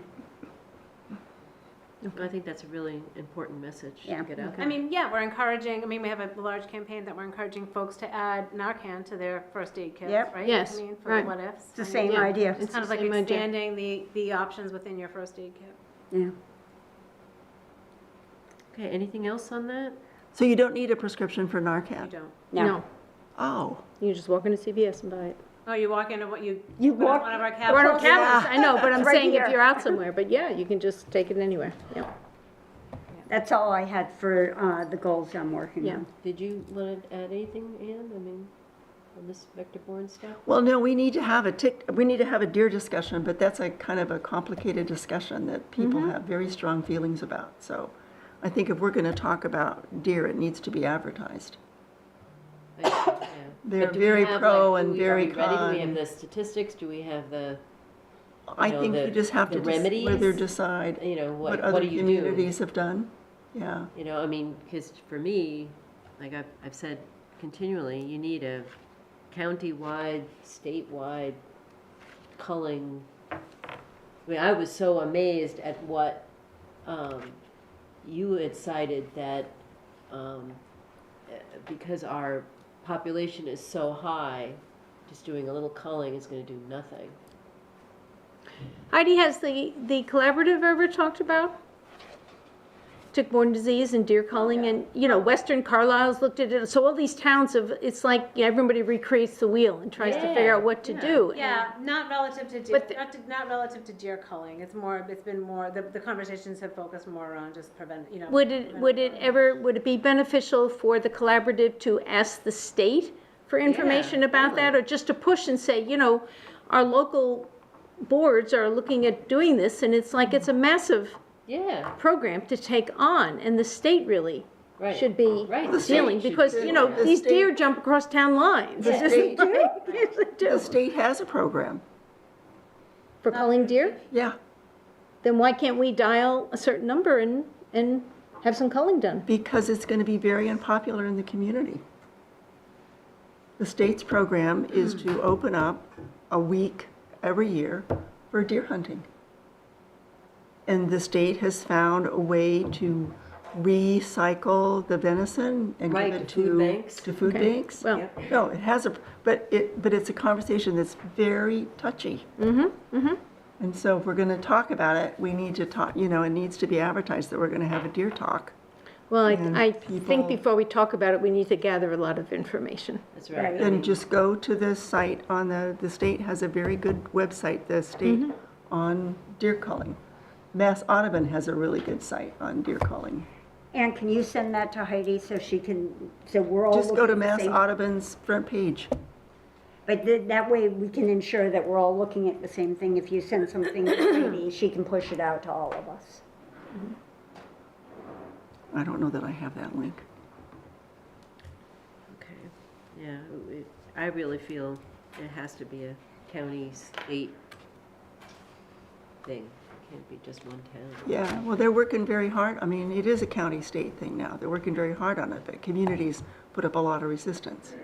S1: I think that's a really important message to
S2: Yeah.
S1: get out.
S3: I mean, yeah, we're encouraging, we have a large campaign that we're encouraging folks to add Narcan to their first aid kits,
S2: Yep.
S3: right?
S5: Yes,
S3: I mean, for
S5: right.
S3: what ifs.
S2: It's the same idea.
S3: It's kind of like
S5: the same idea.
S3: expanding the options within your first aid kit.
S2: Yeah.
S1: Okay, anything else on that?
S6: So you don't need a prescription for
S3: You
S6: Narcan?
S3: don't.
S5: no.
S6: Oh,
S5: You just walk into CVS and buy it.
S3: Oh, you walk into what you.
S2: You
S3: put on
S2: walk-
S3: one of our
S5: Or on
S3: cabinets.
S5: cameras, I know, but I'm
S2: Right
S5: saying if
S2: here.
S5: you're out somewhere, but yeah, you can just take it anywhere, yeah.
S2: That's all I had for the goals I'm working
S5: Yeah.
S2: on.
S1: Did you want to add anything, Ann? I mean, on this vector-borne stuff?
S6: Well, no, we need to have a deer discussion, but that's a kind of a complicated discussion that people have very strong feelings about. So I think if we're going to talk about deer, it needs to be advertised.
S1: Yeah.
S6: They're
S1: But do we
S6: very
S1: have,
S6: pro
S1: like,
S6: and
S1: are we
S6: very
S1: ready? Do we have
S6: con.
S1: the statistics? Do we have the,
S6: I
S1: know,
S6: think you
S1: the-
S6: just have
S1: the
S6: to further
S1: remedies?
S6: decide
S1: you know,
S6: what
S1: what
S6: other
S1: do you do?
S6: communities have done. Yeah.
S1: You know, I mean, because for me, like I've said continually, you need a county-wide, statewide culling. I mean, I was so amazed at what you had cited that because our population is so high, just doing a little culling is going to do nothing.
S5: Heidi, has the collaborative ever talked about tick-borne disease and deer culling? And, you know, Western Carlisle's looked at it, so all these towns have, it's like everybody recreates the wheel and tries to figure out what to do.
S3: Yeah, not relative to deer,
S5: But
S3: not relative to deer culling. It's been more, the conversations have focused more around just prevent, you know.
S5: Would it be beneficial for the collaborative to ask the state for information about that? Or just to push and say, you know, our local boards are looking at doing this, and it's like, it's a massive
S1: Yeah,
S5: program to take on, and the state really
S1: right.
S5: should be
S1: Right.
S5: dealing, because, you know,
S6: The
S5: these
S6: state-
S5: deer jump across town lines.
S6: The state-
S5: Yes, they
S6: The
S5: do.
S6: state has a program.
S5: For culling deer?
S6: Yeah.
S5: Then why can't we dial a certain number and have some culling done?
S6: Because it's going to be very unpopular in the community. The state's program is to open up a week every year for deer hunting. And the state has found a way to recycle the venison and
S1: Right,
S6: give it
S1: to food banks.
S6: to food
S5: Okay,
S6: banks.
S5: well-
S6: No, it has but it's a conversation that's very touchy. And so if we're going to talk about it, we need to talk, you know, it needs to be advertised that we're going to have a deer talk.
S5: Well,
S6: And
S5: I
S6: people-
S5: think before we talk about it, we need to gather a lot of information.
S1: That's right.
S6: Then just go to the site on the state has a very good website, the state on deer culling. Mass Audubon has a really good site on deer culling.
S2: And can you send that to Heidi so she can, so we're all
S6: Just go
S2: looking
S6: to
S2: at the
S6: Mass
S2: same-
S6: Audubon's front page.
S2: But that way we can ensure that we're all looking at the same thing. If you send something to Heidi, she can push it out to all of us.
S6: I don't know that I have that link.
S1: Okay, yeah, I really feel it has to be a county, state thing. It can't be just one town.
S6: Yeah, well, they're working very hard. I mean, it is a county-state thing now. They're working very hard on it, but communities put up a lot of resistance.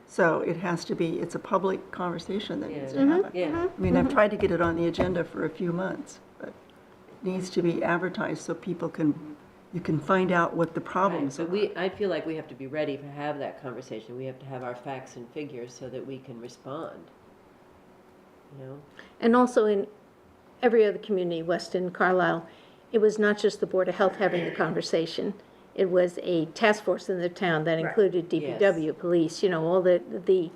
S6: So it has to be, it's a public conversation that needs to happen.
S1: Yeah,
S6: I mean, I've tried to get it on the agenda for a few months, but it needs to be advertised so people you can find out what the
S1: right,
S6: problems are.
S1: but I feel like we have to be ready to have that conversation. We have to have our facts and figures so that we can respond. You know?
S5: And also in every other community, Weston, Carlisle, it was not just the Board of Health having the conversation. It was a task force in the town that included DPW, police, you know, all the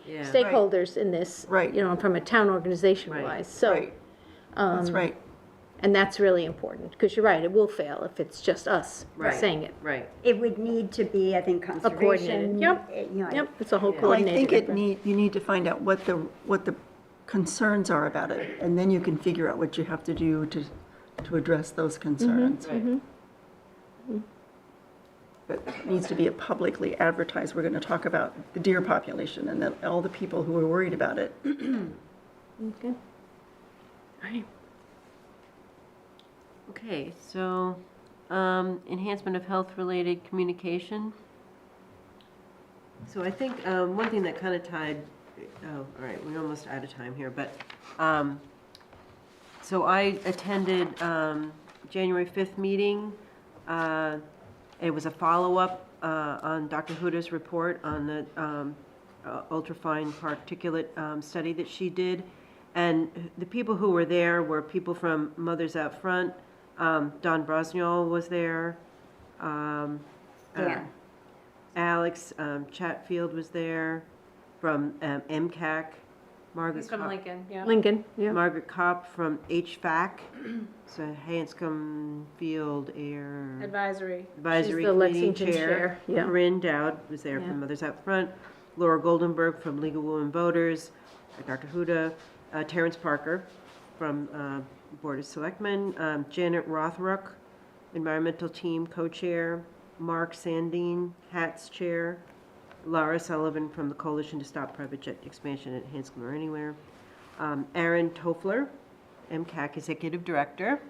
S1: Yeah.
S5: stakeholders in this,
S6: Right.
S5: you know, from a town organization
S1: Right.
S5: wise. So,
S6: Right. That's right.
S5: and that's really important, because you're right, it will fail if it's just us
S1: Right.
S5: saying it.
S1: Right.
S2: It would need to be, I think, conservation.
S5: Yep.
S2: You know,
S5: Yep, it's a whole
S6: Well, I
S5: coordinated
S6: think
S5: effort.
S6: you need to find out what the concerns are about it, and then you can figure out what you have to do to address those concerns.
S1: Right.
S6: But it needs to be a publicly advertised, we're going to talk about the deer population and then all the people who are worried about it.
S5: Okay. All right.
S1: Okay, so, enhancement of health-related communication. So I think, one thing that kind of tied, all right, we're almost out of time here, but, so I attended, January 5th meeting. It was a follow-up, on Dr. Huda's report on the, ultrafine particulate, study that she did. And the people who were there were people from Mothers Out Front. Don Brosniol was there.
S2: Dan.
S1: Alex Chatfield was there from MCAC.
S8: Margaret
S3: He's from
S8: Kopp-
S3: Lincoln, yeah.
S5: Lincoln, yeah.
S8: Margaret Kopp from HVAC, so Hanscom Field Air
S3: Advisory.
S8: Advisory
S5: She's the
S8: Committee
S5: Lexington chair, yeah.
S8: Corinne Dowd was there
S5: Yeah.
S8: from Mothers Out Front. Laura Goldenberg from League of Women Voters. Dr. Huda. Terrence Parker from Board of Selectmen. Janet Rothruck, Environmental Team Co-Chair. Mark Sandine, HATS Chair. Laura Sullivan from the Coalition to Stop Private Jet Expansion at Hanscom or Anywhere. Aaron Toffler, MCAC Executive Director.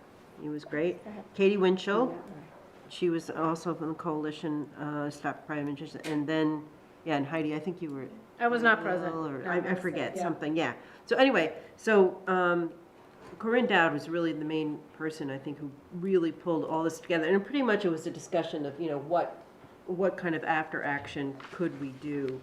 S8: He was great. Katie Winchell, she was also from the Coalition Stop Private Jet. And then, yeah, and Heidi, I think you were.
S3: I was not present.
S8: Or,
S3: No,
S8: I forget,
S3: yeah.
S8: something, yeah. So anyway, Corinne Dowd was really the main person, I think, who really pulled all this together. And pretty much it was a discussion of, what kind of after action could we do?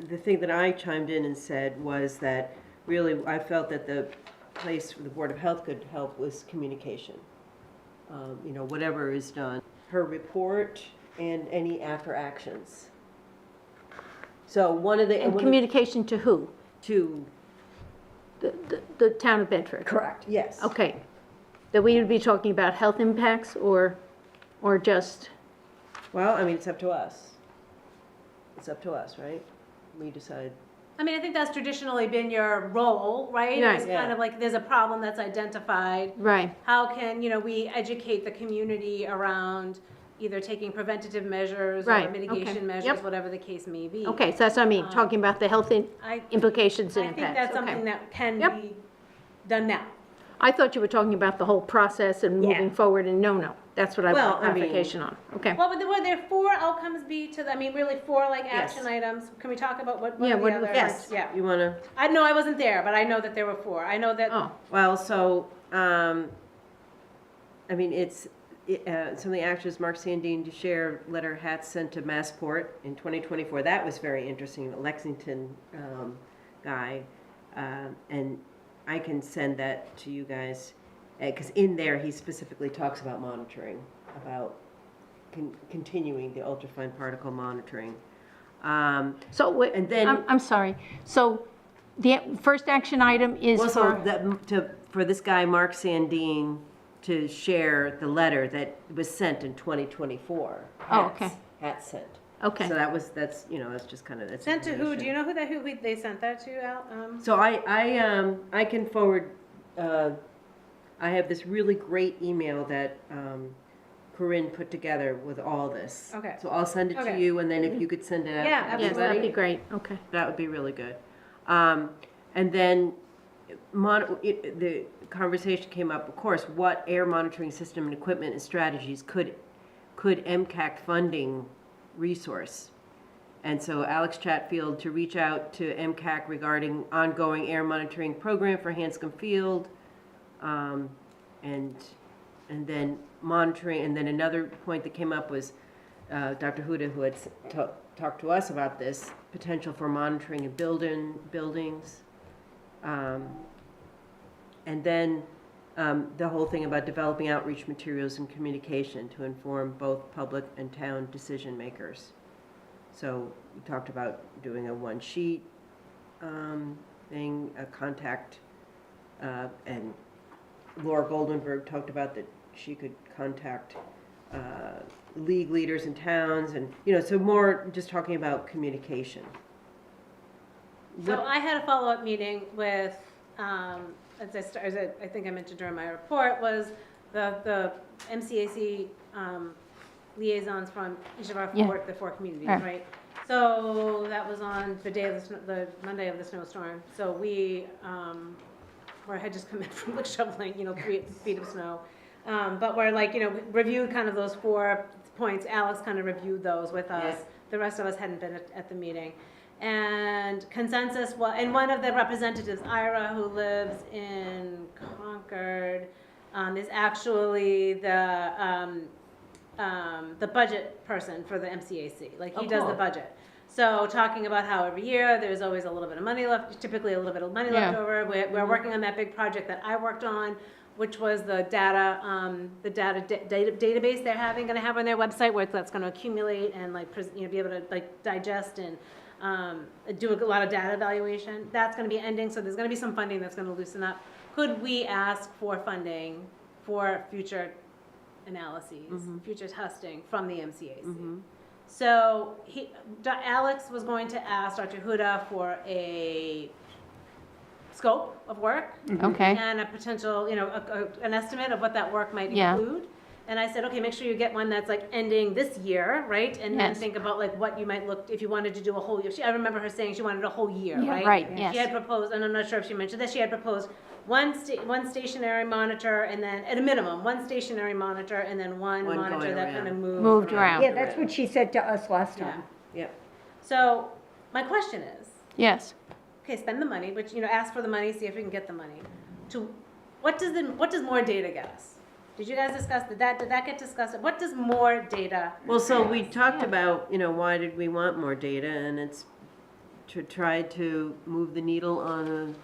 S8: The thing that I chimed in and said was that really I felt that the place the Board of Health could help was communication. Whatever is done. Her report and any after actions. So one of the.
S5: And communication to who?
S8: To,
S5: The town of Bedford?
S2: Correct.
S8: yes.
S5: Okay. That we would be talking about health impacts or just,
S8: Well, I mean, it's up to us. It's up to us, right? We decide.
S3: I mean, I think that's traditionally been your role, right?
S5: Right.
S3: It's kind
S8: Yeah.
S3: of like there's a problem that's identified.
S5: right,
S3: How can, we educate the community around either taking preventative measures or
S5: Right, okay,
S3: mitigation measures,
S5: yep.
S3: whatever the case may be.
S5: okay, so that's what I mean, talking about the health
S3: I,
S5: implications and
S3: I
S5: impacts,
S3: think that's
S5: okay.
S3: something that can
S5: Yep.
S3: be done now.
S5: I thought you were talking about the whole process and moving forward, and no, that's what I
S8: Well,
S5: want
S8: I mean-
S5: clarification on, okay.
S3: What would there 4 outcomes be to, really 4 like
S8: Yes.
S3: action items? Can we talk about what
S5: Yeah,
S3: are the
S5: what-
S3: other?
S8: Yes.
S3: Yeah.
S8: You want to?
S3: I know I wasn't there, but I know that there were 4. I know that.
S5: Oh,
S8: Well, so, some of the actions, Mark Sandine to share letter hats sent to Massport in 2024. That was very interesting, the Lexington guy. And I can send that to you guys, because in there, he specifically talks about monitoring, about continuing the ultrafine particle monitoring.
S5: so, wait,
S8: And then-
S5: I'm sorry, so the first action item is
S8: Well, so
S5: for,
S8: for this guy, Mark Sandine, to share the letter that was sent in 2024.
S5: Oh,
S8: Hats-
S5: okay.
S8: Hats sent.
S5: okay.
S8: So that's just kind of, that's.
S3: Sent to who? Do you
S8: information.
S3: know who they sent that to, Al?
S8: So I can forward, I have this really great email that Corinne put together with all this.
S3: Okay.
S8: So I'll send it to
S3: Okay.
S8: you, and then if you could send it out
S3: Yeah,
S8: to
S3: absolutely.
S5: Yes, that'd be
S8: everybody,
S5: great, okay.
S8: that would be really good. And then the conversation came up, of course, what air monitoring system and equipment and strategies could MCAC funding resource? And so Alex Chatfield to reach out to MCAC regarding ongoing air monitoring program for Hanscom Field, and then monitoring, and then another point that came up was Dr. Huda, who had talked to us about this, potential for monitoring in buildings. And then the whole thing about developing outreach materials and communication to inform both public and town decision makers. So we talked about doing a one-sheet thing, a contact, and Laura Goldenberg talked about that she could contact league leaders in towns, and so more just talking about communication.
S3: So I had a follow-up meeting with, as I think I mentioned during my report, was the MCAC liaisons from each of our
S5: Yeah.
S3: the 4 communities,
S5: Right.
S3: right? So that was on the day of the Monday of the snowstorm. So we, where I had just come in from like shoveling, 3 feet of snow. But we're reviewed kind of those 4 points. Alex kind of reviewed those with us.
S8: Yeah.
S3: The rest of us hadn't been at the meeting. And consensus was, and one of the representatives, Ira, who lives in Concord, is actually the budget person for the MCAC. Like, he does the budget. So talking about how every year there's always a little bit of money left, typically a little bit of money left
S5: Yeah.
S3: over. We're working on that big project that I worked on, which was the database they're gonna have on their website, where that's gonna accumulate and like, be able to like digest and do a lot of data evaluation. That's gonna be ending, so there's gonna be some funding that's gonna loosen up. Could we ask for funding for future analyses, future testing from the MCAC? So Alex was going to ask Dr. Huda for a scope of work
S5: Okay,
S3: and a potential, an estimate of what that work might
S5: Yeah.
S3: include. And I said, okay, make sure you get one that's like ending this year, right? And then
S5: Yes.
S3: think about like what you might look, if you wanted to do a whole year. I remember her saying she wanted a whole year,
S5: Yeah,
S3: right?
S5: right,
S3: She
S5: yes.
S3: had proposed, and I'm not sure if she mentioned this, she had proposed one stationary monitor, and then, at a minimum, one stationary monitor, and then one
S8: One
S3: monitor
S8: going
S3: that kind of
S8: around.
S3: moved.
S5: Moved around.
S2: Yeah, that's what she said to us last
S3: Yeah.
S2: time.
S8: Yep.
S3: So, my question is,
S5: yes.
S3: okay, spend the money, but, ask for the money, see if we can get the money. What does more data get us? Did you guys discuss, did that get discussed? What does more data?
S8: Well, so we talked about, why did we want more data, and it's to try to move the needle on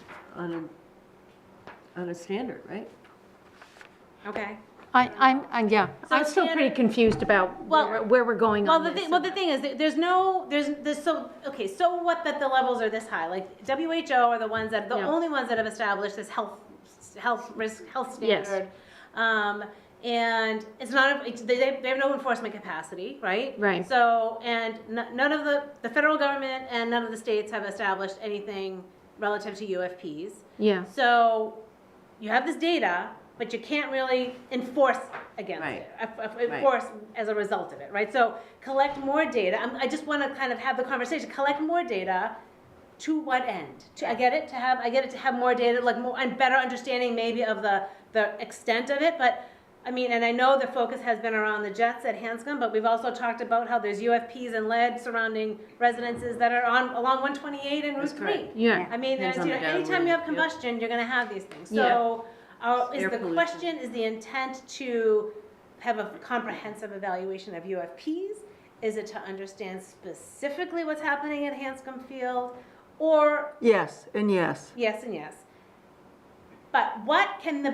S8: a standard, right?
S3: Okay.
S5: I'm
S3: So
S5: I'm still pretty
S3: standard-
S5: confused about
S3: Well-
S5: where we're going
S3: Well,
S5: on this.
S3: the thing is, that so what that the levels are this high? Like WHO are the ones the
S5: Yeah.
S3: only ones that have established this health
S5: Yes.
S3: standard. And it's not, they have no enforcement capacity, right?
S5: Right.
S3: So, and none of the federal government and none of the states have established anything relative to UFPs.
S5: Yeah,
S3: So you have this data, but you can't really enforce against
S8: Right.
S3: it, enforce as a result of it, right? So collect more data. I just want to kind of have the conversation. Collect more data. To what end? I get it to have more data, like more and better understanding maybe of the extent of it. But I mean, and I know the focus has been around the jets at Hanscom, but we've also talked about how there's UFPs and lead surrounding residences that are along 128 and Route
S8: That's
S3: 3.
S8: correct.
S5: yeah.
S3: I mean,
S8: Depends
S3: there's,
S8: on the
S3: anytime you
S8: downwind,
S3: have
S8: yep.
S3: combustion, you're gonna have these things.
S5: Yeah.
S3: So, is
S8: Air
S3: the
S8: pollution.
S3: question, is the intent to have a comprehensive evaluation of UFPs? Is it to understand specifically what's happening at Hanscom Field? Or,
S6: Yes, and yes.
S3: yes and yes. But what can the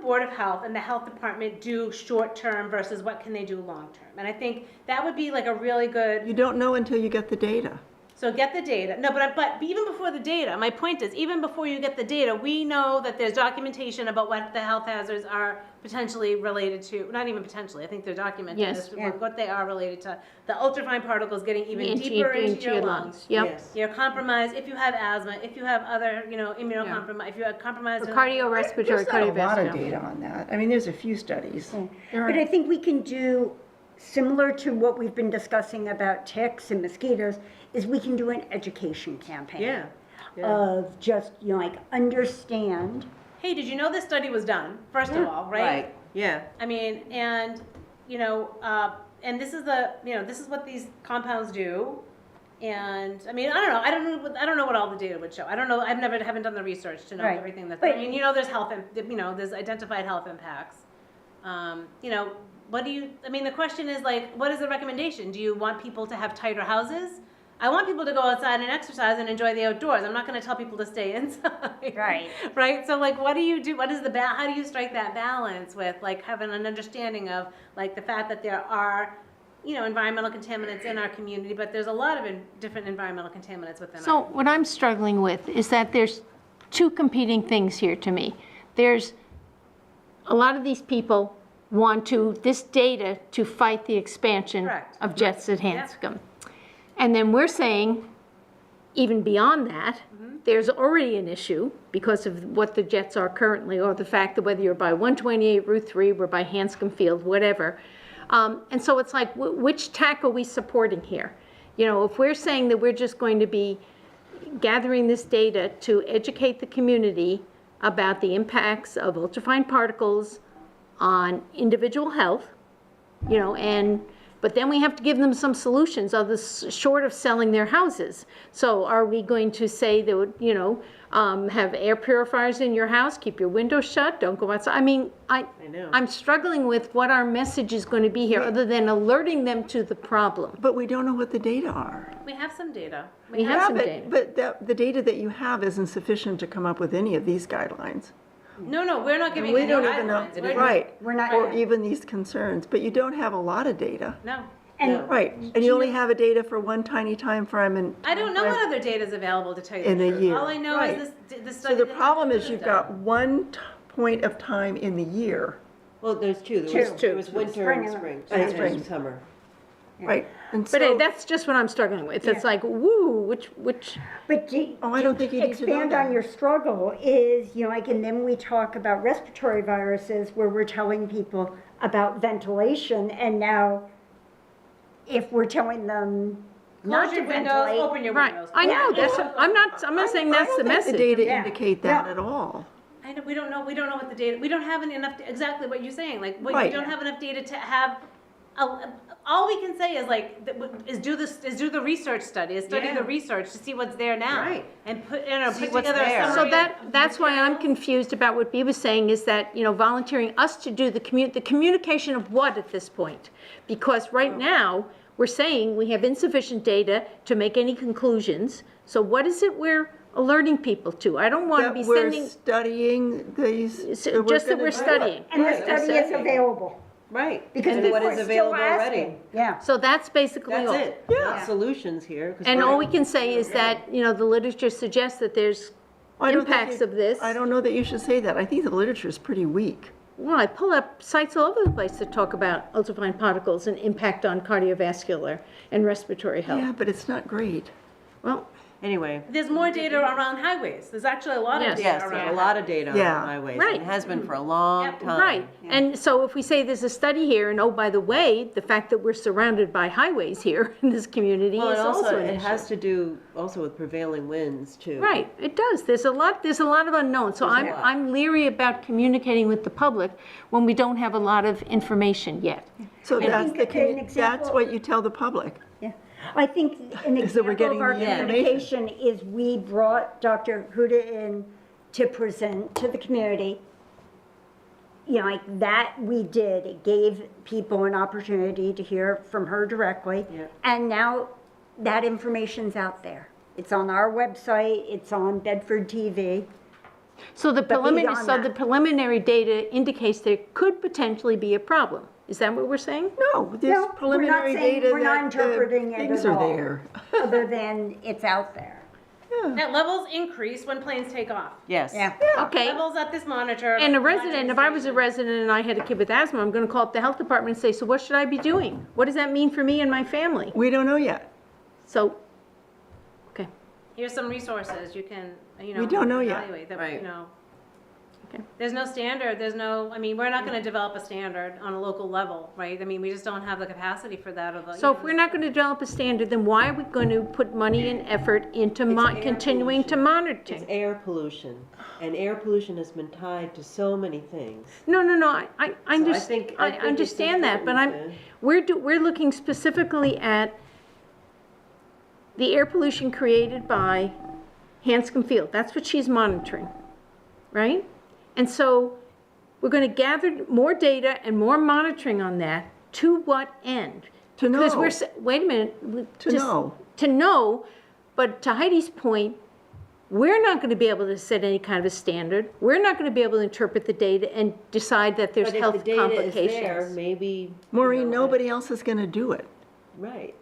S3: Board of Health and the Health Department do short-term versus what can they do long-term? And I think that would be like a really good.
S6: You don't know until you get the data.
S3: So get the data. No, but even before the data, my point is, even before you get the data, we know that there's documentation about what the health hazards are potentially related to, not even potentially, I think they're documented
S5: Yes.
S3: as to what they are related to. The ultrafine particles getting even deeper into your lungs.
S5: Yep.
S8: Yes.
S3: You're compromised if you have asthma, if you have other, immunocompromised, if you have compromised.
S5: Cardiorespiratory,
S6: There's not a lot of
S5: cardiovascular.
S6: data on that. I mean, there's a few studies.
S2: But I think we can do, similar to what we've been discussing about ticks and mosquitoes, is we can do an education campaign.
S8: Yeah.
S2: Of just, like, understand.
S3: Hey, did you know this study was done, first of all, right?
S8: Yeah.
S3: I mean, and, and this is this is what these compounds do. And, I mean, I don't know what all the data would show. I don't know, haven't done the research to know
S2: Right.
S3: everything that's,
S2: But-
S3: I mean, there's there's identified health impacts. The question is like, what is the recommendation? Do you want people to have tighter houses? I want people to go outside and exercise and enjoy the outdoors. I'm not gonna tell people to stay inside.
S2: Right.
S3: Right, so like, what do you do, how do you strike that balance with like having an understanding of like the fact that there are, environmental contaminants in our community, but there's a lot of different environmental contaminants within our.
S5: So what I'm struggling with is that there's two competing things here to me. There's, a lot of these people want this data to fight the expansion
S3: Correct.
S5: of jets at Hanscom. And then we're saying, even beyond that, there's already an issue because of what the jets are currently, or the fact that whether you're by 128, Route 3, or by Hanscom Field, whatever. And so it's like, which tack are we supporting here? If we're saying that we're just going to be gathering this data to educate the community about the impacts of ultrafine particles on individual health, but then we have to give them some solutions short of selling their houses. So are we going to say that, have air purifiers in your house, keep your windows shut, don't go outside? I mean,
S8: know.
S5: I'm struggling with what our message is going to be here, other than alerting them to the problem.
S6: But we don't know what the data are.
S3: We have some data.
S5: We have some data.
S6: But the data that you have isn't sufficient to come up with any of these guidelines.
S3: No, we're not giving
S6: We
S3: any
S6: don't even know,
S3: guidelines. We're-
S6: right,
S2: We're not-
S6: or even these concerns, but you don't have a lot of data.
S3: No.
S2: And
S6: Right, and you only have a data for one tiny time frame and.
S3: I don't know what other data is available, to tell you the
S6: In a
S3: truth.
S6: year,
S3: All I know
S6: right.
S3: is this
S6: So
S3: study.
S6: the
S3: that
S6: problem
S3: Dr.
S6: is you've
S3: Huda done.
S6: got one point of time in the year,
S8: Well, there's two. There was winter
S2: Spring
S8: and
S2: and-
S8: spring,
S6: and
S8: and
S6: spring.
S8: summer.
S6: right? And
S5: But hey,
S6: so,
S5: that's just what I'm struggling with. It's like, woo, which,
S2: But
S6: I don't think you need to know
S2: expand
S6: that.
S2: on your struggle is, you know, like, and then we talk about respiratory viruses where we're telling people about ventilation, and now if we're telling them not
S3: Close
S2: to
S3: your windows,
S2: ventilate.
S3: open your
S5: right,
S3: windows.
S5: I know,
S2: Yeah.
S5: that's, I'm not saying that's the
S6: I don't think
S5: message.
S6: the data
S2: Yeah.
S6: indicate that
S2: No.
S6: at all.
S3: I know, we don't know what the data, we don't have enough, exactly what you're saying, like, we
S6: Right.
S3: don't have enough data to have, all we can say is like, is do the research study, is study
S8: Yeah.
S3: the research to see what's there now.
S8: Right.
S3: And put
S8: See
S3: put
S8: what's
S3: together a
S8: there.
S3: summary.
S5: So
S3: of
S5: that's why I'm
S3: materials.
S5: confused about what Bea was saying, is that, you know, volunteering us to do the communication of what at this point? Because right now, we're saying we have insufficient data to make any conclusions. So what is it we're alerting people to? I don't want to
S6: That
S5: be
S6: we're
S5: sending,
S6: studying these.
S5: just that
S6: gonna
S5: we're
S6: do it.
S5: studying.
S2: And the
S8: Right, they're
S2: study is
S8: studying.
S2: available,
S8: Right.
S2: because
S8: And
S2: people
S8: what
S2: are
S8: is
S2: still
S8: available already.
S2: asking. Yeah.
S5: So that's basically all.
S8: That's it.
S6: Yeah.
S8: Solutions here. 'cause
S5: And
S8: we're-
S5: all we can say is that, you know, the literature suggests that there's
S6: I don't think
S5: impacts
S6: you-
S5: of this.
S6: I don't know that you should say that. I think the literature is pretty weak.
S5: Well, I pull up sites all over the place that talk about ultrafine particles and impact on cardiovascular and respiratory health.
S6: Yeah, but it's not great.
S5: Well,
S8: Anyway,
S3: There's more data around highways, there's actually a lot of
S5: Yes.
S3: data
S8: yes,
S3: around.
S8: there's a lot of data on
S6: Yeah.
S8: highways.
S5: Right.
S8: And has been for a long
S3: Yep.
S8: time.
S5: right, and so if we say there's a study here, and oh, by the way, the fact that we're surrounded by highways here in this community
S8: Well,
S5: is
S8: and
S5: also
S8: also,
S5: an
S8: it
S5: issue.
S8: has to do also with prevailing winds too.
S5: Right, it does, there's a lot of unknowns, so
S8: There's a lot.
S5: I'm leery about communicating with the public when we don't have a lot of information yet.
S6: So that's
S2: think an
S6: that's
S2: example-
S6: what you tell the public.
S2: Yeah, I think an
S6: Is that we're
S2: example of our
S6: getting the information.
S2: communication is we brought Dr. Huda in to present to the community. You know, like that we did, it gave people an opportunity to hear from her directly.
S8: Yeah.
S2: And now that information's out there. It's on our website, it's on Bedford TV.
S5: So the
S2: beyond that-
S5: preliminary data indicates there could potentially be a problem, is that what we're saying?
S6: No,
S2: No,
S6: there's
S2: we're not
S6: preliminary
S2: saying-
S6: data
S2: we're not
S6: that the
S2: interpreting it
S6: things
S2: at
S6: are
S2: all.
S6: there.
S2: Other than it's out there.
S3: That levels increase when planes take off.
S8: Yes.
S2: Yeah.
S5: Okay.
S3: Levels at this monitor.
S5: And a
S3: monitoring
S5: resident, if I was a
S3: station.
S5: resident and I had a kid with asthma, I'm gonna call up the health department and say, so what should I be doing? What does that mean for me and my family?
S6: We don't know yet.
S5: So, okay,
S3: Here's some resources, you can, you know.
S6: We don't know yet.
S3: evaluate that,
S8: Right.
S3: you know.
S5: Okay.
S3: There's no standard, I mean, we're not gonna develop a standard on a local level, right? I mean, we just don't have the capacity for that of a.
S5: so if we're not gonna develop a standard, then why are we gonna put money and effort into
S8: air
S5: continuing to
S8: pollution.
S5: monitor?
S8: It's air pollution, and air pollution has been tied to so many things.
S5: No, I
S8: I think
S5: I
S8: it's
S5: understand that, but
S8: important
S5: we're looking specifically at the air pollution created by Hanscom Field. That's what she's monitoring, right? And so we're going to gather more data and more monitoring on that. To what end?
S6: To
S5: Because
S6: know.
S5: we're, wait a minute.
S6: To know.
S5: To know, but to Heidi's point, we're not going to be able to set any kind of a standard. We're not going to be able to interpret the data and decide that there's
S8: But if
S5: health
S8: the data is there,
S5: complications.
S8: maybe. you
S6: Maureen,
S8: know,
S6: nobody else is going to do it.
S8: Right.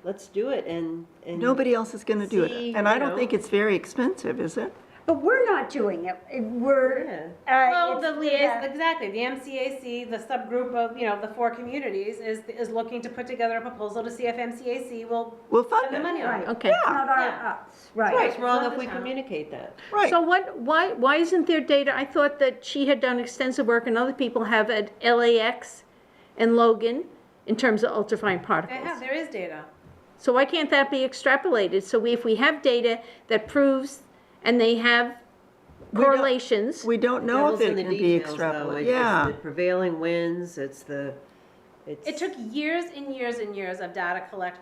S8: Let's do it and.
S6: Nobody else is going to do
S8: See,
S6: it. And I
S8: you
S6: don't
S8: know.
S6: think it's very expensive, is it?
S2: But we're not doing it. We're.
S3: Well,
S2: it's
S3: the
S2: for
S3: liaison, exactly, the MCAC, the subgroup of, the 4 communities is looking to put together a proposal to see if MCAC will
S6: We'll
S3: spend
S6: fund
S3: the
S6: it.
S3: money on it.
S5: Okay.
S2: It's not our,
S3: Yeah.
S2: us, right.
S8: What's wrong
S3: Not
S8: if
S3: the
S8: we
S3: town.
S8: communicate that?
S6: Right.
S5: So why isn't there data? I thought that she had done extensive work and other people have at LAX and Logan in terms of ultrafine particles.
S3: There is data.
S5: So why can't that be extrapolated? So if we have data that proves, and they have
S6: We don't-
S5: correlations,
S6: We don't know if
S8: Devil's in
S6: it
S8: the
S6: can be
S8: details, though.
S6: extrapolated.
S8: It's
S6: Yeah.
S8: the prevailing winds, it's.
S3: It took years and years and years of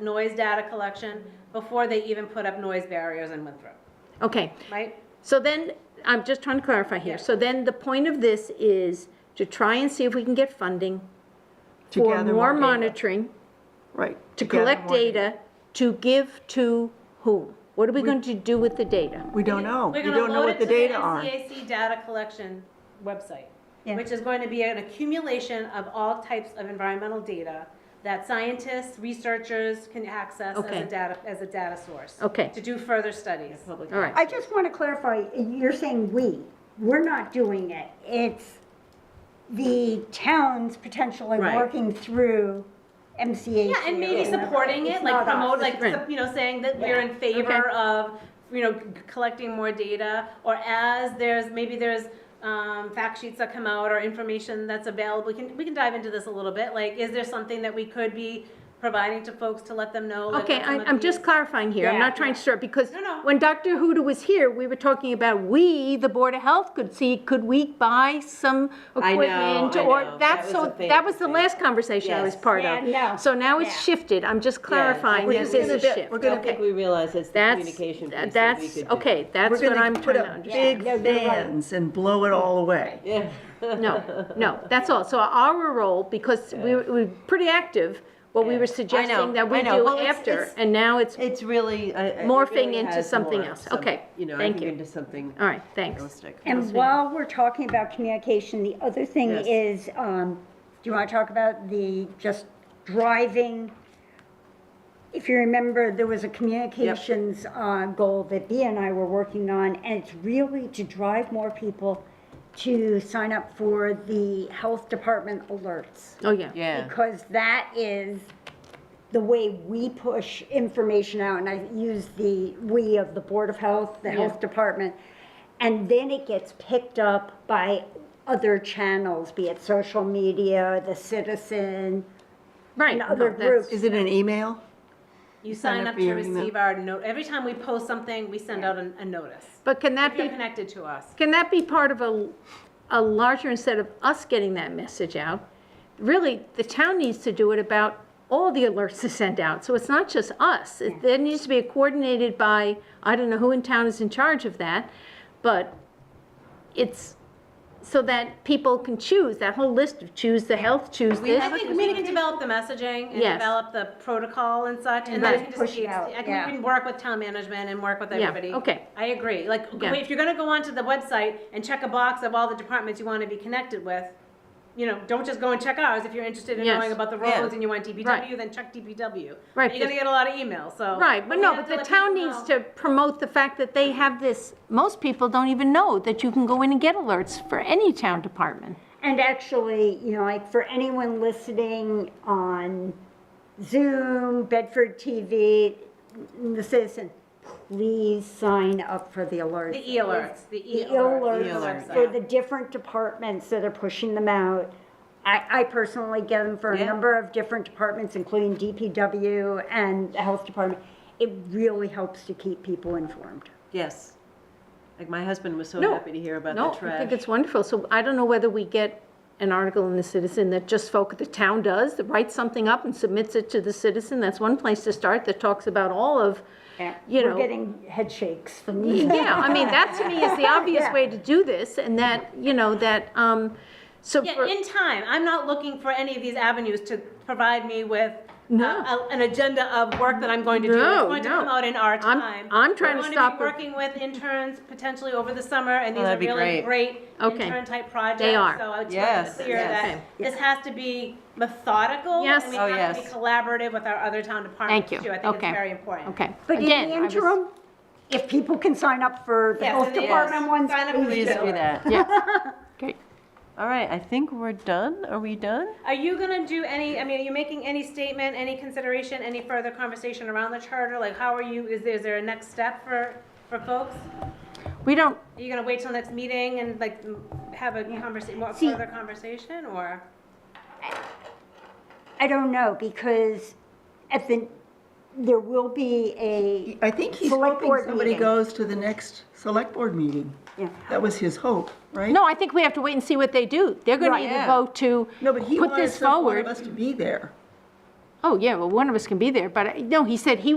S3: noise data collection, before they even put up noise barriers in Winthrop,
S5: okay.
S3: right?
S5: So then, I'm just trying to clarify here.
S3: Yeah.
S5: So then the point of this is to try and see if we can get funding
S6: To
S5: for
S6: gather
S5: more
S6: data.
S5: monitoring,
S6: Right.
S5: to
S6: gather
S5: collect
S6: more
S5: data, to give to whom? What are we going to do with the data?
S6: We don't know.
S3: We're
S6: We
S3: gonna
S6: don't know
S3: load
S6: what
S3: it
S6: the
S3: to
S6: data are.
S3: MCAC data collection website,
S2: Yeah.
S3: which is going to be an accumulation of all types of environmental data that scientists, researchers can access
S5: Okay.
S3: as a data source.
S5: Okay.
S3: To do further studies.
S5: All right.
S2: I just want to clarify, you're saying we're not doing it. It's the towns potentially
S8: Right.
S2: working through MCA.
S3: Yeah, and maybe supporting it,
S2: It's
S3: like
S2: not us.
S3: promote, like,
S5: Right.
S3: you know, saying that we're in favor of, you know, collecting more data, or as maybe there's fact sheets that come out or information that's available. We can dive into this a little bit, like, is there something that we could be providing to folks to let them know?
S5: Okay,
S3: that some of
S5: I'm just
S3: these-
S5: clarifying here, I'm
S2: Yeah.
S5: not trying to start, because
S3: No.
S5: when Dr. Huda was here, we were talking about the Board of Health, could we buy some
S8: I know,
S5: equipment?
S8: I
S5: Or
S8: know.
S5: that's,
S8: That was
S5: so,
S8: a
S5: that was the
S8: thing.
S5: last conversation I was
S8: Yes.
S5: part
S2: Yeah,
S5: of.
S2: no.
S5: So now it's
S2: Yeah.
S5: shifted, I'm just clarifying,
S8: We're
S5: this
S8: just
S5: is a
S8: gonna
S5: shift.
S6: we're gonna
S8: I think
S5: Okay.
S8: we realize it's the
S5: That's,
S8: communication piece that we
S5: that's,
S8: could do.
S5: okay, that's
S6: We're
S5: what I'm
S6: gonna put
S5: trying to
S6: up
S5: understand.
S6: big fans and blow it all away.
S8: Yeah.
S5: No, that's all. So our role, because we're pretty active, what we were suggesting that we
S8: I know.
S5: do
S8: Well, it's-
S5: after,
S8: it's-
S5: and now it's,
S8: It's really. It
S5: Morphing
S8: really
S5: into
S8: has
S5: something
S8: morphed,
S5: else.
S8: some-
S5: Okay,
S8: You know, I
S5: thank
S8: think
S5: you.
S8: into something
S5: all right, thanks.
S8: realistic.
S2: And while we're talking about communication, the other thing
S8: Yes.
S2: is, do you want to talk about the just driving? If you remember, there was a communications goal that Bea and I were working on, and it's really to drive more people to sign up for the health department alerts.
S5: Oh, yeah.
S8: Yeah.
S2: Because that is the way we push information out, and I use the we of the Board of Health, the Health Department, and then it gets picked up by other channels, be it social media, the Citizen,
S5: Right.
S2: and
S5: no,
S2: other
S5: that's-
S2: groups.
S6: Is it an email?
S3: You sign up
S6: for
S3: to
S6: your email.
S3: receive our note, every time we post something, we send out a notice.
S5: But can that
S3: If you're
S5: be,
S3: connected to us.
S5: can that be part of a larger, instead of us getting that message out? Really, the town needs to do it about all the alerts to send out. So it's not just us. There needs to be coordinated by, I don't know who in town is in charge of that, but it's so that people can choose, that whole list of choose the health, choose this.
S3: I think we can develop the messaging and
S5: Yes.
S3: develop the protocol and such, and
S2: Right.
S3: then we can
S2: Push
S3: just,
S2: it out,
S3: I
S2: yeah.
S3: can work with town management and work with
S5: Yeah,
S3: everybody.
S5: okay.
S3: I agree, like,
S5: Yeah.
S3: if you're gonna go onto the website and check a box of all the departments you wanna be connected with, you know, don't just go and check ours. If you're interested in
S5: Yes.
S3: knowing about the
S8: Yeah.
S3: roads and you want DPW,
S5: Right.
S3: then check DPW.
S5: Right,
S3: You're gonna get a lot of emails, so.
S5: Right, but
S3: we
S5: no,
S3: have
S5: but
S3: to
S5: the
S3: let
S5: town
S3: people
S5: needs
S3: know.
S5: to promote the fact that they have this, most people don't even know that you can go in and get alerts for any town department.
S2: And actually, you know, like for anyone listening on Zoom, Bedford TV, the Citizen, please sign up for the alerts.
S3: The e-alerts, the
S2: The
S3: e-alerts.
S2: alerts for the different departments that are pushing them out. I personally get them for a
S8: Yeah.
S2: number of different departments, including DPW and the Health Department. It really helps to keep people informed.
S8: Yes. Like my husband was so
S5: No.
S8: happy to hear about
S5: No,
S8: the trash.
S5: I think it's wonderful. So I don't know whether we get an article in the Citizen that just the town does, that writes something up and submits it to the Citizen. That's one place to start, that talks about all of, you
S2: We're
S5: know.
S2: getting head shakes from these.
S5: Yeah, I mean, that to me is the obvious
S2: Yeah.
S5: way to do this, and that, you know, that, so
S3: Yeah,
S5: for,
S3: in time. I'm not looking for any of these avenues to provide me with
S5: No.
S3: an agenda of work that I'm going to do.
S5: No,
S3: It's going to
S5: no.
S3: come out in our time.
S5: I'm trying to stop
S3: We're
S5: it.
S3: going to be working with interns potentially over the summer, and these are
S8: that'd be
S3: really
S8: great.
S3: great
S5: Okay.
S3: intern-type projects.
S5: They are.
S3: So I just
S8: Yes,
S3: want to clear
S8: yes.
S3: that
S5: Okay.
S3: this has to be methodical.
S5: Yes.
S3: And we
S8: Oh,
S3: have to be
S8: yes.
S3: collaborative with our other town departments,
S5: you.
S3: too. I think
S5: Okay.
S3: it's very important.
S5: okay.
S2: But in
S5: Again,
S2: the
S5: I was-
S2: interim, if people can sign up for the
S3: Yes,
S2: health
S3: in the-
S2: department
S3: yes.
S2: ones,
S3: Sign up for the
S2: please
S8: Please
S2: do.
S8: do that.
S5: Yeah, great.
S8: All right, I think we're done. Are we done?
S3: Are you gonna do any, I mean, are you making any statement, any consideration, any further conversation around the charter? Like, how are you, is there a next step for folks?
S5: We don't,
S3: Are you gonna wait till next meeting and like have a conversation, more
S2: See-
S3: further conversation, or?
S2: I don't know, because there will be a,
S6: I think he's
S2: Select
S6: hoping
S2: board
S6: somebody
S2: meeting.
S6: goes to the next select board meeting.
S2: yeah.
S6: That was his hope, right?
S5: no, I think we have to wait and see what they do. They're gonna
S2: Right.
S5: either
S8: Yeah.
S5: vote to
S6: No, but he
S5: put
S6: wanted
S5: this
S6: one of
S5: forward.
S6: us to be there.
S5: Oh, yeah, well, one of us can be there, but, no, he said he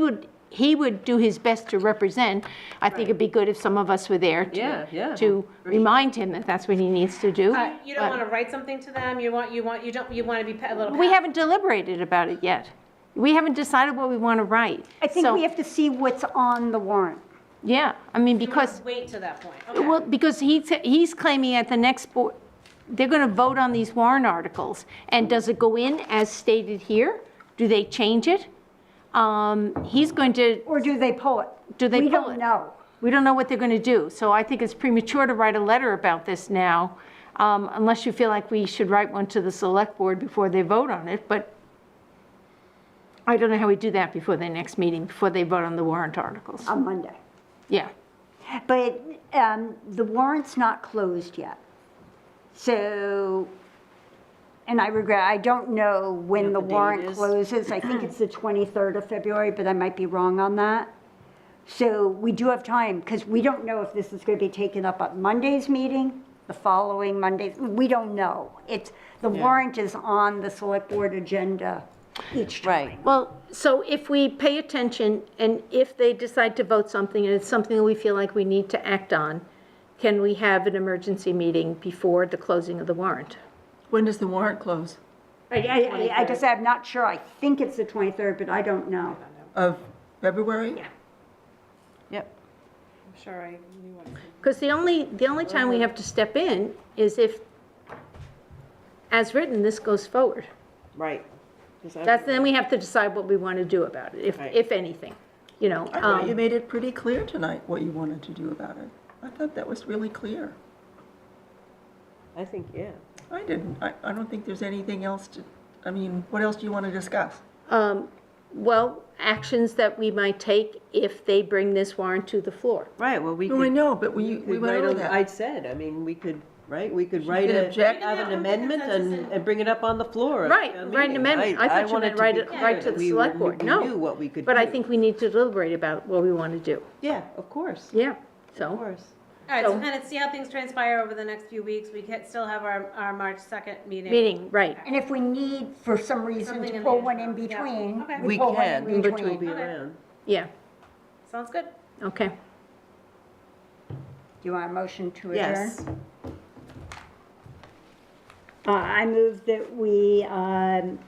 S5: would do his best to represent. I think it'd be good if some of us were there
S8: Yeah, yeah.
S5: to remind him that that's what he needs to do.
S3: You don't
S5: But
S3: wanna write something to them, you wanna be a little.
S5: We haven't deliberated about it yet. We haven't decided what we want to write.
S2: I think
S5: So-
S2: we have to see what's on the warrant.
S5: Yeah, I mean, because,
S3: Wait to that point, okay.
S5: well, because he's claiming at the next board, they're going to vote on these warrant articles. And does it go in as stated here? Do they change it? He's going to,
S2: Or do they pull it?
S5: Do they
S2: We
S5: pull
S2: don't
S5: it?
S2: know.
S5: we don't know what they're going to do. So I think it's premature to write a letter about this now, unless you feel like we should write one to the select board before they vote on it. But I don't know how we do that before their next meeting, before they vote on the warrant articles.
S2: On Monday.
S5: Yeah.
S2: But the warrant's not closed yet. So, and I regret, I don't know when the
S8: what the date
S2: warrant
S8: is?
S2: closes. I think it's the 23rd of February, but I might be wrong on that. So we do have time, because we don't know if this is going to be taken up at Monday's meeting, the following Monday. We don't know. It's, the warrant is on the select board agenda each time.
S8: Right.
S5: Well, so if we pay attention, and if they decide to vote something, and it's something that we feel like we need to act on, can we have an emergency meeting before the closing of the warrant?
S6: When does the warrant close?
S2: I just, I'm not sure. I think it's the 23rd, but I don't know.
S6: Of February?
S2: Yeah.
S8: Yep.
S3: I'm sure I knew what.
S5: Because the only time we have to step in is if, as written, this goes forward.
S8: Right.
S5: Then we have to decide what we want to do about it,
S8: Right.
S5: if anything, you know.
S6: I thought you made it pretty clear tonight what you wanted to do about it. I thought that was really clear.
S8: I think, yeah.
S6: I didn't. I don't think there's anything else to, I mean, what else do you want to discuss?
S5: Well, actions that we might take if they bring this warrant to the floor.
S8: Right, well, we
S6: No, I
S8: could,
S6: know, but we
S8: could
S6: went
S8: write
S6: over
S8: a,
S6: that.
S8: I said, I mean, we could, right, we could write
S6: can
S8: a,
S6: object.
S8: have an amendment and bring it up on the floor. at
S5: Right,
S8: town
S5: write an
S8: meeting.
S5: amendment. I thought you
S8: wanted
S5: meant
S8: to
S5: write
S8: be
S5: it
S8: clear
S5: right to
S8: that
S5: the
S8: we
S5: select
S8: were-
S5: board.
S8: we
S5: No.
S8: knew what we could do.
S5: But I think we need to deliberate about what we want to do.
S8: Yeah, of course,
S5: Yeah,
S8: of
S5: so,
S8: course.
S3: All right, so
S5: So-
S3: kind of see how things transpire over the next few weeks. We can still have our March 2nd meeting.
S5: meeting, right.
S2: And if we need, for some reason,
S3: Something
S2: to
S3: in
S2: pull
S3: the
S2: one in
S3: interim, yeah.
S2: between,
S3: Okay.
S2: we
S8: We
S2: pull one
S8: can,
S2: in
S8: which will be
S2: between.
S8: around.
S5: Yeah,
S3: Sounds good.
S5: okay.
S2: Do you want a motion to adjourn?
S8: Yes.
S2: I move that we end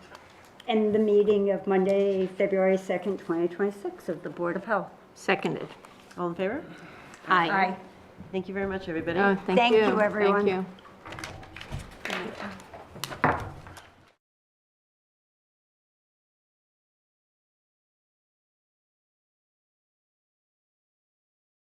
S2: the meeting of Monday, February 2nd, 2026 of the Board of Health.
S5: Seconded.
S8: All in favor?
S5: Aye.
S8: Thank you very much, everybody.
S5: Oh,
S2: Thank you, everyone.
S5: Thank you.